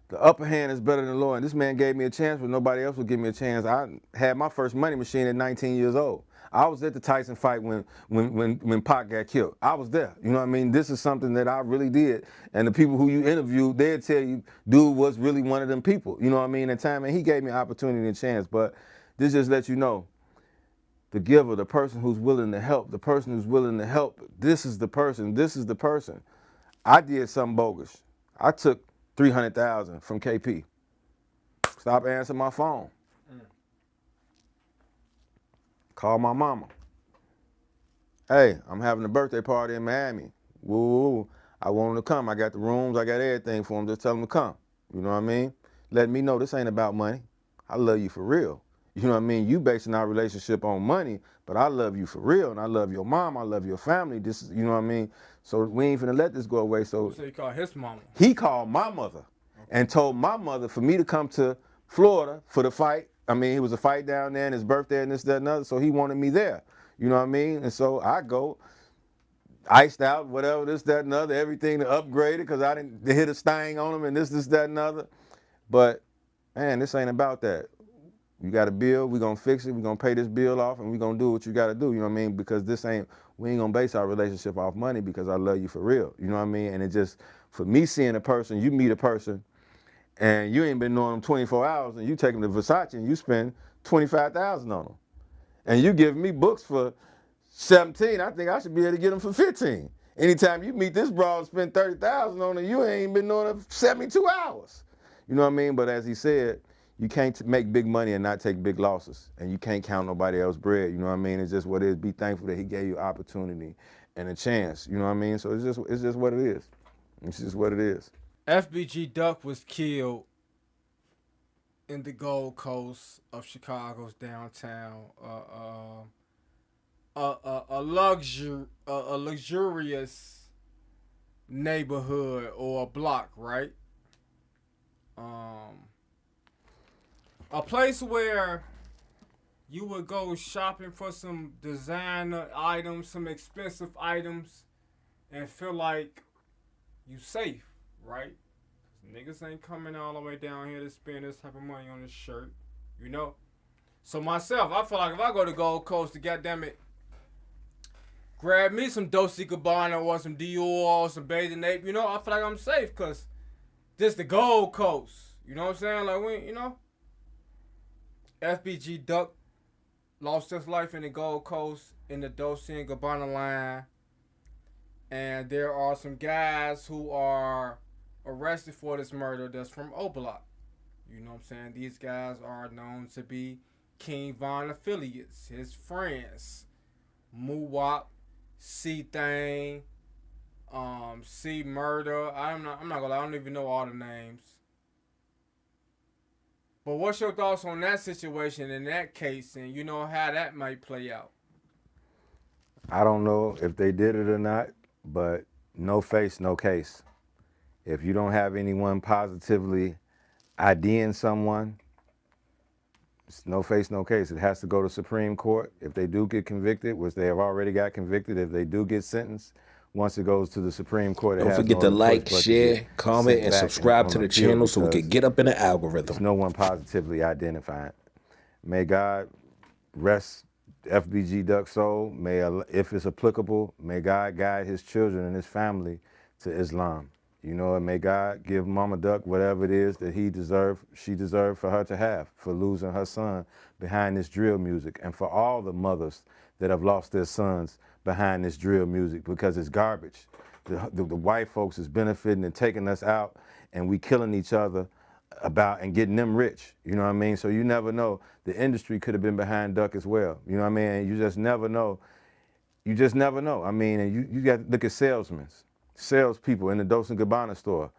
the upper hand is better than the lower. And this man gave me a chance when nobody else would give me a chance. I had my first money machine at 19 years old. I was at the Tyson fight when Pac got killed. I was there. You know what I mean? This is something that I really did. And the people who you interviewed, they'll tell you, dude was really one of them people. You know what I mean? At the time, and he gave me an opportunity and a chance. But this just lets you know, the giver, the person who's willing to help, the person who's willing to help, this is the person, this is the person. I did something bogus. I took $300,000 from KP. Stop answering my phone. Call my mama. Hey, I'm having a birthday party in Miami. Woo, I want him to come. I got the rooms, I got everything for him. Just tell him to come. You know what I mean? Let me know this ain't about money. I love you for real. You know what I mean? You basing our relationship on money, but I love you for real, and I love your mom, I love your family. This is, you know what I mean? So we ain't finna let this go away. So he called his mama. He called my mother and told my mother for me to come to Florida for the fight. I mean, it was a fight down there and his birthday and this, that, and other, so he wanted me there. You know what I mean? And so I go, iced out, whatever, this, that, and other, everything to upgrade it because I didn't hit a sting on him and this, that, and other. But, man, this ain't about that. You got a bill, we gonna fix it, we gonna pay this bill off, and we gonna do what you gotta do, you know what I mean? Because we ain't gonna base our relationship off money because I love you for real, you know what I mean? And it just, for me seeing a person, you meet a person, and you ain't been knowing them 24 hours, and you take them to Versace and you spend 25,000 on them, and you give me books for 17, I think I should be able to get them for 15. Anytime you meet this broad and spend 30,000 on it, you ain't been knowing her 72 hours. You know what I mean? But as he said, you can't make big money and not take big losses, and you can't count nobody else's bread. You know what I mean? It's just what it is. Be thankful that he gave you opportunity and a chance. You know what I mean? So it's just what it is. It's just what it is. FBG Duck was killed in the Gold Coast of Chicago's downtown. A luxurious neighborhood or a block, right? A place where you would go shopping for some designer items, some expensive items, and feel like you safe, right? Niggas ain't coming all the way down here to spend this type of money on this shirt, you know? So myself, I feel like if I go to Gold Coast to goddamn it, grab me some Dolce Gabbana or some Dior or some Bathing Ape, you know, I feel like I'm safe because this the Gold Coast. You know what I'm saying? Like, we, you know, FBG Duck lost his life in the Gold Coast in the Dolce and Gabbana line. And there are some guys who are arrested for this murder that's from O Block. You know what I'm saying? These guys are known to be King Von affiliates, his friends. Muwop, C Thing, C Murder. I'm not gonna lie, I don't even know all the names. But what's your thoughts on that situation in that case, and you know how that might play out? I don't know if they did it or not, but no face, no case. If you don't have anyone positively IDing someone, it's no face, no case. It has to go to Supreme Court. If they do get convicted, which they have already got convicted, if they do get sentenced, once it goes to the Supreme Court, it Don't has forget no to other like, choice but to share, get comment, sent and back subscribe on to the appeal channel so we because can get up in the there's algorithm. no one positively identified. May God rest FBG Duck's soul. May, if it's applicable, may God guide his children and his family to Islam. You know, and may God give Mama Duck whatever it is that she deserved for her to have, for losing her son behind this drill music, and for all the mothers that have lost their sons behind this drill music, because it's garbage. The white folks is benefiting and taking us out, and we killing each other about and getting them rich. You know what I mean? So you never know. The industry could have been behind Duck as well. You know what I mean? You just never know. You just never know. I mean, and you got to look at salespeople in the Dolce & Gabbana store.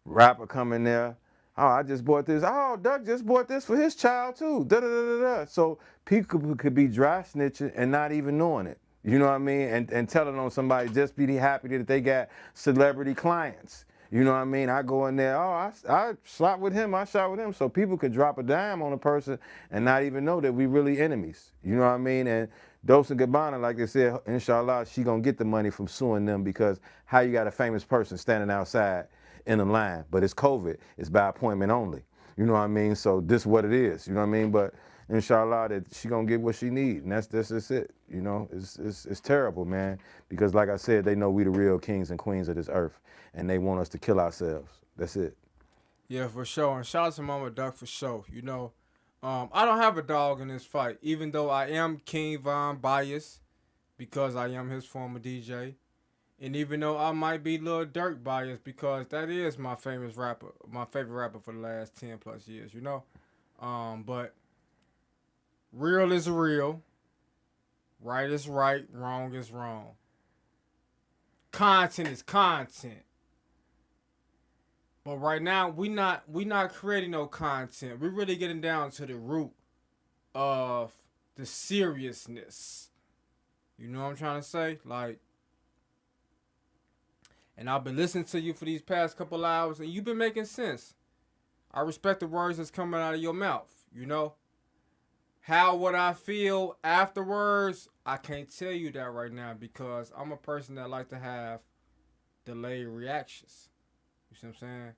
Rapper come in there, oh, I just bought this. Oh, Duck just bought this for his child too. Da da da da da. So people could be dry snitching and not even knowing it. You know what I mean? And telling on somebody just be happy that they got celebrity clients. You know what I mean? I go in there, oh, I shot with him, I shot with him. So people could drop a dime on a person and not even know that we really enemies. You know what I mean? And Dolce & Gabbana, like they said, inshallah, she gonna get the money from suing them, because how you got a famous person standing outside in a line, but it's COVID, it's by appointment only. You know what I mean? So this is what it is, you know what I mean? But inshallah, that she gonna get what she need, and that's it. You know, it's terrible, man, because like I said, they know we the real kings and queens of this earth, and they want us to kill ourselves. That's it. Yeah, for sure. And shout out to Mama Duck for sure. You know, I don't have a dog in this fight, even though I am King Von biased because I am his former DJ. And even though I might be Lil Durk biased because that is my favorite rapper for the last 10 plus years, you know. But real is real. Right is right. Wrong is wrong. Content is content. But right now we not creating no content. We're really getting down to the root of the seriousness. You know what I'm trying to say? Like, and I've been listening to you for these past couple hours, and you've been making sense. I respect the words that's coming out of your mouth, you know? How would I feel afterwards? I can't tell you that right now, because I'm a person that like to have delayed reactions. You see what I'm saying?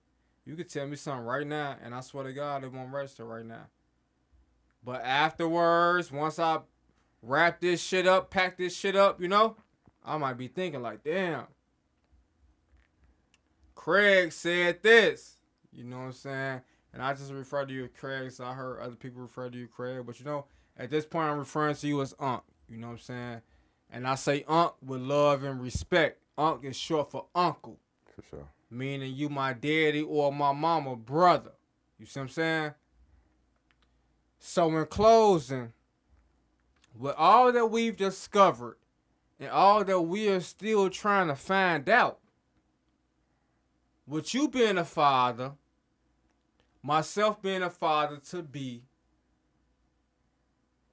You could tell me something right now, and I swear to God, it won't register right now. But afterwards, once I wrap this shit up, pack this shit up, you know, I might be thinking like, damn, Craig said this. You know what I'm saying? And I just refer to you as Craig, so I heard other people refer to you Craig. But you know, at this point, I'm referring to you as Unc. You know what I'm saying? And I say Unc with love and respect. Unc is short for uncle, For sure. meaning you my daddy or my mama brother. You see what I'm saying? So in closing, with all that we've discovered and all that we are still trying to find out, with you being a father, myself being a father to be,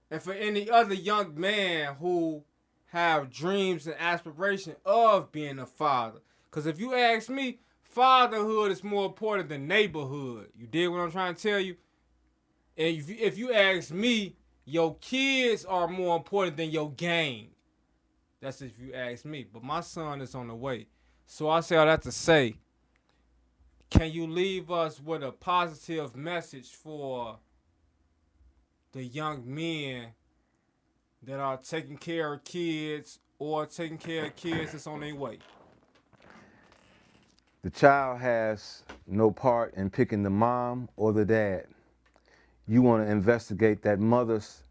and for any other young man who have dreams and aspiration of being a father. Because if you ask me, fatherhood is more important than neighborhood. You dig what I'm trying to tell you? And if you ask me, your kids are more important than your game. That's if you ask me. But my son is on the way. So I say all that to say, can you leave us with a positive message for the young men that are taking care of kids or taking care of kids that's on their way? The child has no part in picking the mom or the dad. You want to investigate that mother's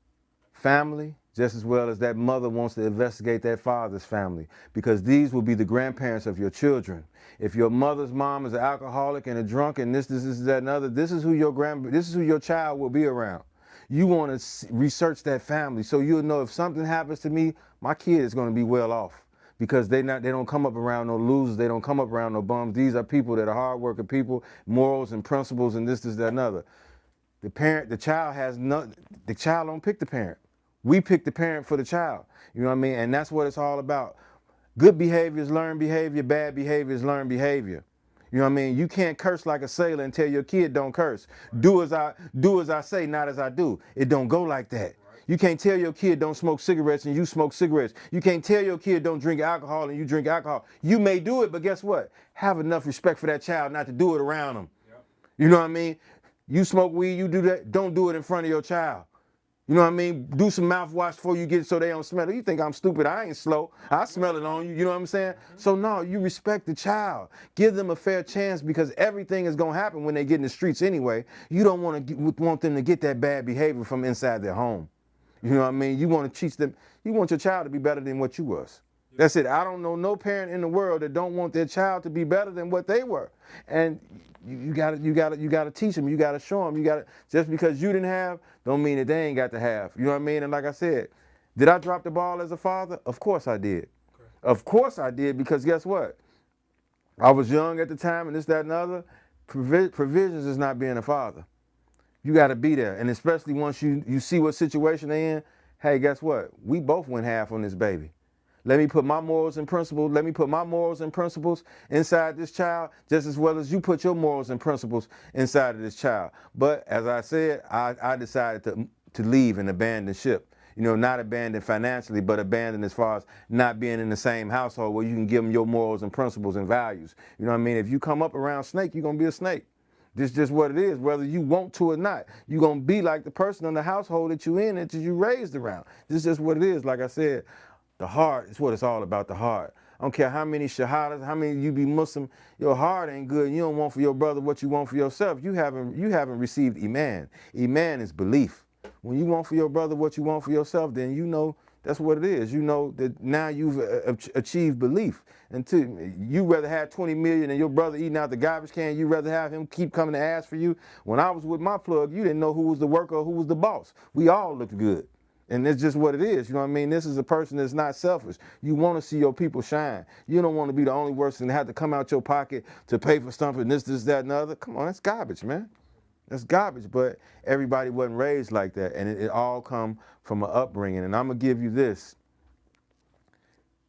family just as well as that mother wants to investigate that father's family, because these will be the grandparents of your children. If your mother's mom is an alcoholic and a drunk and this, that, and other, this is who your child will be around. You want to research that family so you'll know if something happens to me, my kid is going to be well off, because they don't come up around no losers, they don't come up around no bums. These are people that are hardworking people, morals and principles and this, that, and other. The child don't pick the parent. We pick the parent for the child. You know what I mean? And that's what it's all about. Good behavior is learned behavior, bad behavior is learned behavior. You know what I mean? You can't curse like a sailor and tell your kid don't curse. Do as I say, not as I do. It don't go like that. You can't tell your kid don't smoke cigarettes and you smoke cigarettes. You can't tell your kid don't drink alcohol and you drink alcohol. You may do it, but guess what? Have enough respect for that child not to do it around them. You know what I mean? You smoke weed, you do that, don't do it in front of your child. You know what I mean? Do some mouthwash before you get it so they don't smell it. You think I'm stupid, I ain't slow. I smell it on you, you know what I'm saying? So no, you respect the child. Give them a fair chance, because everything is gonna happen when they get in the streets anyway. You don't want them to get that bad behavior from inside their home. You know what I mean? You want to teach them, you want your child to be better than what you was. That's it. I don't know no parent in the world that don't want their child to be better than what they were. And you gotta teach them. You gotta show them. Just because you didn't have, don't mean that they ain't got to have. You know what I mean? And like I said, did I drop the ball as a father? Of course I did. Okay. Of course I did, because guess what? I was young at the time, and this, that, and other. Provisions is not being a father. You got to be there, and especially once you see what situation they in. Hey, guess what? We both went half on this baby. Let me put my morals and principles. Let me put my morals and principles inside this child, just as well as you put your morals and principles inside of this child. But as I said, I decided to leave and abandon ship. You know, not abandon financially, but abandon as far as not being in the same household where you can give them your morals and principles and values. You know what I mean? If you come up around snake, you're gonna be a snake. This is just what it is, whether you want to or not. You're going to be like the person in the household that you in and that you raised around. This is just what it is. Like I said, the heart is what it's all about, the heart. I don't care how many shahadas, how many you be Muslim, your heart ain't good. You don't want for your brother what you want for yourself. You haven't received Iman. Iman is belief. When you want for your brother what you want for yourself, then you know that's what it is. You know that now you've achieved belief. And you rather have 20 million and your brother eating out the garbage can, you rather have him keep coming to ask for you. When I was with my plug, you didn't know who was the worker or who was the boss. We all looked good. And it's just what it is. You know what I mean? This is a person that's not selfish. You want to see your people shine. You don't want to be the only person that have to come out your pocket to pay for something, this, that, and the other. Come on, that's garbage, man. That's garbage. But everybody wasn't raised like that. And it all come from an upbringing. And I'm going to give you this.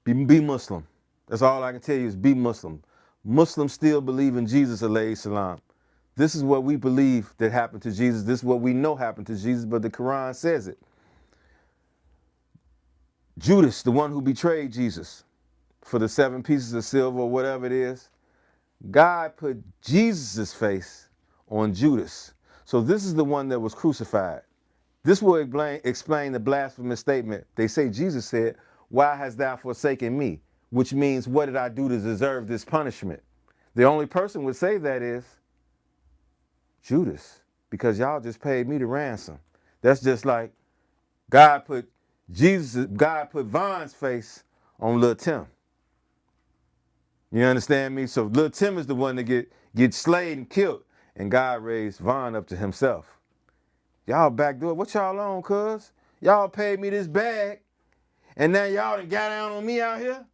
Be Muslim. That's all I can tell you is be Muslim. Muslims still believe in Jesus, alayhi salam. This is what we believe that happened to Jesus. This is what we know happened to Jesus, but the Quran says it. Judas, the one who betrayed Jesus for the 7 pieces of silver or whatever it is, God put Jesus' face on Judas. So this is the one that was crucified. This will explain the blasphemous statement. They say Jesus said, "Why hast thou forsaken me?" Which means, what did I do to deserve this punishment? The only person would say that is Judas, because y'all just paid me the ransom. That's just like God put Von's face on Lil Tim. You understand me? So Lil Tim is the one that get slayed and killed, and God raised Von up to himself. Y'all backdoor, what y'all on, cuz? Y'all paid me this bag, and now y'all done got down on me out here?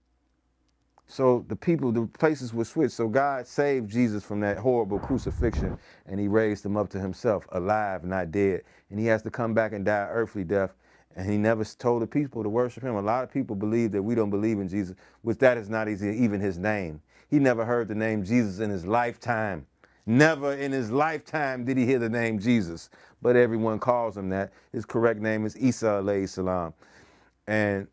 So the places were switched. So God saved Jesus from that horrible crucifixion, and he raised him up to himself, alive, not dead. And he has to come back and die an earthly death. And he never told the people to worship him. A lot of people believe that we don't believe in Jesus, which that is not even his name. He never heard the name Jesus in his lifetime. Never in his lifetime did he hear the name Jesus. But everyone calls him that. His correct name is Isa alayhi salam. And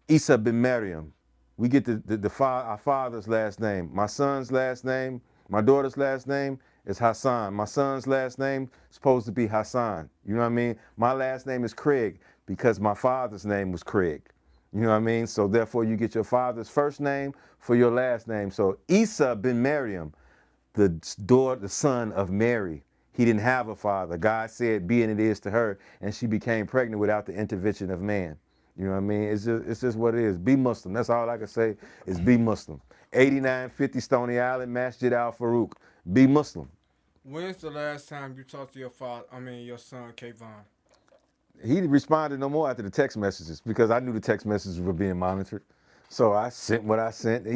Isa bin Maryam. We get our father's last name. My son's last name, my daughter's last name is Hasan. My son's last name is supposed to be Hasan. You know what I mean? My last name is Craig because my father's name was Craig. You know what I mean? So therefore you get your father's first name for your last name. So Isa bin Maryam, the son of Mary. He didn't have a father. God said, be and it is to her, and she became pregnant without the intervention of man. You know what I mean? It's just what it is. Be Muslim. That's all I can say is be Muslim. 8950 Stony Island, Masjid Al Farouk. Be Muslim. When's the last time you talked to your your son, Kayvon? He responded no more after the text messages because I knew the text messages were being monitored. So I sent what I sent.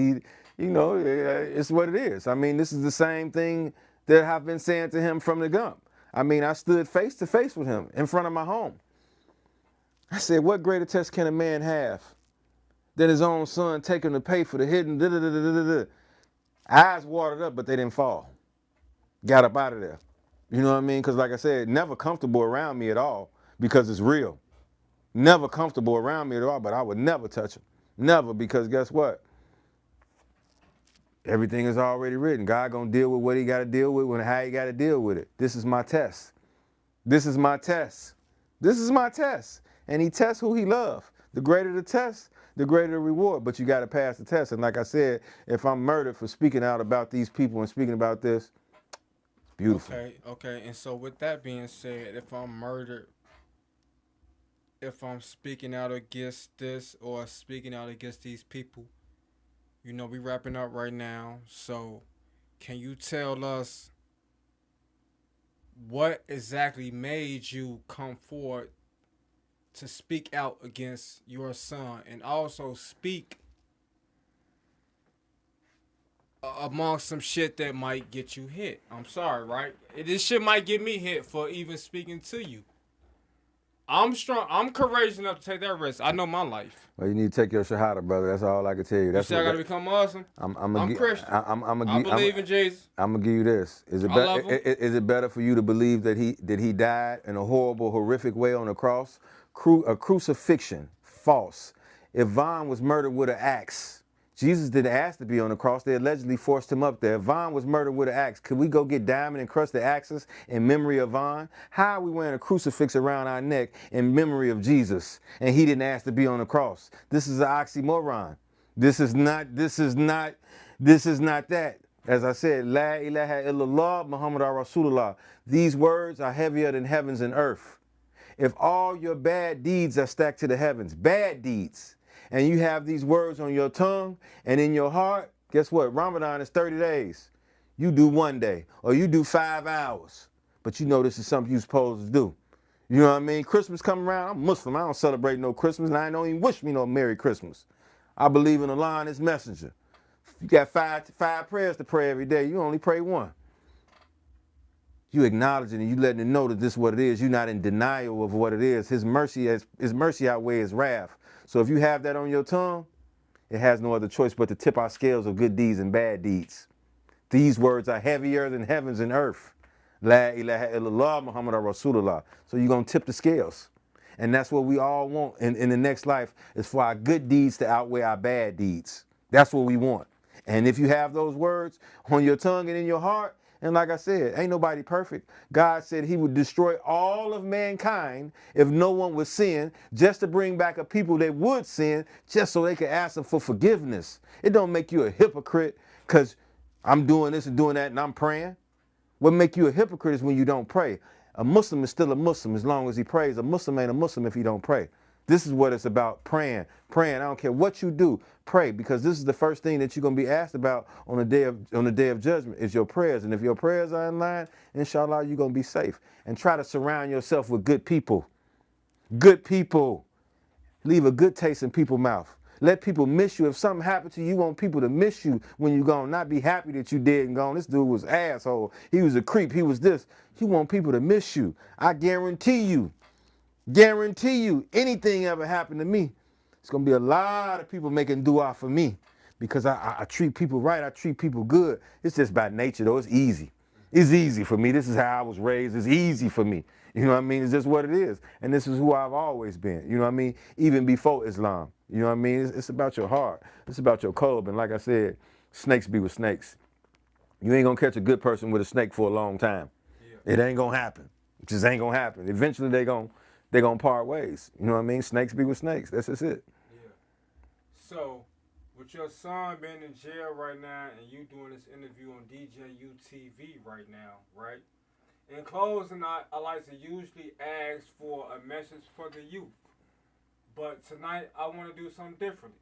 It's what it is. I mean, this is the same thing that I've been saying to him from the jump. I mean, I stood face to face with him in front of my home. I said, what greater test can a man have than his own son take him to pay for the hidden da-da-da-da-da-da? Eyes watered up, but they didn't fall. Got up out of there. You know what I mean? Because like I said, never comfortable around me at all because it's real. Never comfortable around me at all, but I would never touch him. Never, because guess what? Everything is already written. God gonna deal with what he gotta deal with and how he gotta deal with it. This is my test. This is my test. This is my test. And he tests who he loves. The greater the test, the greater the reward. But you got to pass the test. And like I said, if I'm murdered for speaking out about these people and speaking about this, it's beautiful. Okay. And so with that being said, if I'm murdered, if I'm speaking out against this or speaking out against these people, we wrapping up right now. So can you tell us what exactly made you come forward to speak out against your son and also speak amongst some shit that might get you hit? I'm sorry, right? This shit might get me hit for even speaking to you. I'm strong. I'm courageous enough to take that risk. I know my life. Well, you need to take your shahada, brother. That's all I can tell you. You say I gotta become Muslim. I'm Christian. I believe in Jesus. I'm gonna give you this. Is it better for you to believe that he died in a horrible, horrific way on a cross? A crucifixion, false. If Von was murdered with an axe, Jesus didn't ask to be on the cross. They allegedly forced him up there. If Von was murdered with an axe, could we go get diamond and crush the axes in memory of Von? How are we wearing a crucifix around our neck in memory of Jesus and he didn't ask to be on the cross? This is an oxymoron. This is not that. As I said, La ilaha illallah Muhammad Rasulullah. These words are heavier than heavens and earth. If all your bad deeds are stacked to the heavens, bad deeds, and you have these words on your tongue and in your heart, guess what? Ramadan is 30 days. You do 1 day or you do 5 hours, but you know this is something you're supposed to do. You know what I mean? Christmas come around, I'm Muslim. I don't celebrate no Christmas and I don't even wish me no Merry Christmas. I believe in Allah and his messenger. You got five prayers to pray every day. You only pray one. You acknowledging and you letting it know that this is what it is. You're not in denial of what it is. His mercy outweighs his wrath. So if you have that on your tongue, it has no other choice but to tip our scales of good deeds and bad deeds. These words are heavier than heavens and earth. La ilaha illallah Muhammad Rasulullah. So you're going to tip the scales. And that's what we all want in the next life, is for our good deeds to outweigh our bad deeds. That's what we want. And if you have those words on your tongue and in your heart, and like I said, ain't nobody perfect. God said he would destroy all of mankind if no one would sin, just to bring back a people that would sin, just so they could ask him for forgiveness. It don't make you a hypocrite because I'm doing this and doing that and I'm praying. What make you a hypocrite is when you don't pray. A Muslim is still a Muslim as long as he prays. A Muslim ain't a Muslim if he don't pray. This is what it's about, praying. Praying. I don't care what you do, pray, because this is the first thing that you're gonna be asked about on the day of judgment is your prayers. And if your prayers are in line, inshallah, you're gonna be safe. And try to surround yourself with good people. Good people. Leave a good taste in people's mouth. Let people miss you. If something happened to you, you want people to miss you when you're gone. Not be happy that you dead and gone. This dude was an asshole. He was a creep. He was this. You want people to miss you. I guarantee you, anything ever happened to me, it's going to be a lot of people making dua for me because I treat people right. I treat people good. It's just by nature, though. It's easy. It's easy for me. This is how I was raised. It's easy for me. You know what I mean? It's just what it is. And this is who I've always been. You know what I mean? Even before Islam. You know what I mean? It's about your heart. It's about your code. And like I said, snakes be with snakes. You ain't going to catch a good person with a snake for a long time. Yeah. It ain't going to happen. It just ain't going to happen. Eventually they gonna part ways. You know what I mean? Snakes be with snakes. That's just it. Yeah. So, with your son being in jail right now and you doing this interview on DJU-TV right now, right? In closing, I like to usually ask for a message for the youth. But tonight, I want to do something differently.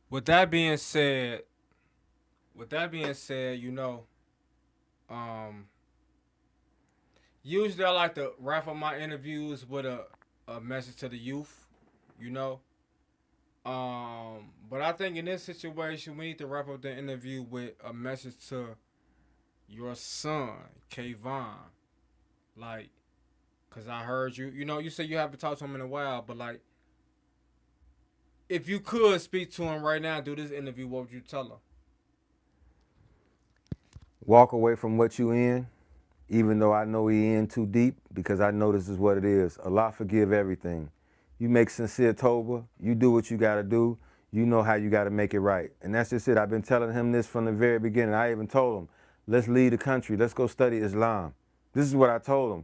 With that being said, you know, usually I like to wrap up my interviews with a message to the youth, you know. But I think in this situation, we need to wrap up the interview with a message to your son, Kayvon. Like, because I heard you, you know, you said you haven't talked to him in a while, but like, if you could speak to him right now, do this interview, what would you tell him? Walk away from what you in, even though I know he in too deep, because I know this is what it is. Allah forgive everything. You make sincere tawbah, you do what you gotta do, you know how you gotta make it right. And that's just it. I've been telling him this from the very beginning. I even told him, let's leave the country, let's go study Islam. This is what I told him.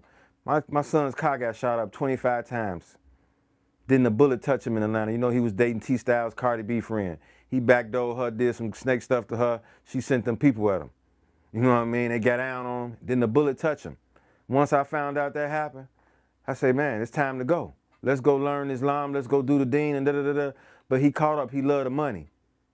My son's car got shot up 25 times. Didn't a bullet touch him in Atlanta? You know, he was dating T Styles, Cardi B friend. He backdoored her, did some snake stuff to her. She sent them people at him. You know what I mean? They got down on him. Didn't a bullet touch him? Once I found out that happened, I say, man, it's time to go. Let's go learn Islam. Let's go do the deen and da-da-da-da. But he caught up. He loved the money.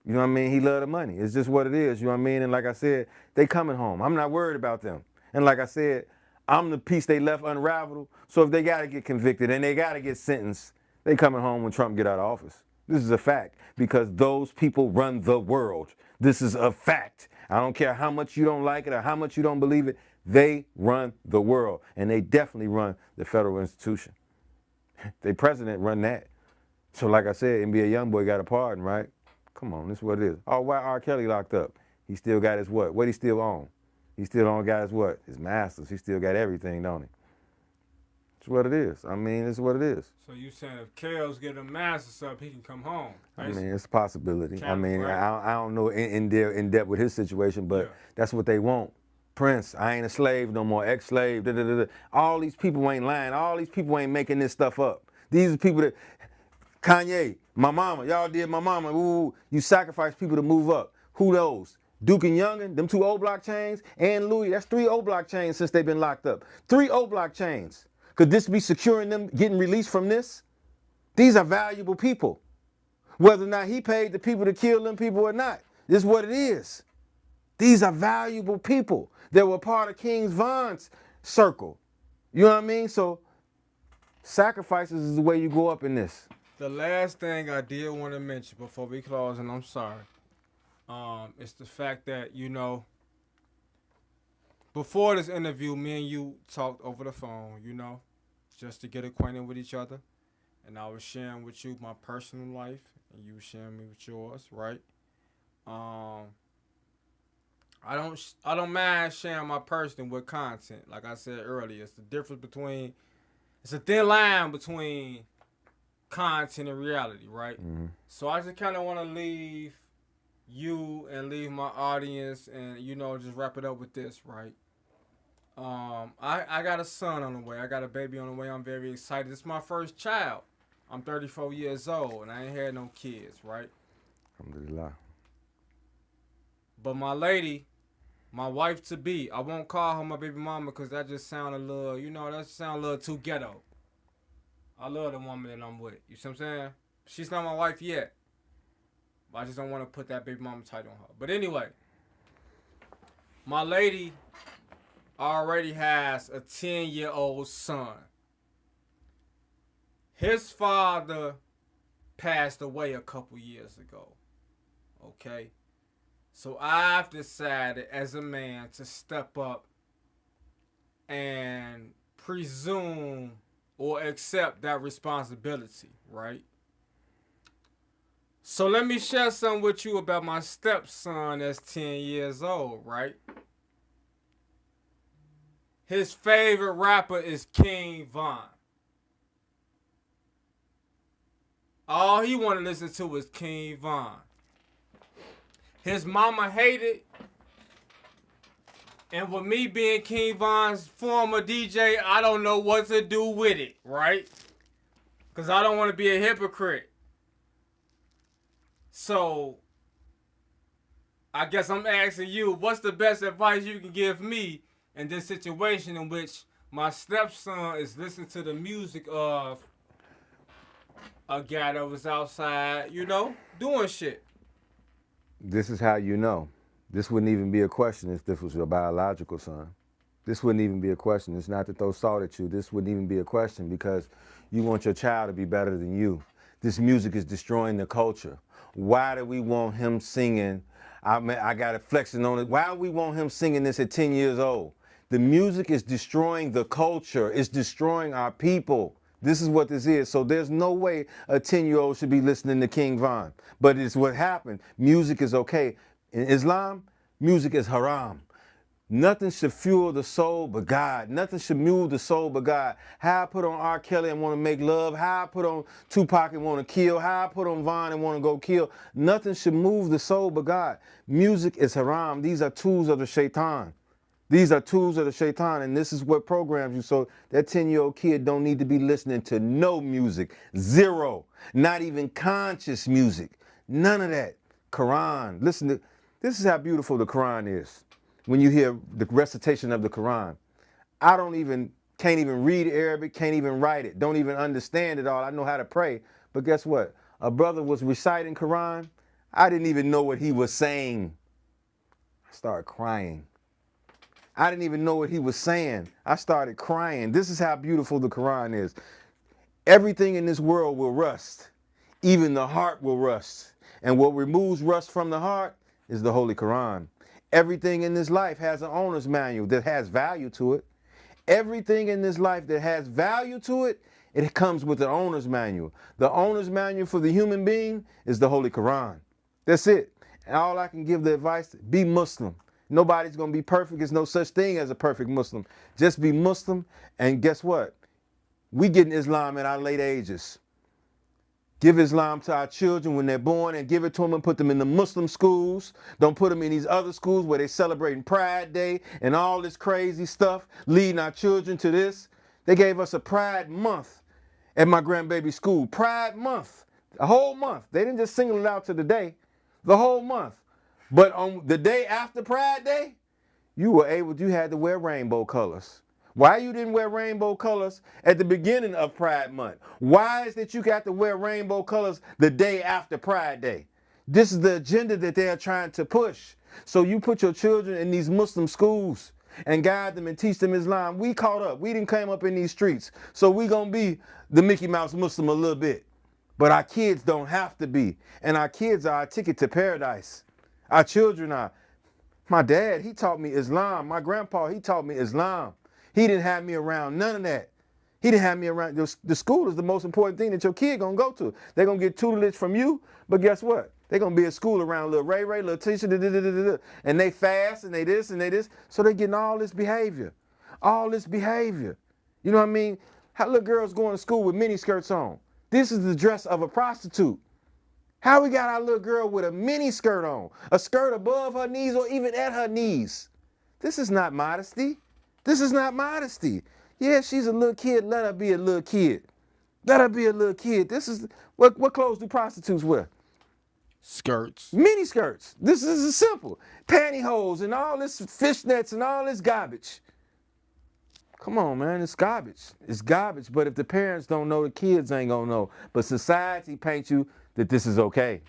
You know what I mean? He loved the money. It's just what it is. You know what I mean? And like I said, they coming home. I'm not worried about them. And like I said, I'm the piece they left unraveled. So if they got to get convicted and they got to get sentenced, they coming home when Trump get out of office. This is a fact because those people run the world. This is a fact. I don't care how much you don't like it or how much you don't believe it. They run the world, and they definitely run the federal institution. Their president run that. So like I said, NBA Youngboy got a pardon, right? Come on, this is what it is. Oh, why R. Kelly locked up? He still got his what? What he still own? He still on got his what? His masters. He still got everything, don't he? It's what it is. I mean, it's what it is. So you saying if Kale's getting a master's up, he can come home? Basically. I mean, it's a possibility. Can't, I mean, right? I don't know in depth with his situation, but yeah, that's what they want. Prince, I ain't a slave no more, ex-slave, da-da-da-da. All these people ain't lying. All these people ain't making this stuff up. These are people that, Kanye, my mama, y'all did my mama. Ooh, you sacrifice people to move up. Who those? Duke and Youngin, them 2 O-Block chains, and Louis, that's 3 O-Block chains since they've been locked up. 3 O-Block chains. Could this be securing them getting released from this? These are valuable people. Whether or not he paid the people to kill them people or not, this is what it is. These are valuable people that were part of King Von's circle. You know what I mean? So sacrifices is the way you go up in this. The last thing I did want to mention before we close, and I'm sorry, it's the fact that, you know, before this interview, me and you talked over the phone, you know, just to get acquainted with each other. And I was sharing with you my personal life, and you were sharing me with yours, right? I don't mind sharing my personal with content. Like I said earlier, it's the difference between, it's a thin line between content and reality, right? Mm-hmm. So I just kind of want to leave you and leave my audience and, you know, just wrap it up with this, right? I got a son on the way. I got a baby on the way. I'm very excited. It's my first child. I'm 34 years old and I ain't had no kids, right? Alhamdulillah. But my lady, my wife to be, I won't call her my baby mama because that just sound a little, that sound a little too ghetto. I love the woman that I'm with. You see what I'm saying? She's not my wife yet. But I just don't want to put that baby mama title on her. But anyway, my lady already has a 10-year-old son. His father passed away a couple years ago. Okay? So I've decided as a man to step up and presume or accept that responsibility, right? So let me share something with you about my stepson that's 10 years old, right? His favorite rapper is King Von. All he want to listen to is King Von. His mama hated, and with me being King Von's former DJ, I don't know what to do with it, right? Because I don't want to be a hypocrite. So, I guess I'm asking you, what's the best advice you can give me in this situation in which my stepson is listening to the music of a guy that was outside, doing shit? This is how you know. This wouldn't even be a question if this was your biological son. This wouldn't even be a question. It's not to throw salt at you. This wouldn't even be a question because you want your child to be better than you. This music is destroying the culture. Why do we want him singing? I got it flexing on it. Why do we want him singing this at 10 years old? The music is destroying the culture. It's destroying our people. This is what this is. So there's no way a 10-year-old should be listening to King Von. But it's what happened. Music is okay. In Islam, music is haram. Nothing should fuel the soul but God. Nothing should move the soul but God. How I put on R. Kelly and want to make love. How I put on Tupac and want to kill. How I put on Vonnie and want to go kill. Nothing should move the soul but God. Music is haram. These are tools of the shaitan. These are tools of the shaitan, and this is what programs you. So that 10-year-old kid don't need to be listening to no music. Zero. Not even conscious music. None of that. Quran. Listen to, this is how beautiful the Quran is. When you hear the recitation of the Quran. Can't even read Arabic, can't even write it, don't even understand it all. I know how to pray. But guess what? A brother was reciting Quran. I didn't even know what he was saying. I started crying. I didn't even know what he was saying. I started crying. This is how beautiful the Quran is. Everything in this world will rust. Even the heart will rust. And what removes rust from the heart is the Holy Quran. Everything in this life has an owner's manual that has value to it. Everything in this life that has value to it, it comes with an owner's manual. The owner's manual for the human being is the Holy Quran. That's it. And all I can give the advice, be Muslim. Nobody's going to be perfect. There's no such thing as a perfect Muslim. Just be Muslim, and guess what? We get in Islam at our late ages. Give Islam to our children when they're born and give it to them and put them in the Muslim schools. Don't put them in these other schools where they're celebrating Pride Day and all this crazy stuff, leading our children to this. They gave us a Pride Month at my grandbaby school. Pride Month, a whole month. They didn't just single it out to the day, the whole month. But on the day after Pride Day, you had to wear rainbow colors. Why you didn't wear rainbow colors at the beginning of Pride Month? Why is that you got to wear rainbow colors the day after Pride Day? This is the agenda that they are trying to push. So you put your children in these Muslim schools and guide them and teach them Islam. We caught up. We didn't come up in these streets. So we gonna be the Mickey Mouse Muslim a little bit. But our kids don't have to be. And our kids are our ticket to paradise. Our children are. My dad, he taught me Islam. My grandpa, he taught me Islam. He didn't have me around none of that. He didn't have me around. The school is the most important thing that your kid gonna go to. They're gonna get tutelage from you, but guess what? They're gonna be at school around little Ray, little Tisha, and they fast and they this and they this. So they're getting all this behavior. All this behavior. You know what I mean? How little girls going to school with mini skirts on. This is the dress of a prostitute. How we got our little girl with a mini skirt on? A skirt above her knees or even at her knees. This is not modesty. This is not modesty. Yeah, she's a little kid. Let her be a little kid. Let her be a little kid. This is what clothes do prostitutes wear? Skirts. Mini skirts. This is simple. Pantyhose and all this fishnets and all this garbage. Come on, man, it's garbage. It's garbage. But if the parents don't know, the kids ain't gonna know. But society paints you that this is okay.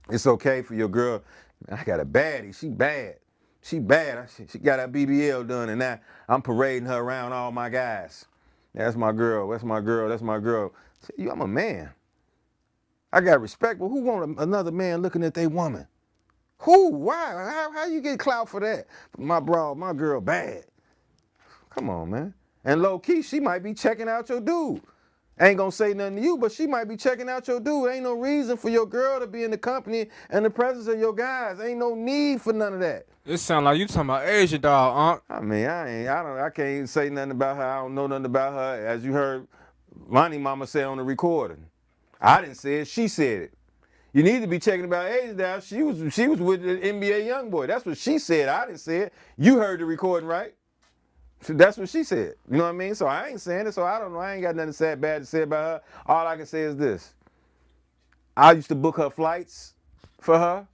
It's okay for your girl. I got a baddie. She bad. She bad. She got her BBL done, and now I'm parading her around all my guys. That's my girl. That's my girl. That's my girl. I'm a man. I got respect, but who want another man looking at their woman? Who? Why? How you get clout for that? My girl bad. Come on, man. And low key, she might be checking out your dude. Ain't gonna say nothing to you, but she might be checking out your dude. Ain't no reason for your girl to be in the company and the presence of your guys. Ain't no need for none of that. It sound like you talking about Asia dog, I mean, I can't even say nothing about her. I don't know nothing about her. As you heard Vonnie mama say on the recording. I didn't say it, she said it. You need to be checking about Asia down. She was with the NBA young boy. That's what she said. I didn't say it. You heard the recording, right? That's what she said. You know what I mean? So I ain't saying it, so I don't know. I ain't got nothing bad to say about her. All I can say is this. I used to book her flights for her.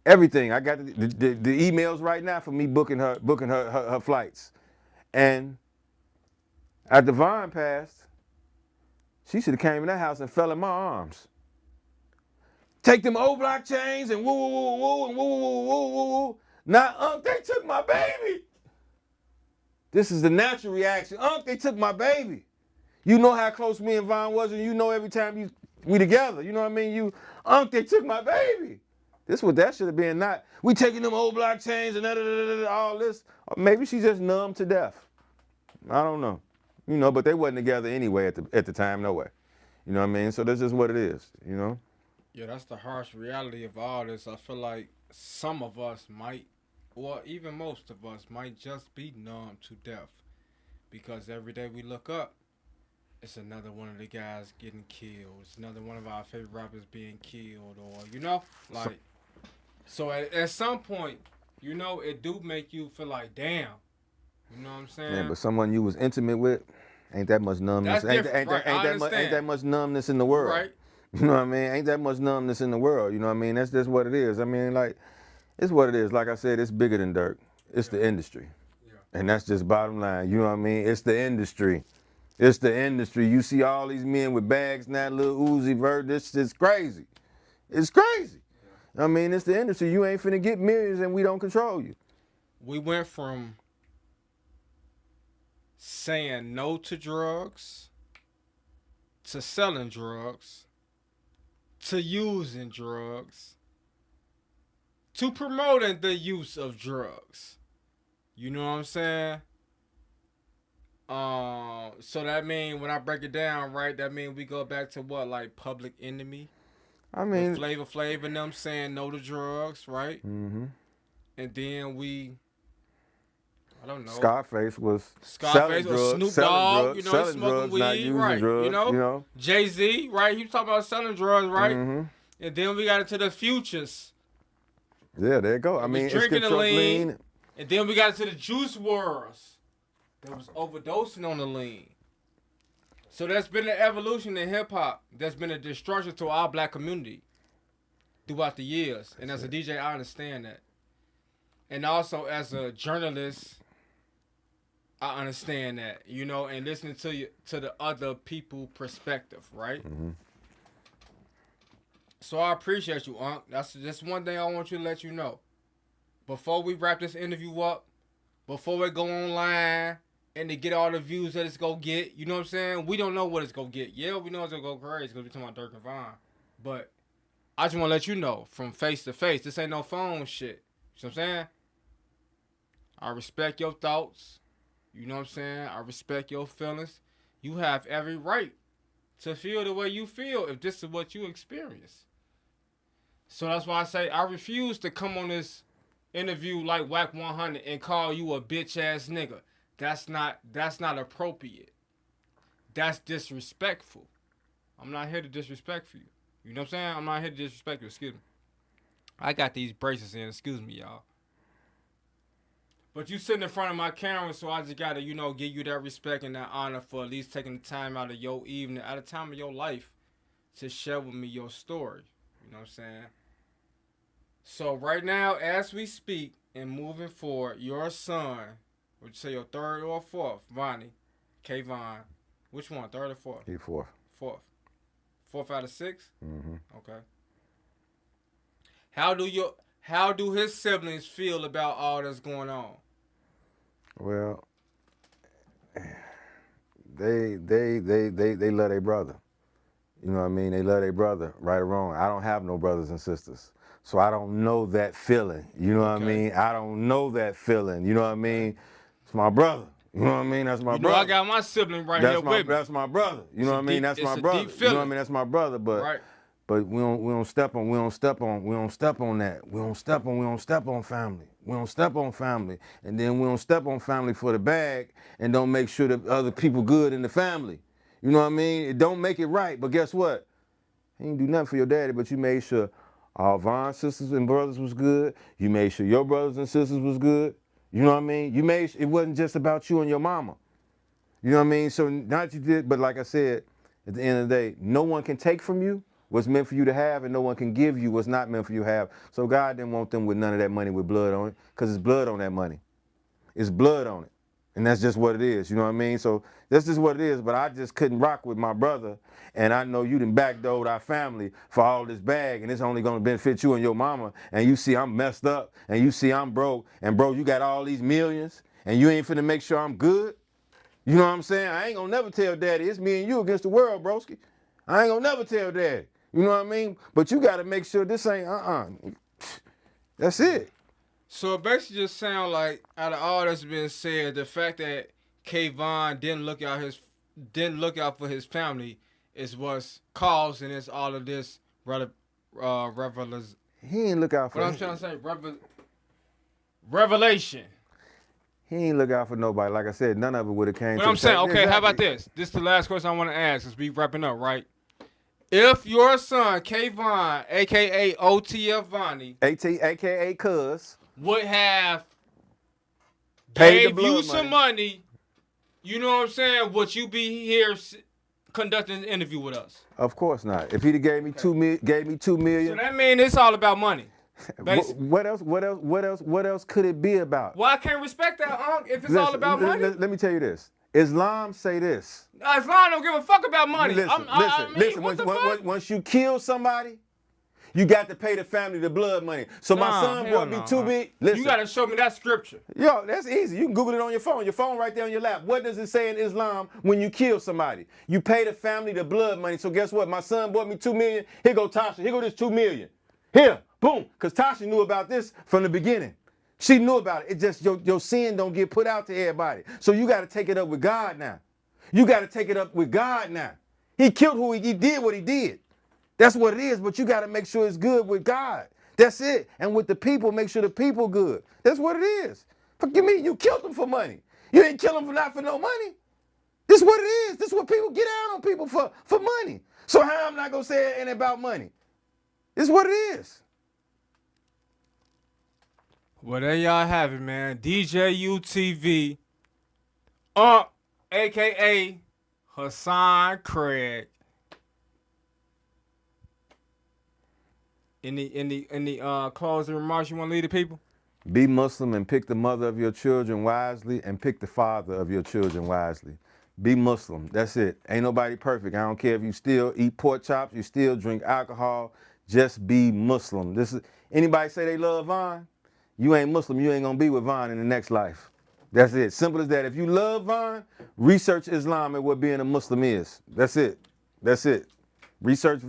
Everything. I got the emails right now for me booking her flights. And after Vaughn passed, she should have came in that house and fell in my arms. Take them old block chains and woo, woo, woo, woo, and woo, woo, woo, woo, woo, woo. Now, they took my baby. This is the natural reaction. They took my baby. You know how close me and Vaughn was, and you know every time we together. You know what I mean? They took my baby. This what that should have been. Not we taking them old block chains and all this. Or maybe she's just numb to death. I don't know. You know, but they wasn't together anyway at the time, no way. You know what I mean? So that's just what it is. You know. Yeah, that's the harsh reality of all this. I feel like some of us might, or even most of us, might just be numb to death. Because every day we look up, it's another one of the guys getting killed. It's another one of our favorite rappers being killed. Or, you know, like, so at some point, you know, it do make you feel like, damn. You know what I'm saying? Yeah, but someone you was intimate with, ain't that much numbness. That's different, right? Ain't that much numbness in the world. Right. You know what I mean? Ain't that much numbness in the world. You know what I mean? That's just what it is. I mean, like, it's what it is. Like I said, it's bigger than dirt. It's the industry. Yeah. And that's just bottom line. You know what I mean? It's the industry. It's the industry. You see all these men with bags now, little Uzi Vert. This is crazy. It's crazy. Yeah. I mean, it's the industry. You ain't finna get millions and we don't control you. We went from saying no to drugs, to selling drugs, to using drugs, to promoting the use of drugs. You know what I'm saying? So that mean when I break it down, right, that mean we go back to what, like Public Enemy? I mean, with Flavor Flav and them saying no to drugs, right? Mm-hmm. And then I don't know. Scarface was Scarface selling or drugs, Snoop selling Dogg, drugs, you know, selling smoking drugs, weed, not using right? drugs, you know? Jay-Z, right? He was talking about selling drugs, right? Mm-hmm. And then we got into the Futures. Yeah, there you go. I mean, drinking it's the lean. And then we got into the Juice Worlds. That was overdosing on the lean. So there's been an evolution in hip-hop. There's been a destruction to our black community throughout the years. And as a DJ, I understand that. And also as a journalist, I understand that, you know, and listening to the other people perspective, right? Mm-hmm. So I appreciate you, Unc. That's just one thing I want you to let you know. Before we wrap this interview up, before we go online and to get all the views that it's going to get, you know what I'm saying? We don't know what it's going to get. Yeah, we know it's going to go crazy because we're talking about Dirk and Vaughn. But I just want to let you know, from face to face, this ain't no phone shit. You know what I'm saying? I respect your thoughts. You know what I'm saying? I respect your feelings. You have every right to feel the way you feel if this is what you experience. So that's why I say I refuse to come on this interview like Wack 100 and call you a bitch ass nigga. That's not appropriate. That's disrespectful. I'm not here to disrespect for you. You know what I'm saying? I'm not here to disrespect you. Excuse me. I got these braces in. Excuse me, y'all. But you sitting in front of my camera, so I just gotta, give you that respect and that honor for at least taking the time out of your evening, out of time of your life, to share with me your story. You know what I'm saying? So right now, as we speak and moving forward, your son, would you say your third or fourth, Vonnie, Kayvon, which one, third or fourth? He fourth. Fourth out of 6? Mm-hmm. Okay. How do his siblings feel about all that's going on? Well, they love their brother. You know what I mean? They love their brother, right or wrong. I don't have no brothers and sisters, so I don't know that feeling. You know what I mean? I don't know that feeling. You know what I mean? It's my brother. You know what I mean? That's my brother. I got my sibling right here with me. That's my brother. You know what I mean? That's my brother. You know what I mean? That's my brother. But right. But we don't step on that. We don't step on family. We don't step on family. And then we don't step on family for the bag and don't make sure that other people good in the family. You know what I mean? It don't make it right. But guess what? He didn't do nothing for your daddy, but you made sure all Von's sisters and brothers was good. You made sure your brothers and sisters was good. You know what I mean? You made it wasn't just about you and your mama. You know what I mean? So not you did, but like I said, at the end of the day, no one can take from you what's meant for you to have, and no one can give you what's not meant for you to have. So God didn't want them with none of that money with blood on it, because it's blood on that money. It's blood on it. And that's just what it is, you know what I mean? So that's just what it is, but I just couldn't rock with my brother, and I know you done backdoored our family for all this bag, and it's only gonna benefit you and your mama, and you see I'm messed up, and you see I'm broke, and bro, you got all these millions, and you ain't finna make sure I'm good? You know what I'm saying? I ain't gonna never tell daddy, it's me and you against the world, broski. I ain't gonna never tell daddy. You know what I mean? But you got to make sure this ain't, That's it. So it basically just sounds like, out of all that's been said, the fact that Kayvon didn't look out for his family is what's causing all of this revelation. He ain't look out for. What I'm trying to say, revelation. He ain't look out for nobody. Like I said, none of it would have came. But I'm saying, okay, exactly. How about this? This is the last question I want to ask as we wrapping up, right? If your son, Kayvon, a.k.a. O.T.F. Vonnie, a.k.a. Cuz, would have paid gave you some money, you know what I'm saying, would you be here conducting an interview with us? Of course not. If he'd have gave me $2 million. So that means it's all about money. What else could it be about? Well, I can't respect that, if it's all about money. Let me tell you this. Islam say this. Islam don't give a fuck about money. Listen. Once you kill somebody, you got to pay the family the blood money. So my son brought me $2 million. Listen. You got to show me that scripture. Yo, that's easy. You can Google it on your phone. Your phone right there on your lap. What does it say in Islam when you kill somebody? You pay the family the blood money. So guess what? My son brought me $2 million. Here go Tasha. Here go this $2 million. Here, boom. Because Tasha knew about this from the beginning. She knew about it. It just your sin don't get put out to everybody. So you got to take it up with God now. You got to take it up with God now. He killed who he did what he did. That's what it is. But you got to make sure it's good with God. That's it. And with the people, make sure the people good. That's what it is. Forgive me, you killed them for money. You didn't kill them for no money. This is what it is. This is what people get out on people for money. So how I'm not gonna say it ain't about money? This is what it is. Well, there y'all have it, man. DJ UTV, a.k.a. Hasan Craig. Any closing remarks you want to leave the people? Be Muslim and pick the mother of your children wisely and pick the father of your children wisely. Be Muslim. That's it. Ain't nobody perfect. I don't care if you still eat pork chops, you still drink alcohol. Just be Muslim. Anybody say they love Von? You ain't Muslim, you ain't gonna be with Von in the next life. That's it. Simple as that. If you love Von, research Islam and what being a Muslim is. That's it. That's it. Research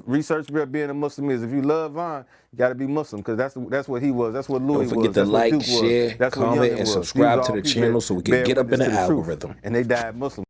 what being a Muslim is. If you love Von, you gotta be Muslim, because that's what he was. That's what Louis was. Don't forget to like, share, comment, and subscribe to the channel so we can get up in the algorithm. And they died Muslim.